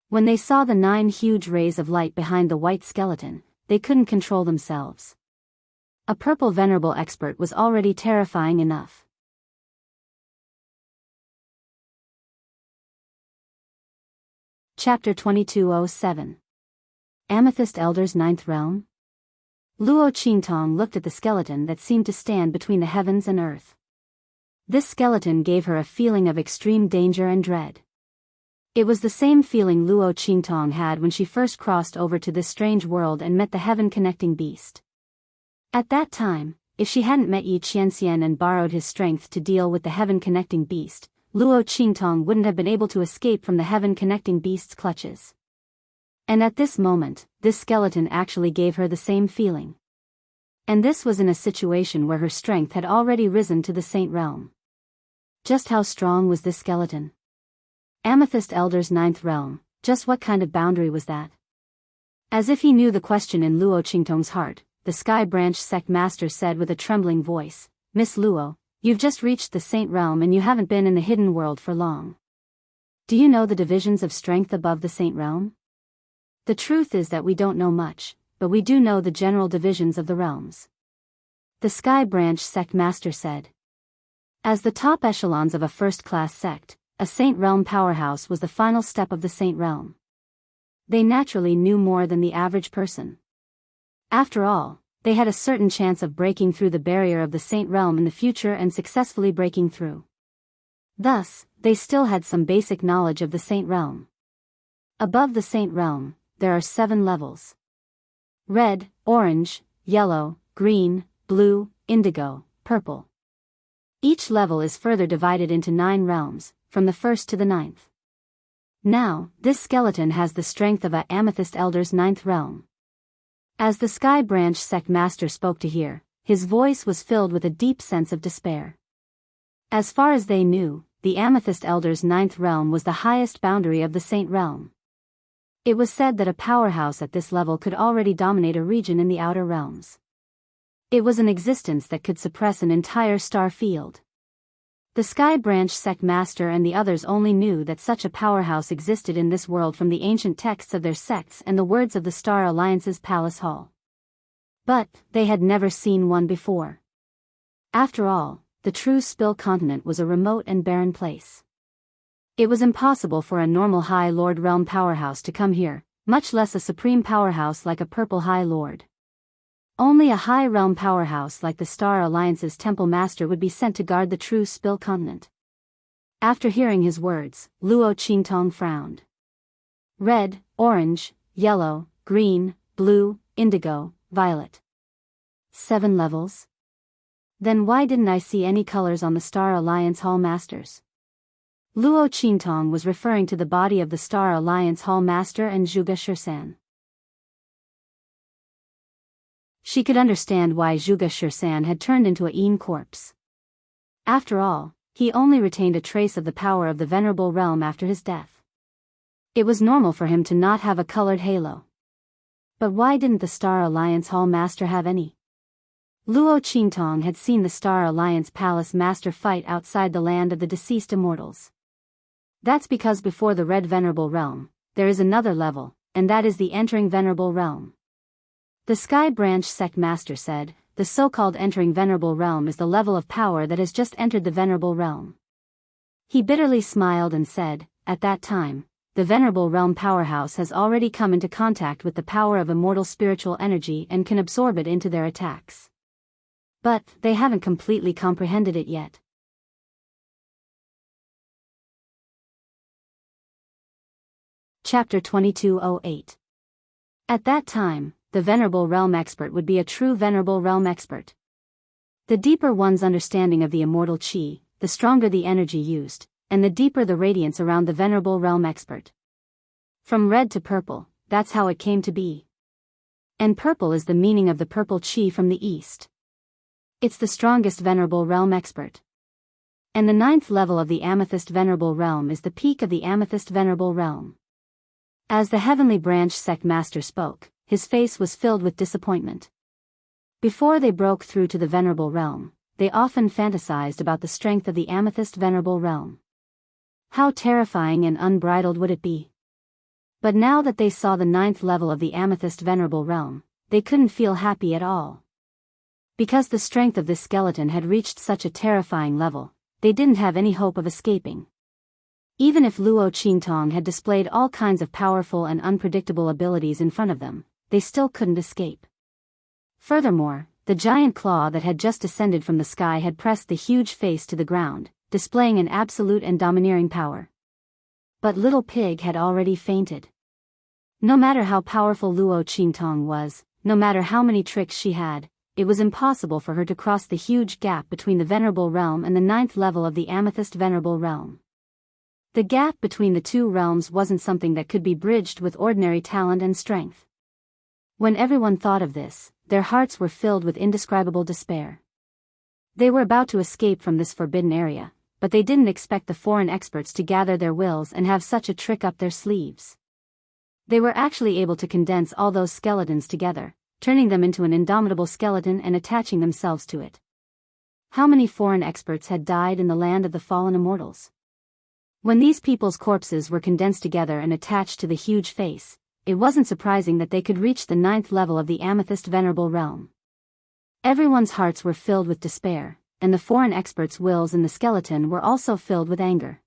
When they saw the 9 huge rays of light behind the white skeleton, they couldn't control themselves. A purple venerable expert was already terrifying enough. Chapter 2207. Amethyst Elder's Ninth Realm. Luo Qingtong looked at the skeleton that seemed to stand between the heavens and earth. This skeleton gave her a feeling of extreme danger and dread. It was the same feeling Luo Qingtong had when she first crossed over to this strange world and met the heaven-connecting beast. At that time, if she hadn't met Yi Qianxian and borrowed his strength to deal with the heaven-connecting beast, Luo Qingtong wouldn't have been able to escape from the heaven-connecting beast's clutches. And at this moment, this skeleton actually gave her the same feeling. And this was in a situation where her strength had already risen to the Saint Realm. Just how strong was this skeleton? Amethyst Elder's Ninth Realm, just what kind of boundary was that? As if he knew the question in Luo Qingtong's heart, the Sky Branch Sect Master said with a trembling voice, "Miss Luo, you've just reached the Saint Realm and you haven't been in the hidden world for long. Do you know the divisions of strength above the Saint Realm? The truth is that we don't know much, but we do know the general divisions of the realms." The Sky Branch Sect Master said. As the top echelons of a first-class sect, a Saint Realm powerhouse was the final step of the Saint Realm. They naturally knew more than the average person. After all, they had a certain chance of breaking through the barrier of the Saint Realm in the future and successfully breaking through. Thus, they still had some basic knowledge of the Saint Realm. Above the Saint Realm, there are 7 levels. Red, orange, yellow, green, blue, indigo, purple. Each level is further divided into 9 realms, from the 1st to the 9th. Now, this skeleton has the strength of a Amethyst Elder's 9th realm. As the Sky Branch Sect Master spoke to hear, his voice was filled with a deep sense of despair. As far as they knew, the Amethyst Elder's 9th realm was the highest boundary of the Saint Realm. It was said that a powerhouse at this level could already dominate a region in the outer realms. It was an existence that could suppress an entire star field. The Sky Branch Sect Master and the others only knew that such a powerhouse existed in this world from the ancient texts of their sects and the words of the Star Alliance's Palace Hall. But, they had never seen one before. After all, the true Spill Continent was a remote and barren place. It was impossible for a normal High Lord realm powerhouse to come here, much less a supreme powerhouse like a Purple High Lord. Only a high realm powerhouse like the Star Alliance's Temple Master would be sent to guard the true Spill Continent. After hearing his words, Luo Qingtong frowned. Red, orange, yellow, green, blue, indigo, violet. 7 levels? Then why didn't I see any colors on the Star Alliance Hall Masters? Luo Qingtong was referring to the body of the Star Alliance Hall Master and Zhuge Shursan. She could understand why Zhuge Shursan had turned into a Yin corpse. After all, he only retained a trace of the power of the Venerable Realm after his death. It was normal for him to not have a colored halo. But why didn't the Star Alliance Hall Master have any? Luo Qingtong had seen the Star Alliance Palace Master fight outside the land of the deceased immortals. That's because before the Red Venerable Realm, there is another level, and that is the Entering Venerable Realm. The Sky Branch Sect Master said, the so-called Entering Venerable Realm is the level of power that has just entered the Venerable Realm. He bitterly smiled and said, at that time, the Venerable Realm powerhouse has already come into contact with the power of immortal spiritual energy and can absorb it into their attacks. But, they haven't completely comprehended it yet. Chapter 2208. At that time, the Venerable Realm Expert would be a true Venerable Realm Expert. The deeper one's understanding of the immortal Qi, the stronger the energy used, and the deeper the radiance around the Venerable Realm Expert. From red to purple, that's how it came to be. And purple is the meaning of the purple Qi from the east. It's the strongest Venerable Realm Expert. And the 9th level of the Amethyst Venerable Realm is the peak of the Amethyst Venerable Realm. As the Heavenly Branch sect master spoke, his face was filled with disappointment. Before they broke through to the Venerable Realm, they often fantasized about the strength of the Amethyst Venerable Realm. How terrifying and unbridled would it be? But now that they saw the 9th level of the Amethyst Venerable Realm, they couldn't feel happy at all. Because the strength of this skeleton had reached such a terrifying level, they didn't have any hope of escaping. Even if Luo Qingtong had displayed all kinds of powerful and unpredictable abilities in front of them, they still couldn't escape. Furthermore, the giant claw that had just descended from the sky had pressed the huge face to the ground, displaying an absolute and domineering power. But Little Pig had already fainted. No matter how powerful Luo Qingtong was, no matter how many tricks she had, it was impossible for her to cross the huge gap between the Venerable Realm and the 9th level of the Amethyst Venerable Realm. The gap between the two realms wasn't something that could be bridged with ordinary talent and strength. When everyone thought of this, their hearts were filled with indescribable despair. They were about to escape from this forbidden area, but they didn't expect the foreign experts to gather their wills and have such a trick up their sleeves. They were actually able to condense all those skeletons together, turning them into an indomitable skeleton and attaching themselves to it. How many foreign experts had died in the land of the fallen immortals? When these people's corpses were condensed together and attached to the huge face, it wasn't surprising that they could reach the 9th level of the Amethyst Venerable Realm. Everyone's hearts were filled with despair, and the foreign experts' wills in the skeleton were also filled with anger.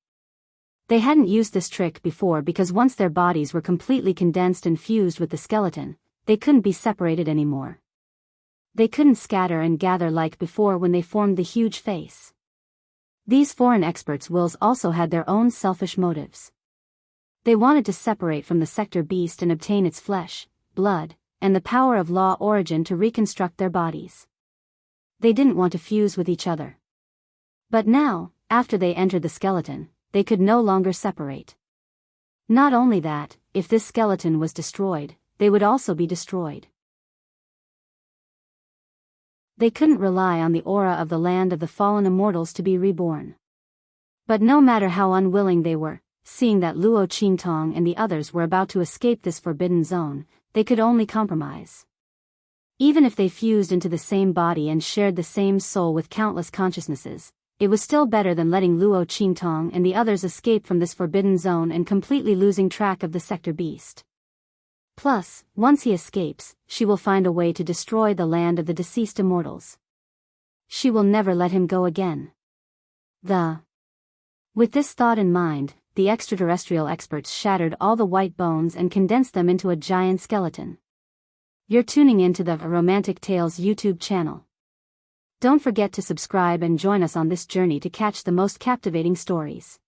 They hadn't used this trick before because once their bodies were completely condensed and fused with the skeleton, they couldn't be separated anymore. They couldn't scatter and gather like before when they formed the huge face. These foreign experts' wills also had their own selfish motives. They wanted to separate from the sector beast and obtain its flesh, blood, and the power of law origin to reconstruct their bodies. They didn't want to fuse with each other. But now, after they entered the skeleton, they could no longer separate. Not only that, if this skeleton was destroyed, they would also be destroyed. They couldn't rely on the aura of the land of the fallen immortals to be reborn. But no matter how unwilling they were, seeing that Luo Qingtong and the others were about to escape this forbidden zone, they could only compromise. Even if they fused into the same body and shared the same soul with countless consciousnesses, it was still better than letting Luo Qingtong and the others escape from this forbidden zone and completely losing track of the sector beast. Plus, once he escapes, she will find a way to destroy the land of the deceased immortals. She will never let him go again. With this thought in mind, the extraterrestrial experts shattered all the white bones and condensed them into a giant skeleton. You're tuning into the Romantic Tales YouTube channel. Don't forget to subscribe and join us on this journey to catch the most captivating stories.